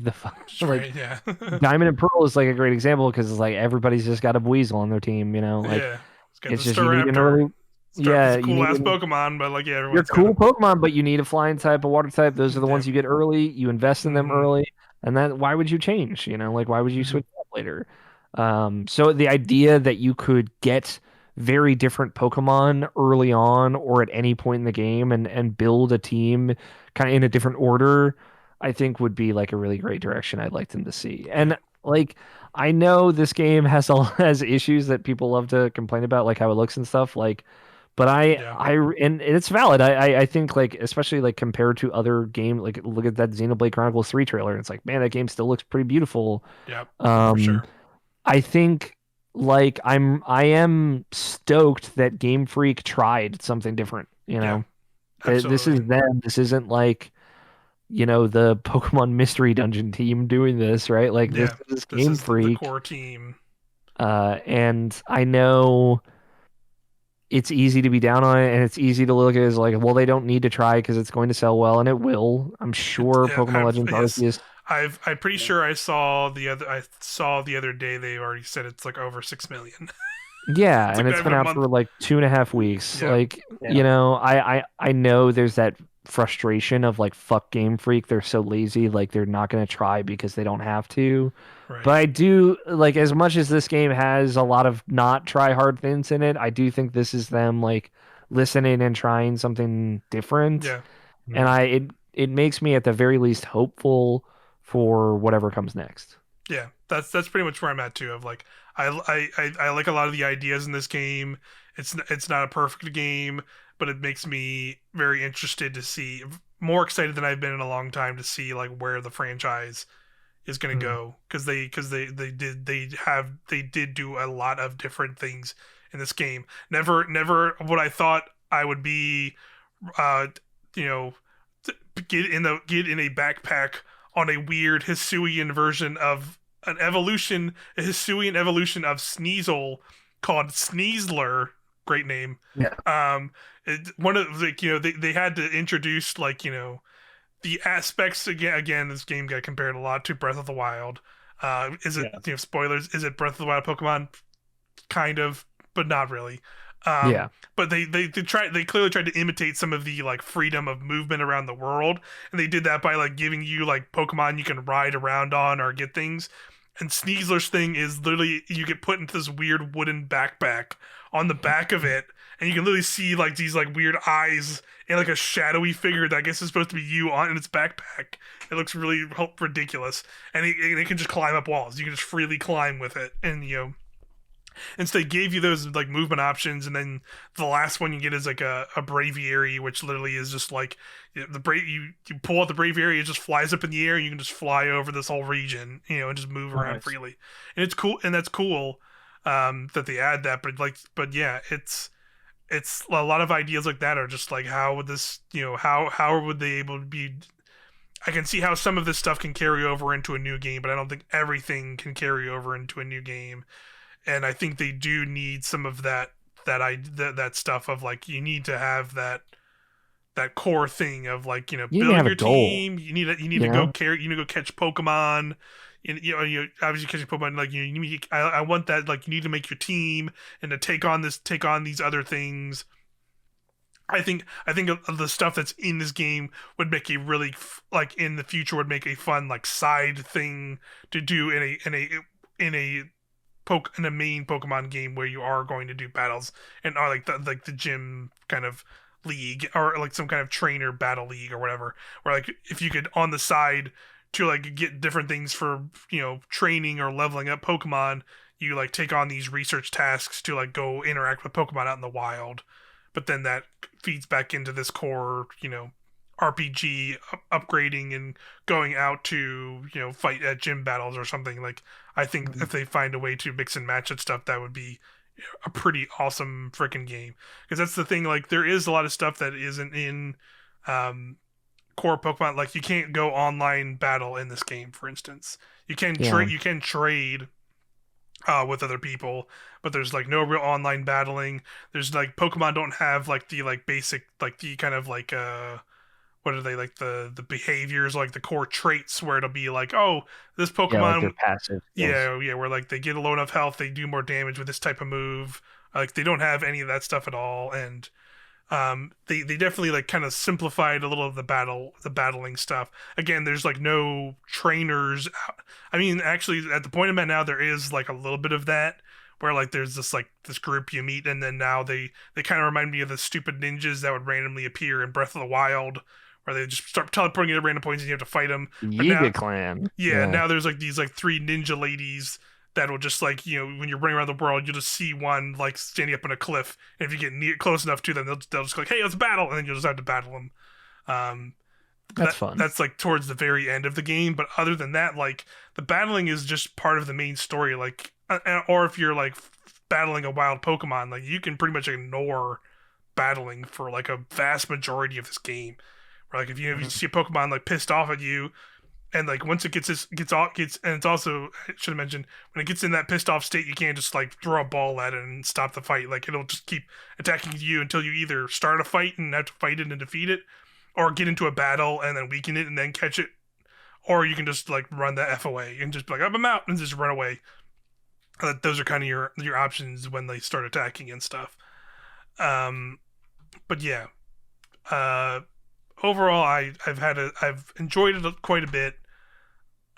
Right, yeah. Diamond and Pearl is like a great example because it's like everybody's just got a Weasel on their team, like it's just the you need an early a cool ass Pokemon, but like you're cool Pokemon, but you need a flying type, a water type. Those are the ones you get early. You invest in them early, and then why would you change? Like why would you switch up later? So the idea that you could get very different Pokemon early on or at any point in the game and build a team kind of in a different order, I think would be like a really great direction I'd like them to see. And like I know this game has issues that people love to complain about, like how it looks and stuff. Like But and it's valid. I think like especially like compared to other game, like look at that Xenoblade Chronicles 3 trailer. And it's like, man, that game still looks pretty beautiful. Yeah, for sure. I think like I am stoked that Game Freak tried something different. You know, this is them. This isn't like the Pokemon Mystery Dungeon team doing this, right? Like this is Game Freak, the core team. And I know it's easy to be down on it, and it's easy to look at it as like, well, they don't need to try because it's going to sell well, and it will. I'm sure Pokemon Legends Arceus. I'm pretty sure I saw the other day they already said it's like over 6 million. Yeah, and it's been out for like 2.5 weeks. Yeah. Like, I know there's that frustration of like, fuck Game Freak, they're so lazy, like they're not going to try because they don't have to. Right. But I do like, as much as this game has a lot of not try hard things in it, I do think this is them like listening and trying something different. Yeah. And it makes me at the very least hopeful for whatever comes next. Yeah, that's pretty much where I'm at too. Of like, I like a lot of the ideas in this game. It's not a perfect game, but it makes me very interested to see, more excited than I've been in a long time to see like where the franchise is going to go, because they did do a lot of different things in this game. Never what I thought I would be, get in a backpack on a weird Hisuian version of a Hisuian evolution of Sneasel called Sneasler. Great name. Yeah. One of like they had to introduce like the aspects again. This game got compared a lot to Breath of the Wild. Is it spoilers? Is it Breath of the Wild Pokemon? Kind of, but not really. But they clearly tried to imitate some of the like freedom of movement around the world, and they did that by like giving you like Pokemon you can ride around on or get things. And Sneasler's thing is literally you get put into this weird wooden backpack on the back of it, and you can literally see like these like weird eyes and like a shadowy figure that I guess is supposed to be you on in its backpack. It looks really ridiculous, and it can just climb up walls. You can just freely climb with it, and and so they gave you those like movement options, and then the last one you get is like a Braviary, which literally is just like you pull out the Braviary, it just flies up in the air, and you can just fly over this whole region, and just move around freely. And it's cool, and that's cool that they add that. But yeah, it's a lot of ideas like that are just like, how would this, how would they able to be? I can see how some of this stuff can carry over into a new game, but I don't think everything can carry over into a new game. And I think they do need some of that stuff of like, you need to have that core thing of like, building your team. You need to go go catch Pokemon. You obviously catching Pokemon, like I want that, like you need to make your team and to take on these other things. I think the stuff that's in this game would make a really like in the future would make a fun like side thing to do in a main Pokemon game where you are going to do battles and are like the gym kind of league, or like some kind of trainer battle league or whatever, where like if you could on the side to like get different things for training or leveling up Pokemon, you like take on these research tasks to like go interact with Pokemon out in the wild, but then that feeds back into this core RPG upgrading and going out to fight at gym battles or something. Like I think if they find a way to mix and match that stuff, that would be a pretty awesome freaking game. Because that's the thing, like there is a lot of stuff that isn't in core Pokemon. Like you can't go online battle in this game, for instance. You can trade with other people, but there's like no real online battling. There's like Pokemon don't have like the like basic like the kind of like what are they, like the behaviors, like the core traits where it'll be like, oh, this Pokemon, like they're passive. Yeah, where like they get a low enough health, they do more damage with this type of move. Like they don't have any of that stuff at all, and they definitely like kind of simplified a little of the battling stuff. Again, there's like no trainers. I mean, actually, at the point I'm at now, there is like a little bit of that, where like there's this group you meet, and then now they kind of remind me of the stupid ninjas that would randomly appear in Breath of the Wild, where they just start teleporting at random points and you have to fight them. Yiga Clan. Yeah, now there's like these like 3 ninja ladies that will just like, when you're running around the world, you'll just see one like standing up on a cliff, and if you get close enough to them, they'll just go like, hey, let's battle, and then you'll just have to battle them. That's fun. That's like towards the very end of the game, but other than that, like the battling is just part of the main story. Like, or if you're like battling a wild Pokemon, like you can pretty much ignore battling for like a vast majority of this game. Or like if you see a Pokemon like pissed off at you, and like once it gets and it's also, I should have mentioned, when it gets in that pissed off state, you can't just like throw a ball at it and stop the fight. Like it'll just keep attacking you until you either start a fight and have to fight it and defeat it, or get into a battle and then weaken it and then catch it, or you can just like run the F away and just be like, I'm out, and just run away. Those are kind of your options when they start attacking and stuff. But yeah, overall, I've enjoyed it quite a bit.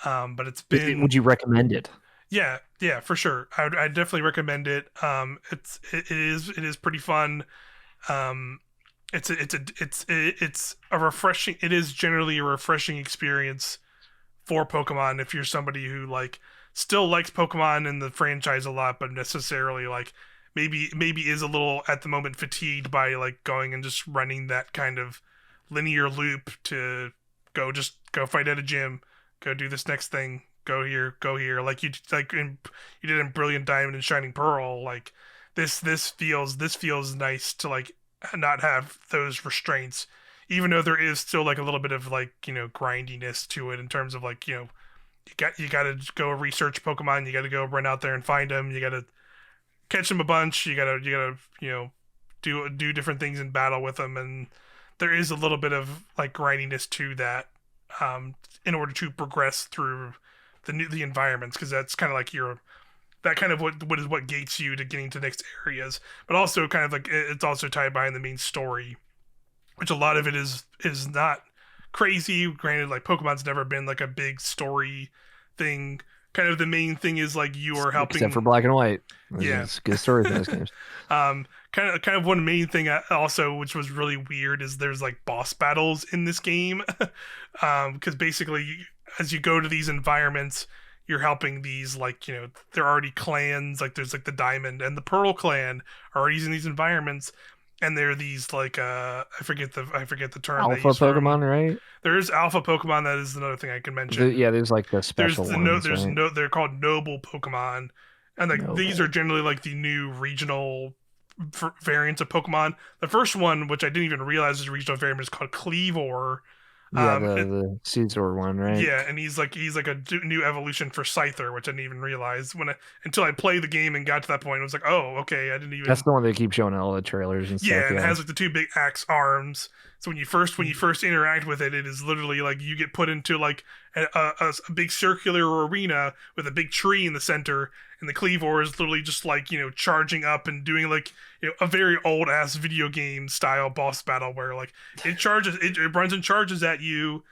But it's been. Would you recommend it? Yeah, for sure. I definitely recommend it. It is pretty fun. It's a refreshing. It is generally a refreshing experience for Pokemon if you're somebody who like still likes Pokemon and the franchise a lot, but necessarily like maybe is a little at the moment fatigued by like going and just running that kind of linear loop to go fight at a gym, go do this next thing, go here, like you did in Brilliant Diamond and Shining Pearl. Like this feels nice to like not have those restraints, even though there is still like a little bit of like grindiness to it in terms of like you got to go research Pokemon, you got to go run out there and find them, you got to catch them a bunch, you got to do different things in battle with them, and there is a little bit of like grindiness to that in order to progress through the environments, because that's kind of like what gates you to getting to next areas, but also kind of like it's also tied behind the main story, which a lot of it is not crazy. Granted, like Pokemon's never been like a big story thing. Kind of the main thing is like you are helping, except for Black and White. It's good story for those games. Kind of one main thing also, which was really weird, is there's like boss battles in this game, because basically as you go to these environments, you're helping these like they're already clans, like there's like the Diamond and the Pearl clan are already in these environments, and they're these like I forget the term. Alpha Pokemon, right? There is alpha Pokemon. That is another thing I can mention. There's like the special ones. They're called noble Pokemon, and like these are generally like the new regional variants of Pokemon. The first one, which I didn't even realize is a regional variant, is called Cleavor. Yeah, the Caesar one, right? Yeah, and he's like a new evolution for Scyther, which I didn't even realize until I played the game and got to that point. I was like, oh, okay, I didn't even. That's the one they keep showing in all the trailers and stuff. Yeah, and it has like the two big axe arms. So when you first interact with it, it is literally like you get put into like a big circular arena with a big tree in the center, and the Cleavor is literally just like charging up and doing like a very old ass video game style boss battle where like it runs and charges at you,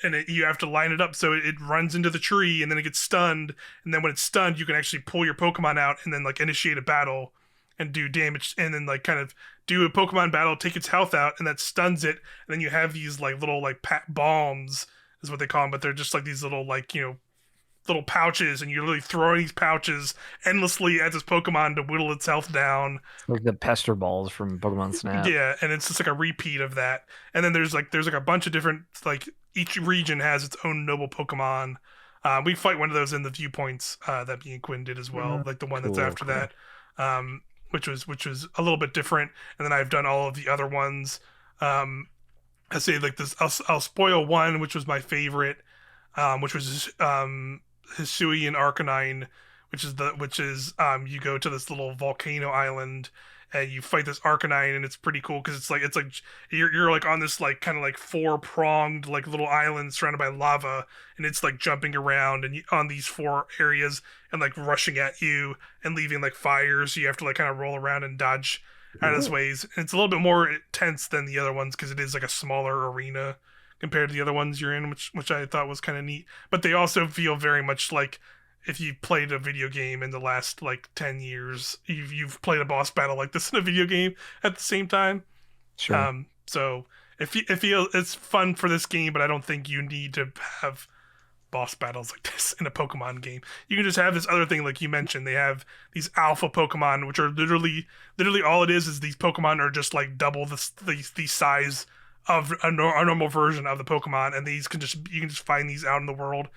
and you have to line it up so it runs into the tree, and then it gets stunned, and then when it's stunned, you can actually pull your Pokemon out and then like initiate a battle and do damage, and then like kind of do a Pokemon battle, take its health out, and that stuns it, and then you have these like little like bombs is what they call them, but they're just like these little like little pouches, and you're really throwing these pouches endlessly at this Pokemon to whittle its health down. Like the pester balls from Pokemon Snap. Yeah, and it's just like a repeat of that. And then there's like a bunch of different, like each region has its own noble Pokemon. We fight one of those in the viewpoints that me and Quinn did as well, like the one that's after that, which was a little bit different. And then I've done all of the other ones. I say like this. I'll spoil one, which was my favorite, which was Hisui and Arcanine, which is you go to this little volcano island and you fight this Arcanine, and it's pretty cool because it's like you're like on this like kind of like 4-pronged like little island surrounded by lava, and it's like jumping around and on these 4 areas and like rushing at you and leaving like fires, so you have to like kind of roll around and dodge out of its ways. And it's a little bit more intense than the other ones because it is like a smaller arena compared to the other ones you're in, which I thought was kind of neat. But they also feel very much like if you played a video game in the last like 10 years, you've played a boss battle like this in a video game at the same time. Sure. So it feels it's fun for this game, but I don't think you need to have boss battles like this in a Pokemon game. You can just have this other thing, like you mentioned. They have these alpha Pokemon, which are literally all it is these Pokemon are just like double the size of a normal version of the Pokemon, and you can just find these out in the world.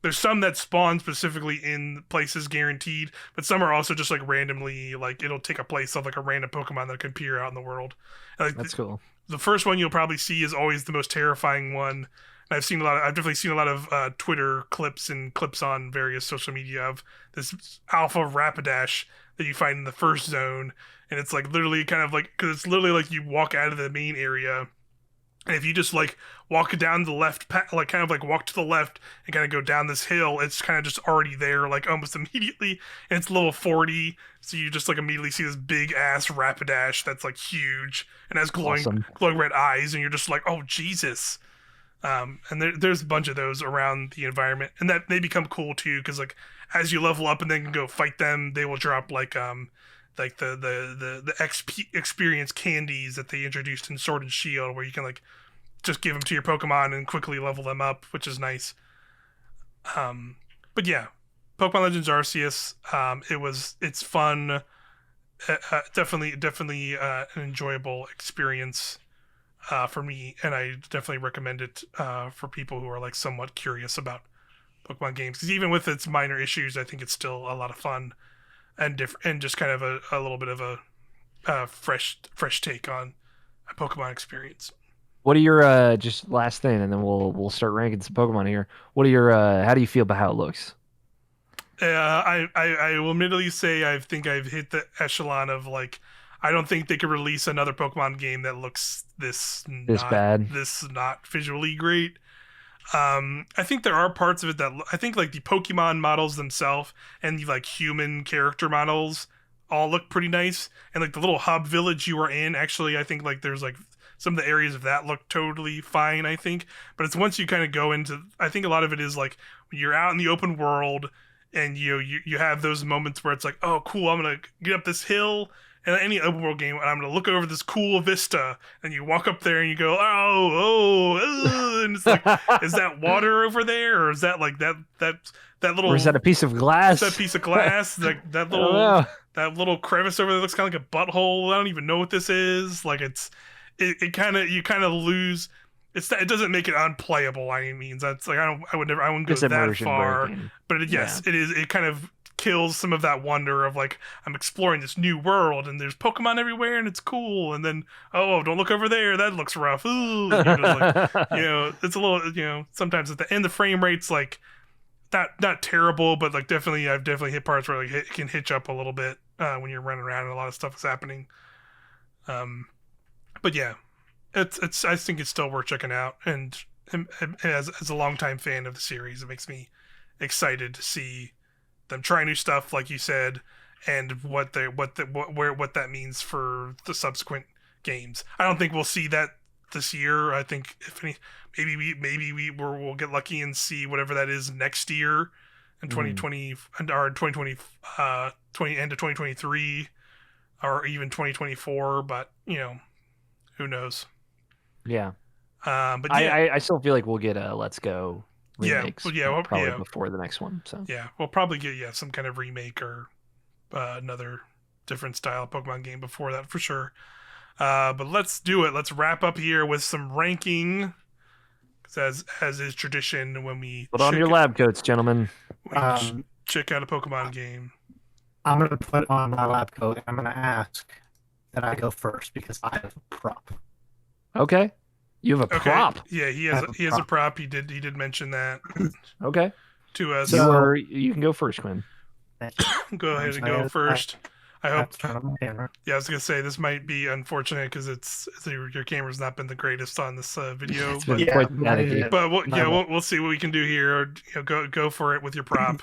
There's some that spawn specifically in places guaranteed, but some are also just like randomly, like it'll take a place of like a random Pokemon that can appear out in the world. And, like, that's cool. The first one you'll probably see is always the most terrifying one. And I've definitely seen a lot of Twitter clips and clips on various social media of this alpha Rapidash that you find in the first zone, and it's like literally kind of like, because it's literally like you walk out of the main area. And if you just like walk down the left, like kind of like walk to the left and kind of go down this hill, it's kind of just already there, like almost immediately. And it's level 40, so you just like immediately see this big ass Rapidash that's like huge and has glowing red eyes, and you're just like, oh Jesus. And there's a bunch of those around the environment, and that they become cool too, because like as you level up and then can go fight them, they will drop like the XP experience candies that they introduced in Sword and Shield, where you can like just give them to your Pokemon and quickly level them up, which is nice. But yeah, Pokemon Legends Arceus, it's fun, definitely an enjoyable experience for me, and I definitely recommend it for people who are like somewhat curious about Pokemon games, because even with its minor issues, I think it's still a lot of fun and different, and just kind of a little bit of a fresh take on a Pokemon experience. What are your just last thing, and then we'll start ranking some Pokemon here. What are your how do you feel about how it looks? I will admittedly say I think I've hit the echelon of like, I don't think they could release another Pokemon game that looks this bad, this not visually great. I think there are parts of it that I think like the Pokemon models themselves and the like human character models all look pretty nice, and like the little hub village you are in, actually I think like there's like some of the areas of that look totally fine, I think. But it's once you kind of go into, I think a lot of it is like when you're out in the open world and you have those moments where it's like, oh cool, I'm gonna get up this hill in any open world game, and I'm gonna look over this cool vista, and you walk up there and you go, and it's like, is that water over there, or is that like that little, or is that a piece of glass? Is that piece of glass? Like that little crevice over there looks kind of like a butthole. I don't even know what this is. Like you kind of lose. It doesn't make it unplayable by any means. That's like I wouldn't go that far. Breaking. But it is. It kind of kills some of that wonder of like, I'm exploring this new world and there's Pokemon everywhere and it's cool, and then don't look over there, that looks rough. Ooh, like, it's a little, sometimes at the end the frame rate's like not terrible, but like I've definitely hit parts where like it can hitch up a little bit when you're running around and a lot of stuff is happening. But yeah, it's I think it's still worth checking out, and as a longtime fan of the series, it makes me excited to see them try new stuff, like you said, and what that means for the subsequent games. I don't think we'll see that this year. I think if any, we'll get lucky and see whatever that is next year in 2020 or 2020 end of 2023 or even 2024. But who knows? Yeah. But yeah, I still feel like we'll get a Let's Go remakes. Probably before the next one. So yeah, we'll probably get some kind of remake or another different style Pokemon game before that for sure. But let's do it. Let's wrap up here with some ranking, as is tradition when we put on your lab coats, gentlemen. Check out a Pokemon game. I'm gonna put on my lab coat. I'm gonna ask that I go first because I have a prop. Okay. You have a prop. Yeah, he has a prop. He did mention that. Okay. To us. So you can go first, Quinn. Go ahead and go first. I hope. Yeah, I was gonna say this might be unfortunate because your camera's not been the greatest on this video. But we'll see what we can do here. Go for it with your prop.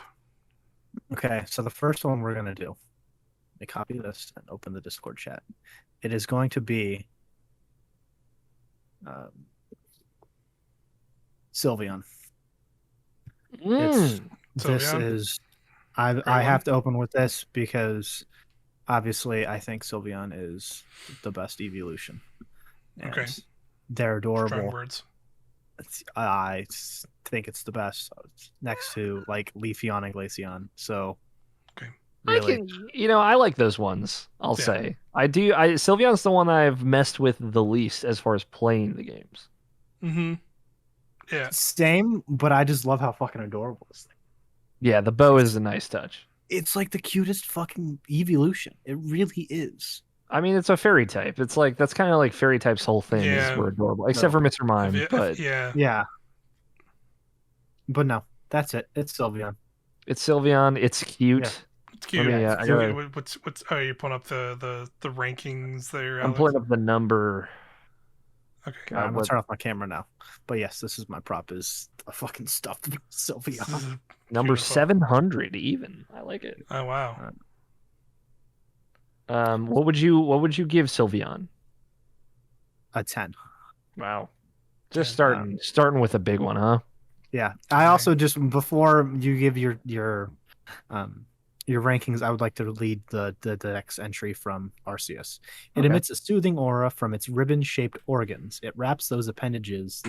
Okay, so the first one we're gonna do. Let me copy this and open the Discord chat. It is going to be Sylveon. I have to open with this because obviously I think Sylveon is the best Eeveelution. Okay. They're adorable. Strong words. I think it's the best next to like Leafeon and Glaceon. So, okay. Really, I like those ones. I'll say I do. Sylveon's the one I've messed with the least as far as playing the games. Mm-hmm. Yeah. Same, but I just love how fucking adorable this thing. Yeah, the bow is a nice touch. It's like the cutest fucking evolution. It really is. I mean, it's a fairy type. It's like that's kind of like fairy type's whole thing is we're adorable, except for Mr. Mime. But yeah. But no, that's it. It's Sylveon. It's Sylveon. It's cute. Yeah. It's cute. What's oh, you're pulling up the rankings there, Alex? I'm pulling up the number. Okay. God, I'm gonna turn off my camera now. But yes, this is my prop is a fucking stuffed Sylveon. Number 700 even. I like it. Oh wow. What would you give Sylveon? A 10. Wow. Just starting with a big one, huh? Yeah. I also just before you give your rankings, I would like to read the next entry from Arceus. It emits a soothing aura from its ribbon-shaped organs. It wraps these appendages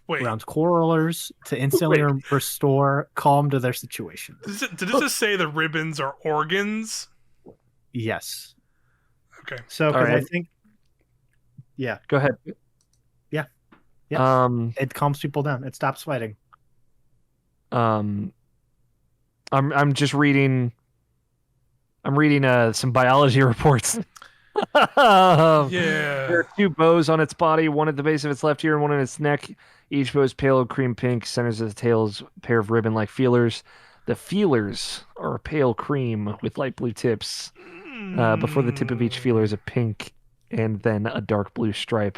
around quarrelers to instantly restore calm to their situation. Did it just say the ribbons are organs? Yes. Okay. So I think Go ahead. Yeah. It calms people down. It stops fighting. I'm just reading. I'm reading some biology reports. Yeah. There are 2 bows on its body, one at the base of its left ear and one in its neck. Each bow is pale cream pink. Centers of the tail is a pair of ribbon-like feelers. The feelers are pale cream with light blue tips. Before the tip of each feeler is a pink and then a dark blue stripe.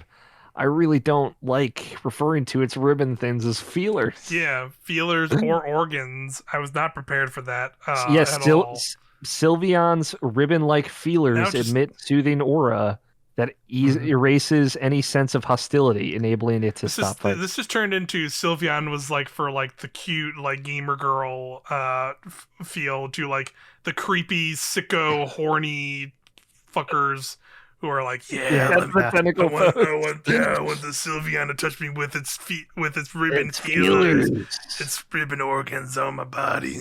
I really don't like referring to its ribbon things as feelers. Yeah, feelers or organs. I was not prepared for that. At all. Sylveon's ribbon-like feelers emit soothing aura that erases any sense of hostility, enabling it to stop fighting. This just turned into Sylveon was like for like the cute like gamer girl feel to like the creepy sicko horny fuckers who are like, I want the Sylveon to touch me with its feet, with its ribbon feelers, its ribbon organs on my body.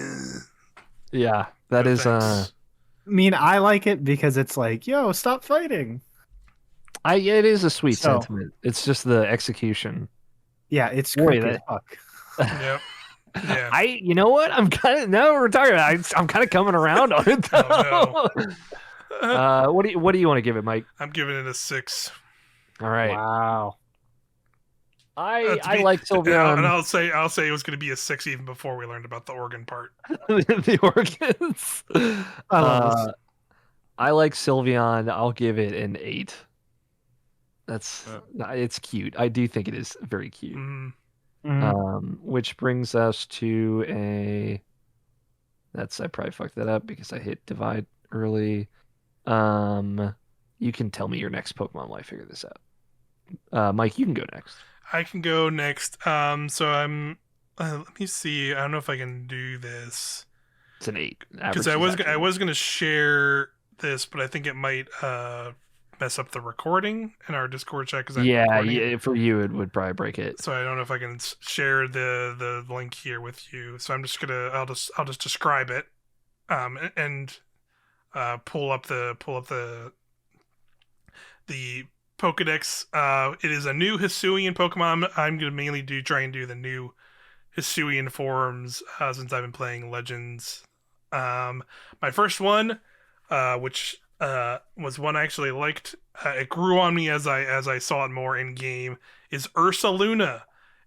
Yeah, that is. I mean, I like it because it's like, yo, stop fighting. It is a sweet sentiment. It's just the execution. Yeah, it's creepy as fuck. Yep. Yeah. You know what? I'm kind of now we're talking about it, I'm kind of coming around on it though. Oh, no. What do you want to give it, Mike? I'm giving it a 6. All right. Wow. I like Sylveon. And I'll say it was going to be a 6 even before we learned about the organ part. The organs. I like Sylveon. I'll give it an 8. It's cute. I do think it is very cute. Which brings us to I probably fucked that up because I hit divide early. You can tell me your next Pokemon while I figure this out. Mike, you can go next. I can go next. So I'm. Let me see. I don't know if I can do this. It's an 8. Because I was gonna share this, but I think it might mess up the recording in our Discord chat. Because for you it would probably break it. So I don't know if I can share the link here with you. So I'm just gonna I'll just describe it, and pull up the Pokedex. It is a new Hisuian Pokemon. I'm gonna mainly try and do the new Hisuian forms since I've been playing Legends. My first one, which was one I actually liked. It grew on me as I saw it more in game. Is Ursaluna,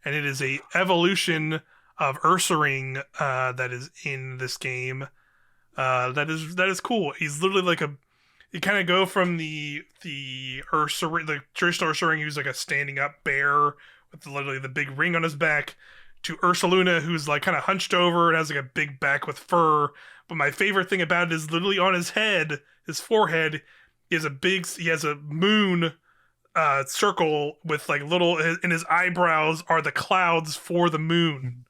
and it is a evolution of Ursaring that is in this game. That is cool. He's literally like you kind of go from the Ursaring, the traditional Ursaring, who's like a standing up bear with literally the big ring on his back, to Ursaluna, who's like kind of hunched over and has like a big back with fur. But my favorite thing about it is literally on his head, his forehead, he has a moon circle with like little, and his eyebrows are the clouds for the moon.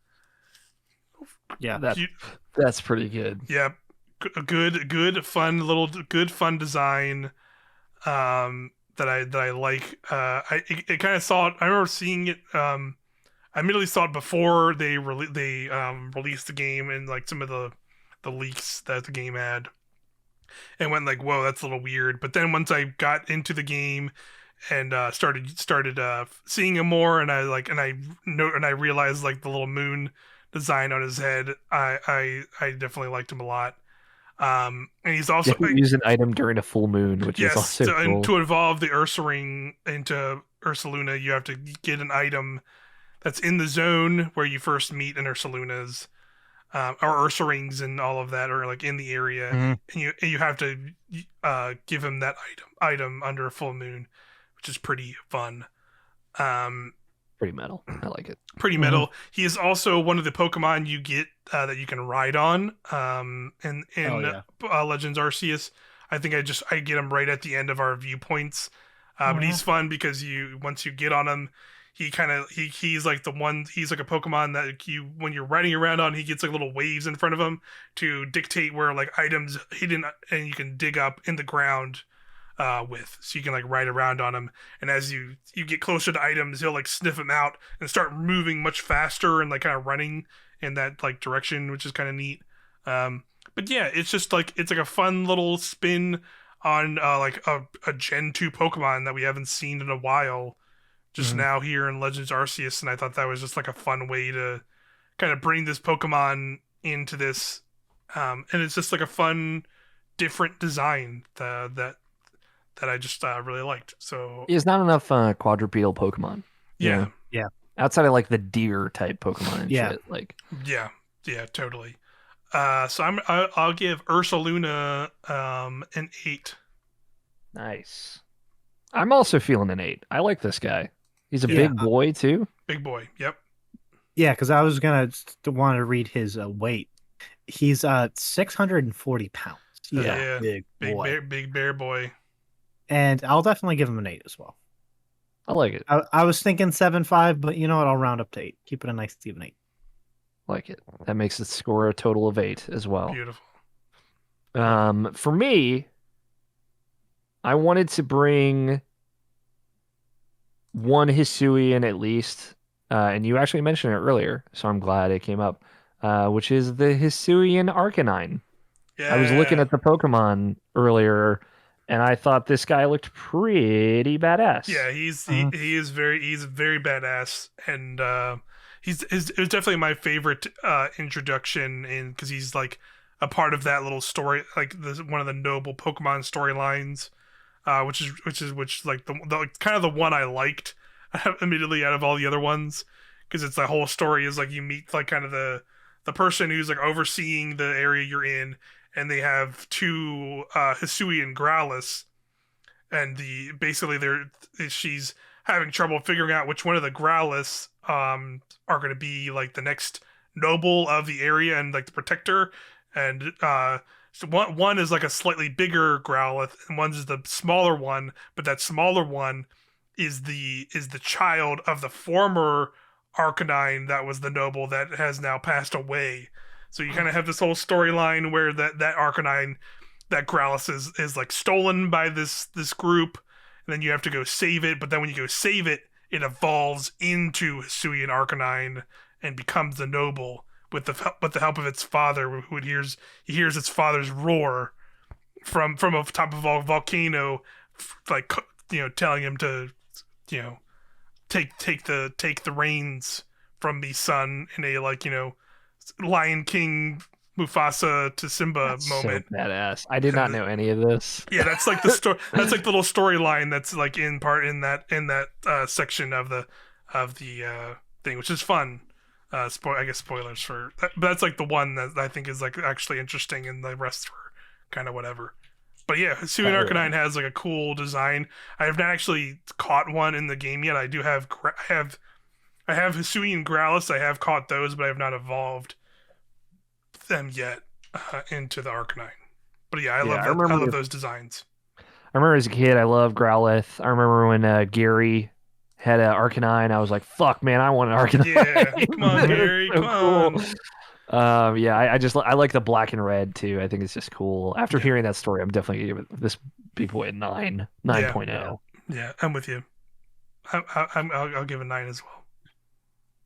Yeah, that's pretty good. Yeah, good fun design. That I like. It kind of saw it. I remember seeing it I immediately saw it before they released the game and like some of the leaks that the game had, and went like, whoa, that's a little weird. But then once I got into the game and started seeing him more, and I realized like the little moon design on his head, I definitely liked him a lot. And he's also you use an item during a full moon, which is yes, also cool. And to evolve the Ursa Ring into Ursaluna, you have to get an item that's in the zone where you first meet in Ursalunas, or Ursa Rings and all of that, or like in the area, and you have to give him that item under a full moon, which is pretty fun. Pretty metal. I like it. Pretty metal. He is also one of the Pokemon you get that you can ride on in Legends Arceus. I think I get him right at the end of our viewpoints. But he's fun because once you get on him, he's like the one. He's like a Pokemon that when you're riding around on, he gets like little waves in front of him to dictate where like items hidden, and you can dig up in the ground with, so you can like ride around on him. And as you get closer to items, he'll like sniff them out and start moving much faster and like kind of running in that like direction, which is kind of neat. But yeah, it's just like it's like a fun little spin on like a Gen 2 Pokemon that we haven't seen in a while, just now here in Legends Arceus. And I thought that was just like a fun way to kind of bring this Pokemon into this, and it's just like a fun different design that I just really liked. So there's not enough quadrupedal Pokemon. Yeah. Yeah. Outside of like the deer type Pokemon and shit. Like yeah, totally. So I'll give Ursaluna an 8. Nice. I'm also feeling an 8. I like this guy. He's a big boy too. Big boy. Yep. Yeah, because I was gonna want to read his weight. He's 640 pounds. Yeah, big boy. Big bear boy. And I'll definitely give him an 8 as well. I like it. I was thinking 7.5, but you know what? I'll round up to 8. Keep it a nice even 8. Like it. That makes it score a total of 8 as well. Beautiful. For me, I wanted to bring one Hisuian at least, and you actually mentioned it earlier, so I'm glad it came up, which is the Hisuian Arcanine. Yeah. I was looking at the Pokemon earlier, and I thought this guy looked pretty badass. Yeah, he's very badass, and it was definitely my favorite introduction because he's like a part of that little story, like one of the noble Pokemon storylines, which like the kind of the one I liked immediately out of all the other ones, because it's the whole story is like you meet like kind of the person who's like overseeing the area you're in, and they have 2 Hisuian Growlithe, and she's having trouble figuring out which one of the Growlithe are going to be like the next noble of the area and like the protector, and so one is like a slightly bigger Growlithe, and one's the smaller one, but that smaller one is the child of the former Arcanine that was the noble that has now passed away. So you kind of have this whole storyline where that Arcanine, that Growlithe is like stolen by this group, and then you have to go save it. But then when you go save it, it evolves into Hisuian Arcanine and becomes the noble with the help of its father, who hears its father's roar from a top of a volcano, like telling him to take the reins from me, son, in a like Lion King Mufasa to Simba moment. So badass. I did not know any of this. Yeah, that's like the story. That's like the little storyline that's like in that section of the thing, which is fun. I guess spoilers for that, but that's like the one that I think is like actually interesting, and the rest were kind of whatever. But yeah, Hisuian Arcanine has like a cool design. I have not actually caught one in the game yet. I do have I have Hisuian Growlithe. I have caught those, but I have not evolved them yet into the Arcanine. But yeah, I love those designs. I remember as a kid, I loved Growlithe. I remember when Gary had an Arcanine. I was like, "Fuck, man, I want an Arcanine." Yeah, come on, Gary, come on. Cool. I like the black and red too. I think it's just cool. After hearing that story, I'm definitely gonna give this big boy a 9.0. Yeah, I'm with you. I'll give a 9 as well.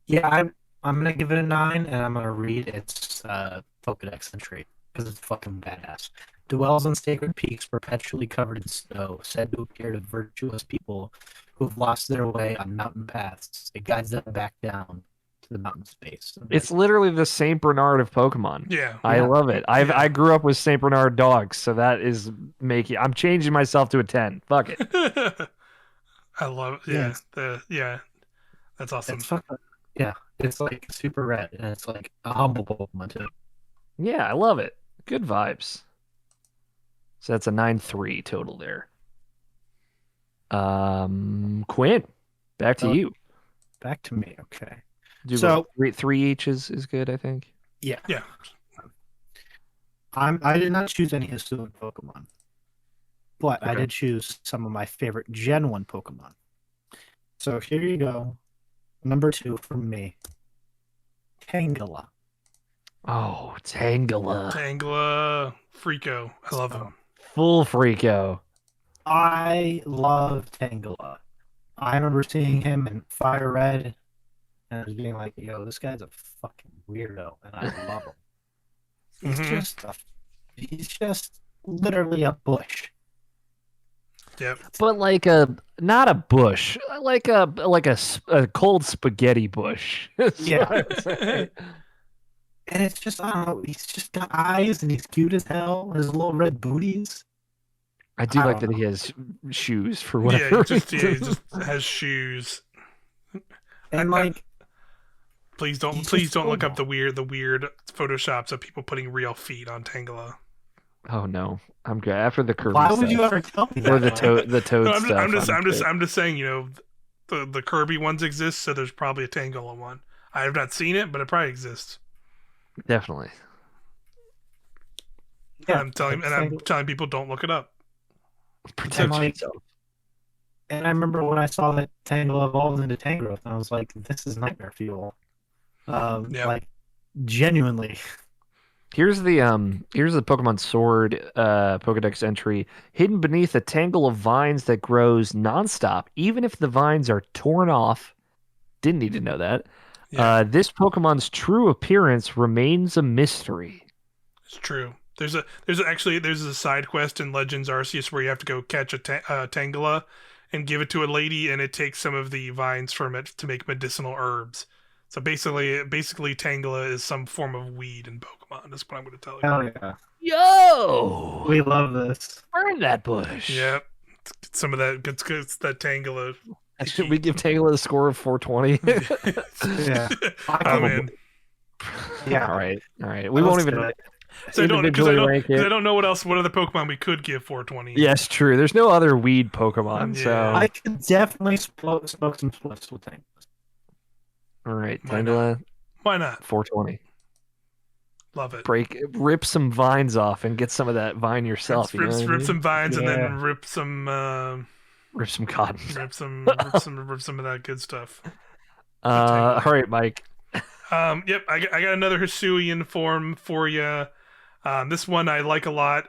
Yeah, I'm gonna give it a 9, and I'm gonna read its Pokedex entry because it's fucking badass. Dwells on sacred peaks perpetually covered in snow, said to appear to virtuous people who have lost their way on mountain paths. It guides them back down to the mountain's base. It's literally the Saint Bernard of Pokemon. Yeah. I love it. I grew up with Saint Bernard dogs, so that is I'm changing myself to a 10. Fuck it. I love it. Yeah. That's awesome. It's fucking, yeah, it's like super red, and it's like a humble Pokemon too. Yeah, I love it. Good vibes. So that's a 9-3 total there. Quinn, back to you. Back to me. Okay. So three each is good, I think. Yeah. Yeah. I did not choose any Hisuian Pokemon, but I did choose some of my favorite Gen 1 Pokemon. So here you go. Number 2 from me. Tangela. Oh, Tangela. Tangela. Freako. I love him. Full Freako. I love Tangela. I remember seeing him in Fire Red, and I was being like, yo, this guy's a fucking weirdo, and I love him. He's just literally a bush. Yep. But not a bush, like a cold spaghetti bush. Yeah. And it's just, I don't know, he's just got eyes and he's cute as hell. His little red booties. I do like that he has shoes for whatever. Yeah, he just has shoes. And please don't look up the weird photoshops of people putting real feet on Tangela. Oh no, I'm good. After the Kirby Why stuff, would you ever tell me that? or the toad No, stuff. I'm just saying, the Kirby ones exist, so there's probably a Tangela one. I have not seen it, but it probably exists. Definitely. Yeah, I'm telling people don't look it up. Protect yourself. And I remember when I saw that Tangela evolved into Tangrowth, and I was like, "This is nightmare fuel." Like genuinely. Here's the Pokemon Sword Pokedex entry. Hidden beneath a tangle of vines that grows nonstop, even if the vines are torn off. Didn't need to know that. Yeah. This Pokemon's true appearance remains a mystery. It's true. There's a side quest in Legends Arceus where you have to go catch a Tangela and give it to a lady, and it takes some of the vines from it to make medicinal herbs. So basically, Tangela is some form of weed in Pokemon. That's what I'm going to tell you. Hell yeah! Yo, we love this. Burn that bush. Yep. Get some of that. Get that Tangela. Should we give Tangela a score of 420? Yeah. Oh man. Yeah. All right. We won't even. So I don't know what other Pokemon we could give 420. Yes, true. There's no other weed Pokemon, Yeah. so I could definitely smoke some spliffs with Tangela. All right, Tangela. Why not? 420. Love it. Rip some vines off and get some of that vine yourself. Rip some vines and then rip some cotton. Rip some of that good stuff. All right, Mike. Yep, I got another Hisuian form for you. This one I like a lot.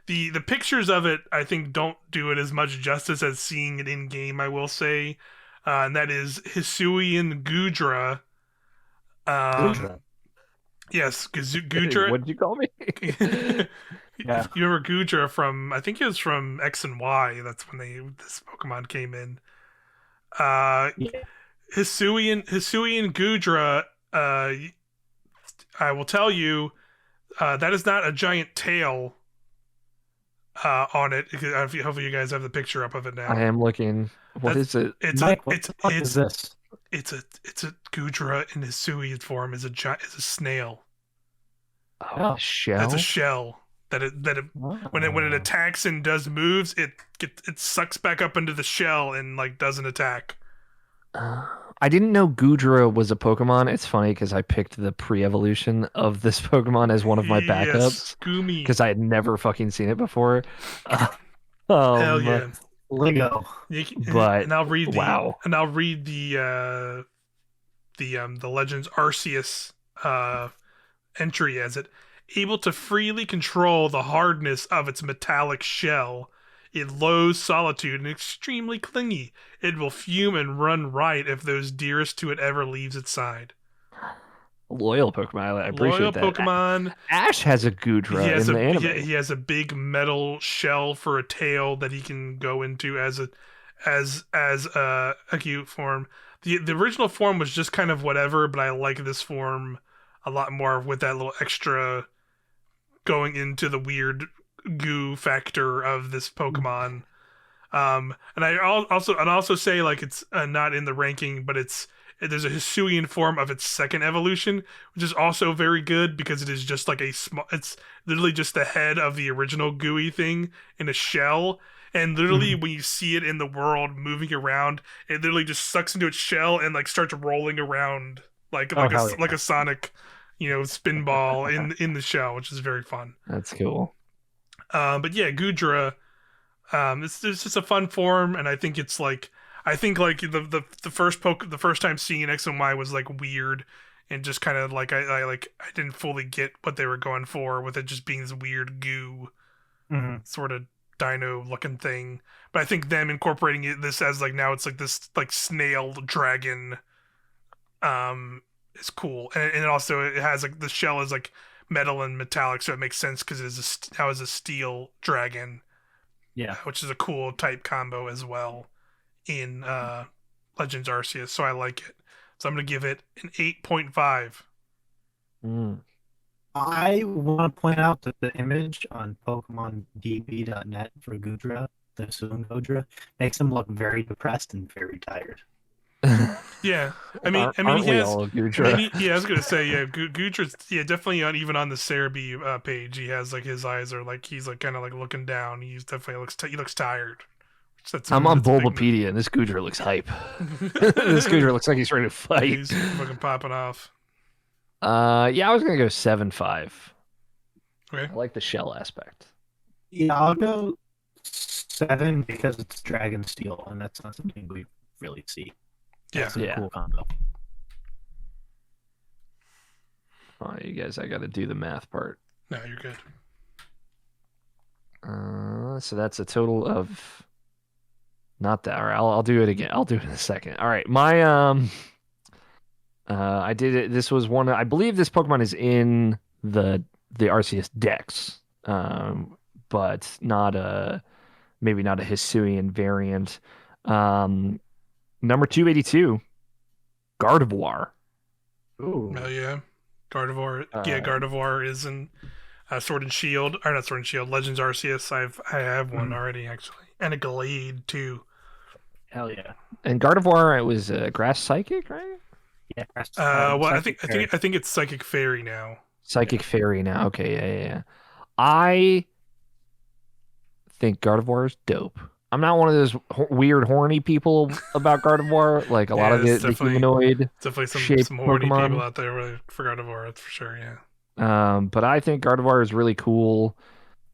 The pictures of it I think don't do it as much justice as seeing it in game, I will say. And that is Hisuian Goodra. Goodra? Yes, Goodra. What did you call me? Yeah. You remember Goodra from, I think it was from X and Y. That's when this Pokemon came in. Hisuian Goodra, I will tell you, that is not a giant tail on it. Hopefully you guys have the picture up of it now. I am looking. What is it? What is this? It's a Goodra in Hisuian form is a snail. Oh, a shell. That's a shell. When it attacks and does moves, it sucks back up into the shell and doesn't attack. I didn't know Goodra was a Pokemon. It's funny because I picked the pre-evolution of this Pokemon as one of my backups because I had never fucking seen it before. Hell yeah, Lego. But I'll read the Legends Arceus entry as it able to freely control the hardness of its metallic shell. It loathes solitude and extremely clingy. It will fume and run riot if those dearest to it ever leaves its side. Loyal Pokemon. I Loyal appreciate that. Pokemon. Ash has a Goodra in the anime. He has a big metal shell for a tail that he can go into as a cute form. The original form was just kind of whatever, but I like this form a lot more with that little extra going into the weird goo factor of this Pokemon. And I'd also say like it's not in the ranking, but there's a Hisuian form of its second evolution, which is also very good because it is just like it's literally just the head of the original gooey thing in a shell. And literally when you see it in the world moving around, it literally just sucks into its shell and like starts rolling around like a Sonic, spin ball in the shell, which is very fun. That's cool. But yeah, Goodra, it's just a fun form, and I think it's like the first time seeing X and Y was like weird, and just kind of like I didn't fully get what they were going for with it just being this weird goo sort of dino looking thing. But I think them incorporating this as like now it's like this like snail dragon, is cool, and also it has like the shell is like metal and metallic, so it makes sense because it is now is a steel dragon. Yeah, Which is a cool type combo as well in Legends Arceus, so I like it. So I'm going to give it an 8.5. I want to point out that the image on PokemonDB.net for Goodra, the Soon Goodra, makes him look very depressed and very tired. Yeah, I mean, he has. I was gonna say, yeah, Gudra's, definitely even on the Cerebi page, he has like his eyes are like he's like kind of like looking down. He's definitely he looks tired. I'm on Bulbapedia, and this Goodra looks hype. This Goodra looks like he's ready to fight. He's fucking popping off. Yeah, I was gonna go 7.5. Okay. I like the shell aspect. Yeah, I'll go 7 because it's Dragon Steel, and that's not something we really see. That's a cool combo. Oh, you guys, I got to do the math part. No, you're good. So that's a total of not that. All right, I'll do it again. I'll do it in a second. All right, my I did it. This was one. I believe this Pokemon is in the Arceus Dex, but maybe not a Hisuian variant. Number 282, Gardevoir. Ooh. Oh yeah, Gardevoir. Gardevoir is in Sword and Shield, or not Sword and Shield, Legends Arceus. I have one already actually, and a Glade too. Hell yeah! And Gardevoir, it was Grass Psychic, right? Yeah. Well, I think it's Psychic Fairy now. Psychic Fairy now. Okay, yeah. I think Gardevoir is dope. I'm not one of those weird horny people about Gardevoir, like a lot of the humanoid definitely some horny Pokemon. People out there for Gardevoir, that's for sure, yeah. But I think Gardevoir is really cool,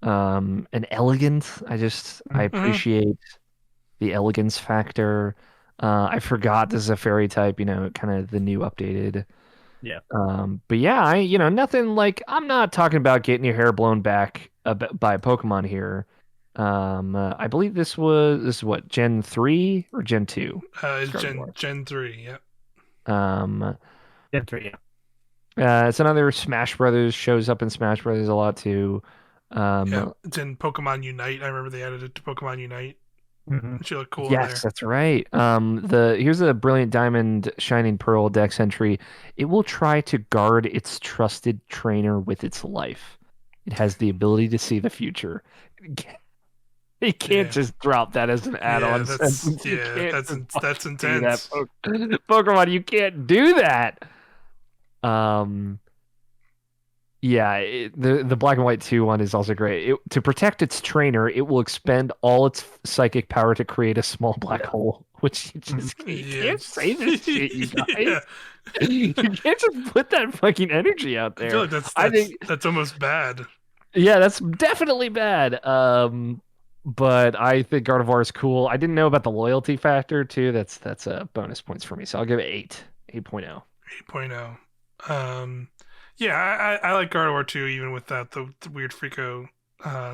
and elegant. I appreciate the elegance factor. I forgot this is a fairy type, kind of the new updated. Yeah. But yeah, nothing like, I'm not talking about getting your hair blown back by a Pokemon here. I believe this is what, Gen 3 or Gen 2? Gen 3, yeah. Gen 3, yeah. It's another Smash Brothers, shows up in Smash Brothers a lot too. It's in Pokemon Unite. I remember they added it to Pokemon Unite. She looked cool. Yes, there. That's right. Here's a Brilliant Diamond Shining Pearl Dex entry. It will try to guard its trusted trainer with its life. It has the ability to see the future. You can't just drop that as an add-on. That's intense. Pokemon, you can't do that. The Black and White 2 one is also great. To protect its trainer, it will expend all its psychic power to create a small black hole. Which you can't say this shit, you guys. You can't just put that fucking energy out there. I think that's almost bad. Yeah, that's definitely bad. But I think Gardevoir is cool. I didn't know about the loyalty factor too. That's bonus points for me. So I'll give it 8.0. 8.0. Yeah, I like Gardevoir too, even with that the weird Freako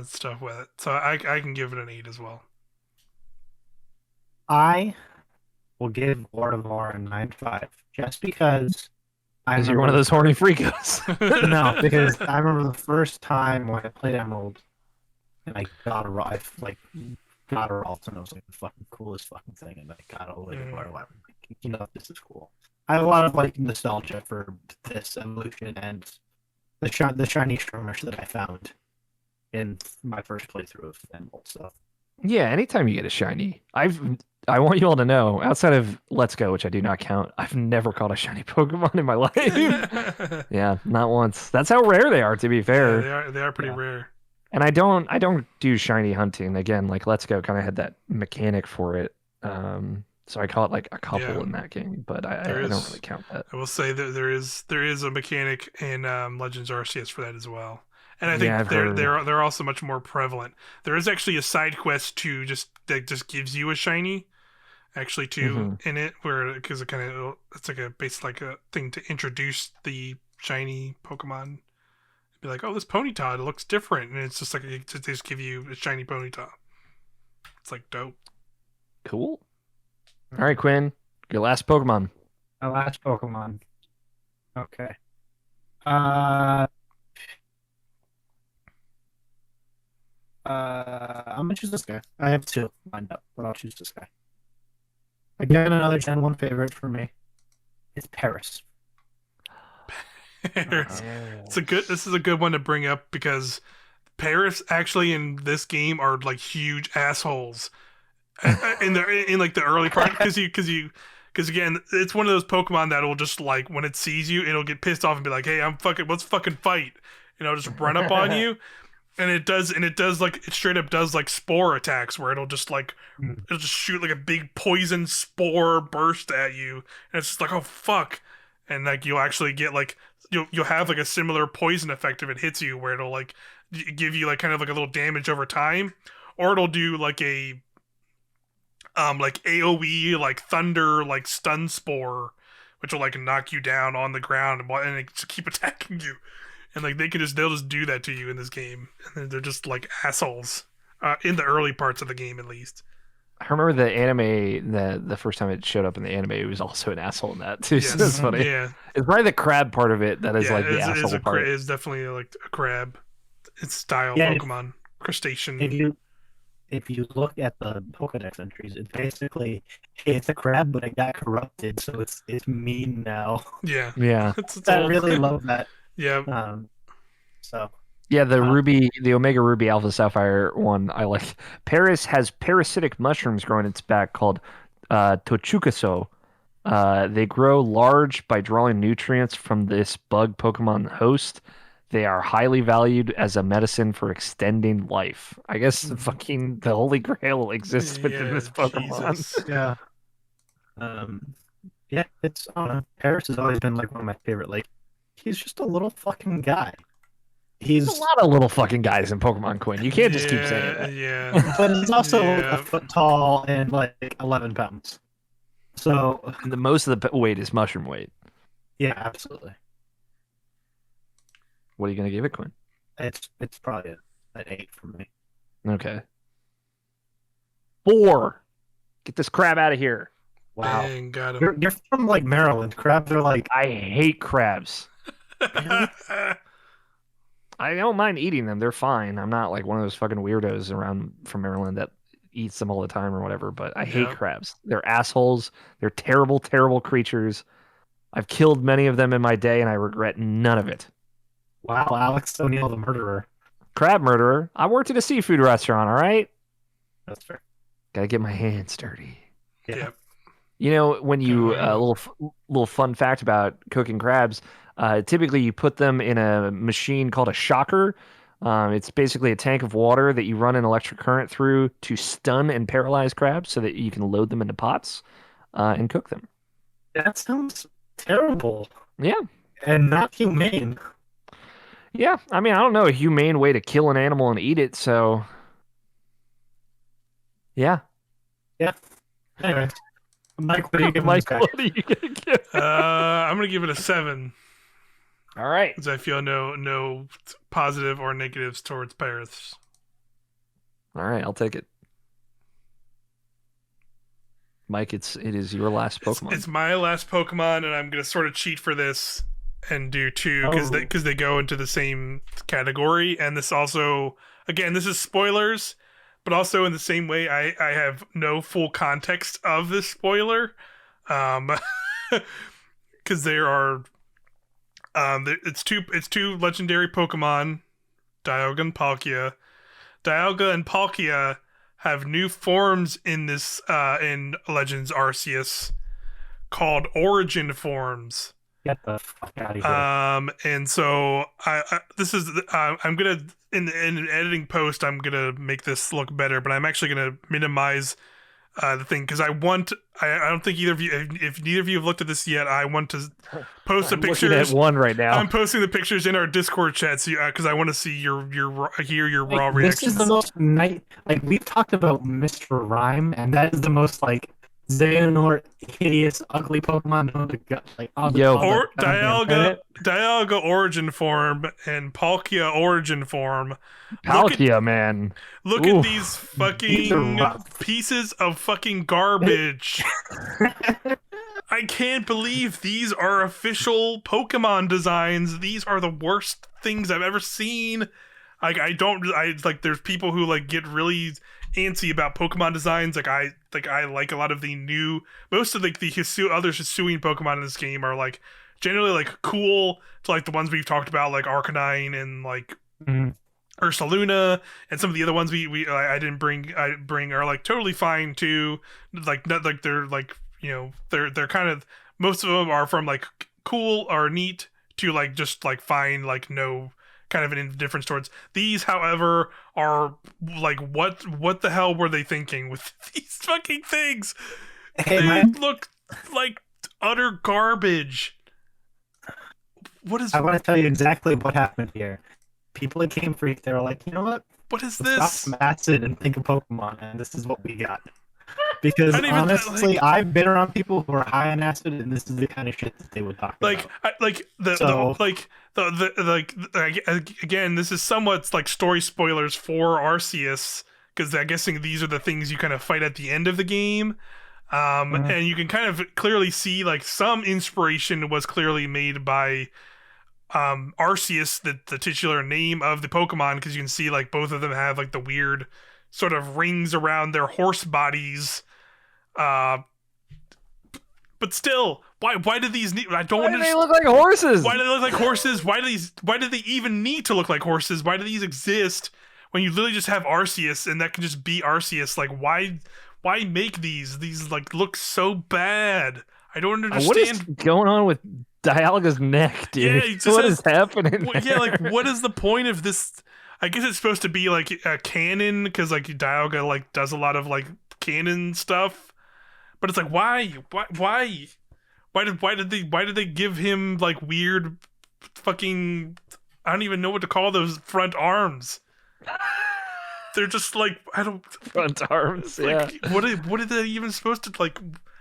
stuff with it. So I can give it an 8 as well. I will give Gardevoir a 9.5 just because I Because you're remember one of those horny freakos. no, because I remember the first time when I played Emerald and I got a Ralts, and it was like the fucking coolest fucking thing, and I got all the way to Gardevoir. Like, this is cool. I have a lot of like nostalgia for this evolution and the shiny skirmish that I found in my first playthrough of Emerald. So Yeah, anytime you get a shiny, I want you all to know, outside of Let's Go, which I do not count, I've never caught a shiny Pokemon in my life. Yeah, not once. That's how rare they are, to be fair. Yeah, they are pretty rare. And I don't do shiny hunting. Again, like Let's Go kind of had that mechanic for it. So I caught like a couple in that game, but I don't really count that. I will say that there is a mechanic in Legends Arceus for that as well. And I think they're also much more prevalent. There is actually a side quest that just gives you a shiny, actually too, in it, where because it's like like a thing to introduce the shiny Pokemon. Be like, oh, this Ponyta looks different, and it's just like they just give you a shiny Ponyta. It's like dope. Cool. All right, Quinn, your last Pokemon. my last Pokemon. Okay. I'm gonna choose this guy. I have two lined up, but I'll choose this guy. Again, another Gen 1 favorite for me. It's Paris. Paris. This is a good one to bring up because Paris actually in this game are like huge assholes in like the early part because again it's one of those Pokemon that will just like when it sees you it'll get pissed off and be like, hey, let's fucking fight, just run up on you. And it does like it straight up does like spore attacks where it'll just shoot like a big poison spore burst at you, and it's just like, oh fuck, and like you'll actually get like you'll have like a similar poison effect if it hits you, where it'll like give you like kind of like a little damage over time, or it'll do like a like AoE like thunder like stun spore, which will like knock you down on the ground and it just keep attacking you. And like they'll just do that to you in this game, and they're just like assholes in the early parts of the game, at least. I remember the anime the first time it showed up in the anime, it was also an asshole in that too. Yes. So it's funny. Yeah, it's probably the crab part of it that is like the asshole part. It's definitely like a crab. It's style Pokemon crustacean. If you look at the Pokedex entries, it's a crab, but it got corrupted, so it's mean now. Yeah, yeah. I really love that. Yeah. So. Yeah, the Omega Ruby Alpha Sapphire one, I like. Paris has parasitic mushrooms growing its back called Tochukaso. They grow large by drawing nutrients from this bug Pokemon host. They are highly valued as a medicine for extending life. I guess fucking the Holy Grail exists within this Pokemon. Jesus. Yeah. Yeah, it's Paris has always been like one of my favorite. Like, he's just a little fucking guy. He's a lot of little fucking guys in Pokemon, Quinn. You can't just keep saying that. Yeah. But he's also a foot tall and like 11 pounds. So and the most of the weight is mushroom weight. Yeah, absolutely. What are you gonna give it, Quinn? It's probably an 8 for me. Okay. 4. Get this crab out of here. Wow. Dang, got him. You're from like Maryland. Crabs are like. I hate crabs. Really? I don't mind eating them. They're fine. I'm not like one of those fucking weirdos around from Maryland that eats them all the time or whatever, but I hate crabs. They're assholes. They're terrible, terrible creatures. I've killed many of them in my day and I regret none of it. Wow, Alex O'Neill, the murderer. Crab murderer. I worked at a seafood restaurant, all right? That's fair. Gotta get my hands dirty. Yeah. You know, when you a little fun fact about cooking crabs, typically you put them in a machine called a shocker. It's basically a tank of water that you run an electric current through to stun and paralyze crabs so that you can load them into pots and cook them. That sounds terrible. Yeah. And not humane. Yeah, I mean, I don't know a humane way to kill an animal and eat it, so yeah. Yeah. Anyways. Mike, what are you giving Mike, what are you gonna give? I'm gonna give it a 7. All right. Because I feel no positive or negatives towards Paris. All right, I'll take it. Mike, it is your last Pokemon. It's my last Pokemon, and I'm gonna sort of cheat for this and do two because they go into the same category. And this also, again, this is spoilers, but also in the same way, I have no full context of this spoiler, because there are it's two legendary Pokemon, Dialga and Palkia. Dialga and Palkia have new forms in this in Legends Arceus called Origin forms. Get the fuck out of here. And so this is I'm gonna in an editing post I'm gonna make this look better, but I'm actually gonna minimize the thing because I don't think either of you, if neither of you have looked at this yet, I want to post the pictures. I'm looking at one right now. I'm posting the pictures in our Discord chat because I want to see your raw reactions. This is the most we've talked about Mr. Rhyme, and that is the most Xehanort hideous ugly Pokemon known to God. Dialga Origin form and Palkia Origin form. Palkia, man. Look at these fucking pieces of fucking garbage. I can't believe these are official Pokemon designs. These are the worst things I've ever seen. There's people who get really antsy about Pokemon designs. I like a lot of the new, most of the other Hisuian Pokemon in this game are generally cool to the ones we've talked about, like Arcanine and Ursaluna, and some of the other ones I didn't bring are totally fine too. They're kind of, most of them are from cool or neat to just fine, no kind of an indifference towards. These, however, are what the hell were they thinking with these fucking things? They look like utter garbage. I want to tell you exactly what happened here. People at Game Freak, they were like, you know what? What is Let's this? stop some acid and think of Pokemon, and this is what we got. Because honestly, I've been around people who are high on acid, and this is the kind of shit that they would talk about. Again, this is somewhat story spoilers for Arceus, because I'm guessing these are the things you kind of fight at the end of the game. And you can kind of clearly see some inspiration was clearly made by Arceus, the titular name of the Pokemon, because you can see both of them have the weird sort of rings around their horse bodies. But still, why do these need? I don't understand. Why do they look like horses? Why do they look like horses? Why do they even need to look like horses? Why do these exist when you literally just have Arceus and that can just be Arceus? Why make these? These look so bad. I don't understand. What is going on with Dialga's neck, dude? Yeah, what is happening? Yeah, what is the point of this? I guess it's supposed to be a canon because Dialga does a lot of canon stuff, but it's why did they give him weird fucking, I don't even know what to call those front arms. They're just I don't, front arms. Yeah. What are they even supposed to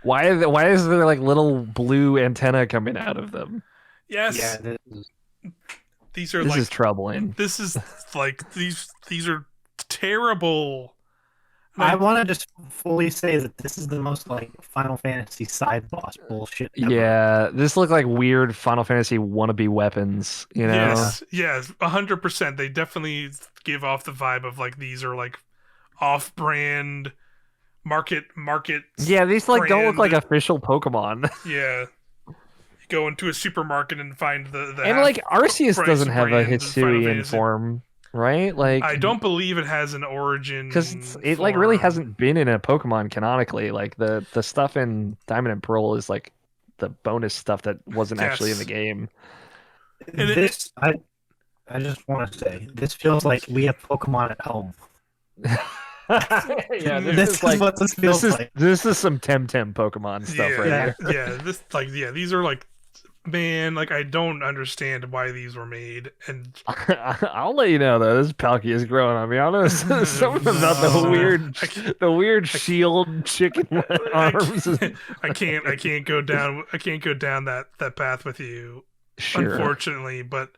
Why is there little blue antenna coming out of them? Yes. Yeah. This is troubling. This is these are terrible. I want to just fully say that this is the most Final Fantasy side boss bullshit ever. Yeah, this looked like weird Final Fantasy wannabe weapons, you know? Yes, 100%. They definitely give off the vibe of these are off-brand market. Yeah, these don't look like official Pokemon. Yeah. Go into a supermarket and find the and Arceus doesn't have a Hisuian form, right? I don't believe it has an origin, because it really hasn't been in a Pokemon canonically. The stuff in Diamond and Pearl is the bonus stuff that wasn't actually in the game. And I just want to say, this feels like we have Pokemon at home. Yeah, this is what this feels like. This is some Temtem Pokemon stuff here. Yeah, these are man, I don't understand why these were made, and I'll let you know though. This Palkia is growing on me. I don't know something about the weird shield chicken arms. I can't go down that path with you, sure. Unfortunately. But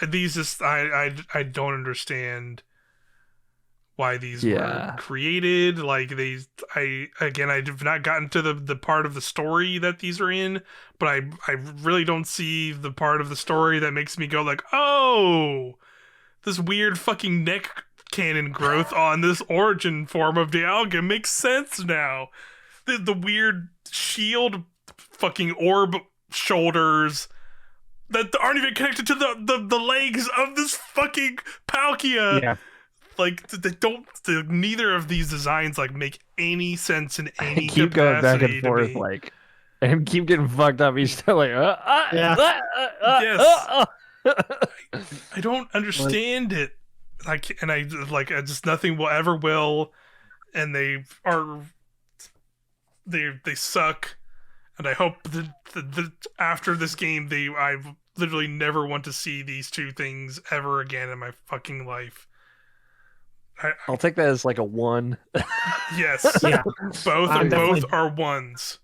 these just I don't understand why these were created. Like I have not gotten to the part of the story that these are in, but I really don't see the part of the story that makes me go like, oh, this weird fucking neck cannon growth on this origin form of Dialga makes sense now. The weird shield fucking orb shoulders that aren't even connected to the legs of this fucking Palkia. Yeah. Like neither of these designs like make any sense in any keep going back and forth me. like, and keep getting fucked up each time. Like, yes. I don't understand it. I just nothing will ever will, and they suck. And I hope that after this game, I literally never want to see these two things ever again in my fucking life. I'll take that as like a 1. Yes. Yeah. Both are 1s.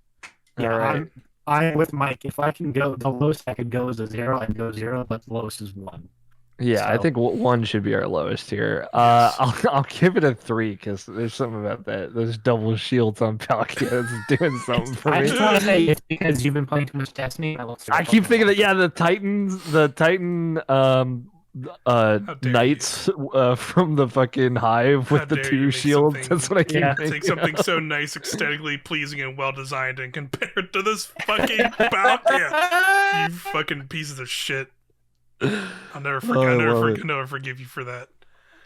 Yeah, all right. I'm with Mike. If I can go, the lowest I could go is a 0. I'd go 0, but the lowest is 1. Yeah, so. I think 1 should be our lowest here. Yes. I'll give it a 3 because there's something about that. Those double shields on Palkia that's doing something for me. I just want to say it's because you've been playing too much Destiny. I keep thinking that the Titan knights from the fucking hive with the 2 shields. That's what I keep thinking. Take something so nice, aesthetically pleasing, and well designed, and compare it to this fucking Palkia. You fucking pieces of shit. I'll never forgive you for that.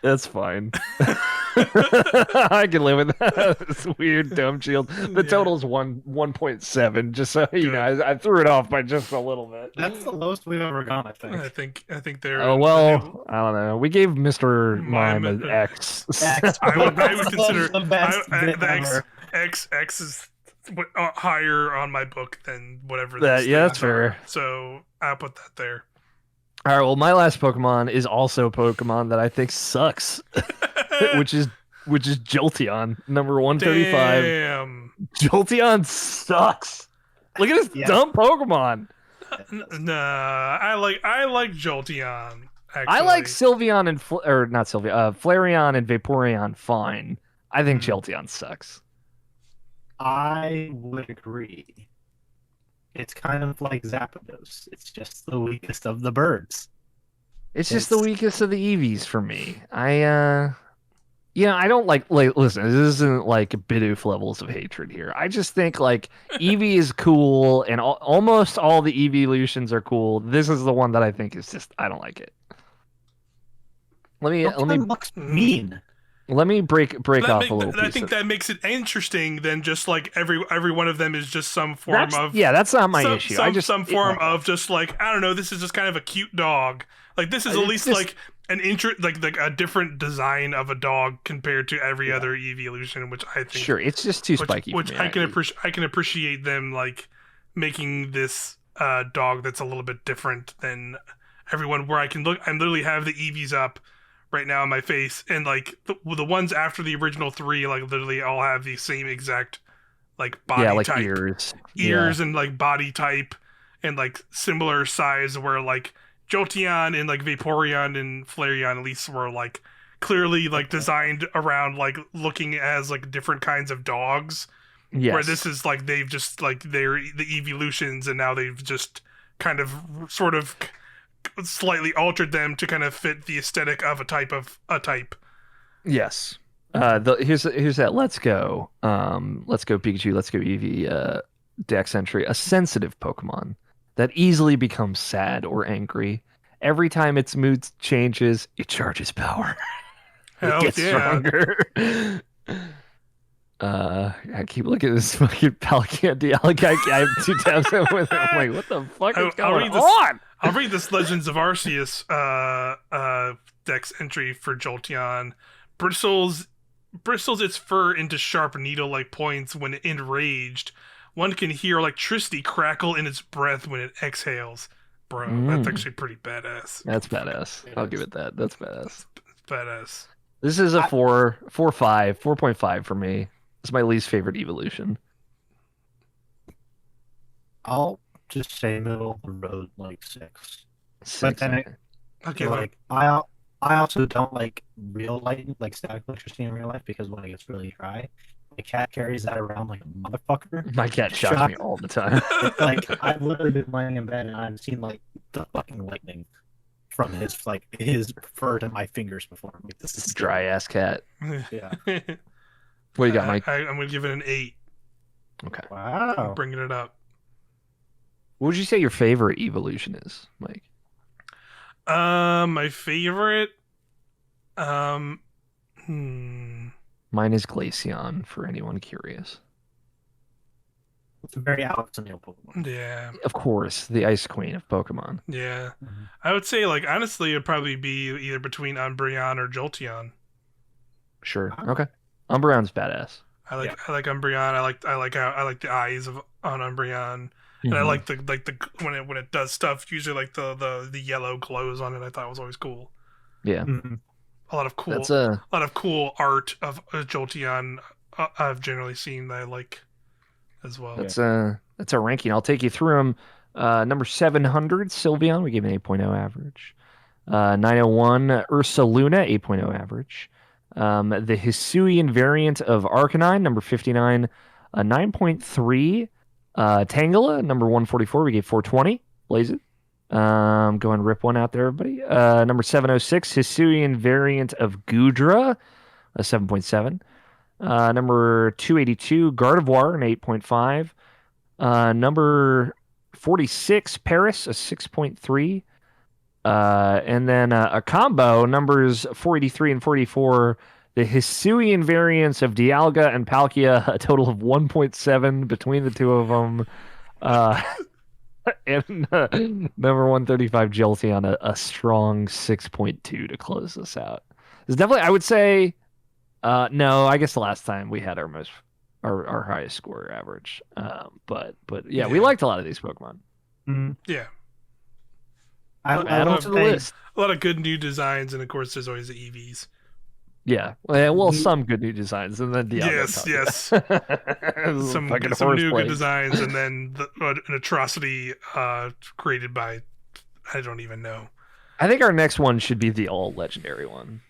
That's fine. I can live with that. It's weird dumb shield. The total's 1.7. Just so you know, I threw it off by just a little bit. That's the lowest we've ever gone. I think they're. Oh well, I don't know. We gave Mr. Mime an X. I would consider the best X is higher on my book than whatever. That's fair. So I'll put that there. All right, well, my last Pokemon is also a Pokemon that I think sucks, which is Jolteon, number 135. Damn. Jolteon sucks. Look at this dumb Pokemon. Nah, I like Jolteon. Actually. I like Sylveon and Flareon and Vaporeon fine. I think Jolteon sucks. I would agree. It's kind of like Zapdos. It's just the weakest of the birds. It's just the weakest of the Eevees for me. I don't like listen, this isn't like Bidoof levels of hatred here. I just think like Eevee is cool and almost all the Eeveelutions are cool. This is the one that I think is just, I don't like it. Let me looks mean. Let me break off a little piece. I think that makes it interesting than just like every one of them is just some form of... Yeah, that's not my issue. Some form of just like, I don't know, this is just kind of a cute dog. Like this is at least like an like a different design of a dog compared to every other Eeveelution, which I think... Sure, it's just too spiky which for me. I can appreciate them like making this dog that's a little bit different than everyone, where I literally have the Eevees up right now on my face, and like the ones after the original 3 like literally all have the same exact like body like type, ears and like body type, and like similar size, where like Jolteon and like Vaporeon and Flareon at least were like clearly like designed around like looking as like different kinds of dogs. Where this is like they've just like they're the Eeveelutions, and now they've just kind of sort of slightly altered them to kind of fit the aesthetic of a type. Yes. Here's that let's go Pikachu, let's go Eevee dex entry. A sensitive Pokemon that easily becomes sad or angry. Every time its mood changes, it charges power. It gets stronger. I keep looking at this fucking Palkia Dialga. I have 2 tabs with it. I'm like, what the fuck is going on? I'll read this Legends of Arceus dex entry for Jolteon. Bristles its fur into sharp needle-like points when enraged. One can hear electricity crackle in its breath when it exhales. Bro, that's actually pretty badass. That's badass. I'll give it that. That's badass. Badass. This is a 4.5 for me. It's my least favorite evolution. I'll just say middle of the road, like 6. 6. But then okay, like I I also don't like real light, like static electricity in real life, because when it gets really dry, my cat carries that around like a motherfucker. My cat shocks me all the time. Like I've literally been laying in bed and I've seen like the fucking lightning from his fur to my fingers before. I'm like, this is Dry ass cat. Yeah. What do you got, Mike? I'm gonna give it an 8. Okay. Wow. I'm bringing it up. What would you say your favorite evolution is, Mike? My favorite. Hmm. Mine is Glaceon, for anyone curious. It's a very Alex and Neil Pokemon. Yeah. Of course, the Ice Queen of Pokemon. Yeah. I would say, like, honestly, it'd probably be either between Umbreon or Jolteon. Sure. Okay. Umbreon's badass. I like Umbreon. I like the eyes on Umbreon. And I like the when it does stuff, usually like the yellow glows on it. I thought was always cool. Yeah. A lot of cool art of Jolteon I've generally seen that I like as well. That's a ranking. I'll take you through them. Number 700, Sylveon, we gave an 8.0 average. 901, Ursaluna, 8.0 average. The Hisuian variant of Arcanine, number 59, 9.3. Tangela, number 144, we gave 420. Blaze it. Go and rip one out there, everybody. Number 706, Hisuian variant of Gudra, a 7.7. Number 282, Gardevoir, an 8.5. Number 46, Paris, a 6.3. And then a combo, numbers 483 and 44, the Hisuian variants of Dialga and Palkia, a total of 1.7 between the two of them. And number 135, Jolteon, a strong 6.2 to close this out. It's definitely, I would say, no, I guess the last time we had our highest score average. But yeah, we liked a lot of these Pokemon. Yeah. I love the list. A lot of good new designs, and of course, there's always the EVs. Yeah, well, some good new designs, and then Dialga. Yes. some new good designs, and then an atrocity created by I don't even know. I think our next one should be the all legendary one.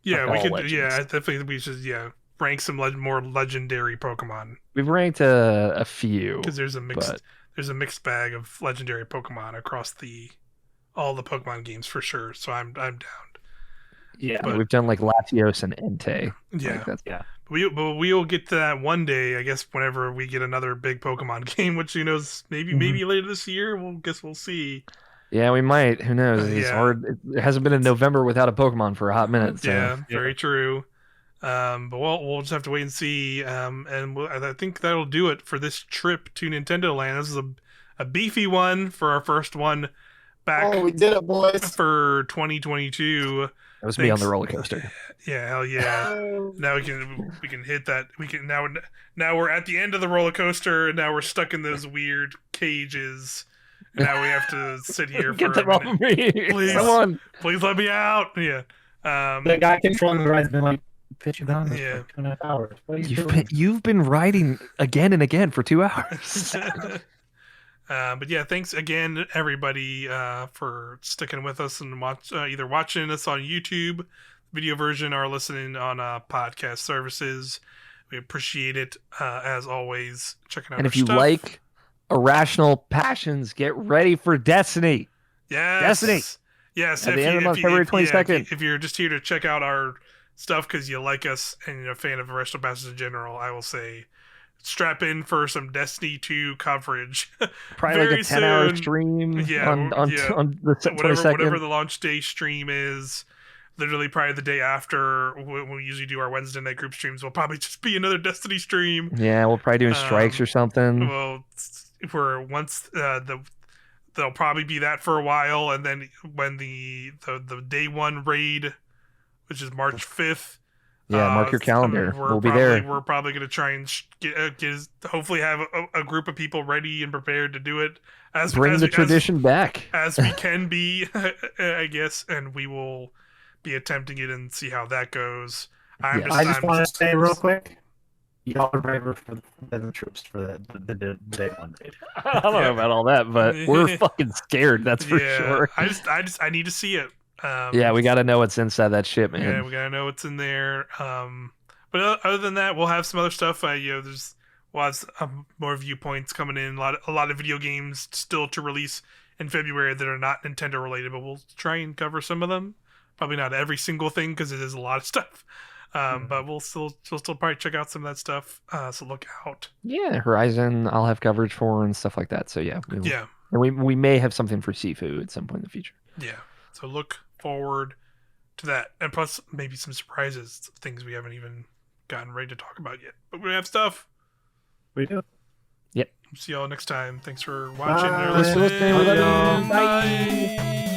Yeah, like we could. Legends. Yeah, I definitely we should. Yeah, rank some more legendary Pokemon. We've ranked a few because there's a mixed bag of legendary Pokemon across all the Pokemon games for sure. So I'm down. Yeah, but we've done like Latios and Entei. Yeah, like but we'll get to that one day, I guess, whenever we get another big Pokemon game, which maybe later this year. We'll see. Yeah, we might. Who knows? It's hard. It hasn't been in November without a Pokemon for a hot minute. So. Yeah, very true. But we'll just have to wait and see. And I think that'll do it for this trip to Nintendoland. This is a beefy one for our first one back. Oh, we did it, boys! For 2022. That was me on the roller coaster. Yeah, hell yeah! Now we can hit that. We can now we're at the end of the roller coaster, and now we're stuck in those weird cages. Now we have to sit here for a minute. Please let me out. Yeah. The guy controlling the ride's been like, "Bitch, you've been on this for 2.5 hours. What are you doing? You've been riding again and again for 2 hours." But yeah, thanks again, everybody, for sticking with us and either watching us on YouTube, video version, or listening on podcast services. We appreciate it, as always. Checking out and our if you stuff. like Irrational Passions, get ready for Destiny. Yes. Destiny. Yes. At the end of the month, February 22nd. If you're just here to check out our stuff because you like us and you're a fan of Irrational Passions in general, I will say strap in for some Destiny 2 coverage. Probably like a 10-hour stream on the 22nd. Whatever the launch day stream is. Literally probably the day after when we usually do our Wednesday night group streams will probably just be another Destiny stream. Yeah, we'll probably doing strikes or something. Well, there'll probably be that for a while, and then when the day one raid, which is March 5th. Yeah, mark your calendar. We'll be there. We're probably going to try and hopefully have a group of people ready and prepared to do it. Bring the tradition back. As we can be, I guess, and we will be attempting it and see how that goes. I just want to say real quick, y'all are braver than the troops for the day one raid. I don't know about all that, but we're fucking scared. That's for sure. I need to see it. Yeah, we got to know what's inside that ship, man. Yeah, we got to know what's in there. But other than that, we'll have some other stuff. There's lots more viewpoints coming in. A lot of video games still to release in February that are not Nintendo related, but we'll try and cover some of them. Probably not every single thing because it is a lot of stuff. But we'll still probably check out some of that stuff. So look out. Yeah, Horizon, I'll have coverage for and stuff like that. So yeah, yeah, and we may have something for Sifu at some point in the future. Yeah, so look forward to that, and plus maybe some surprises, things we haven't even gotten ready to talk about yet. But we have stuff. We do. Yep. See y'all next time. Thanks for watching or listening. Bye. Bye.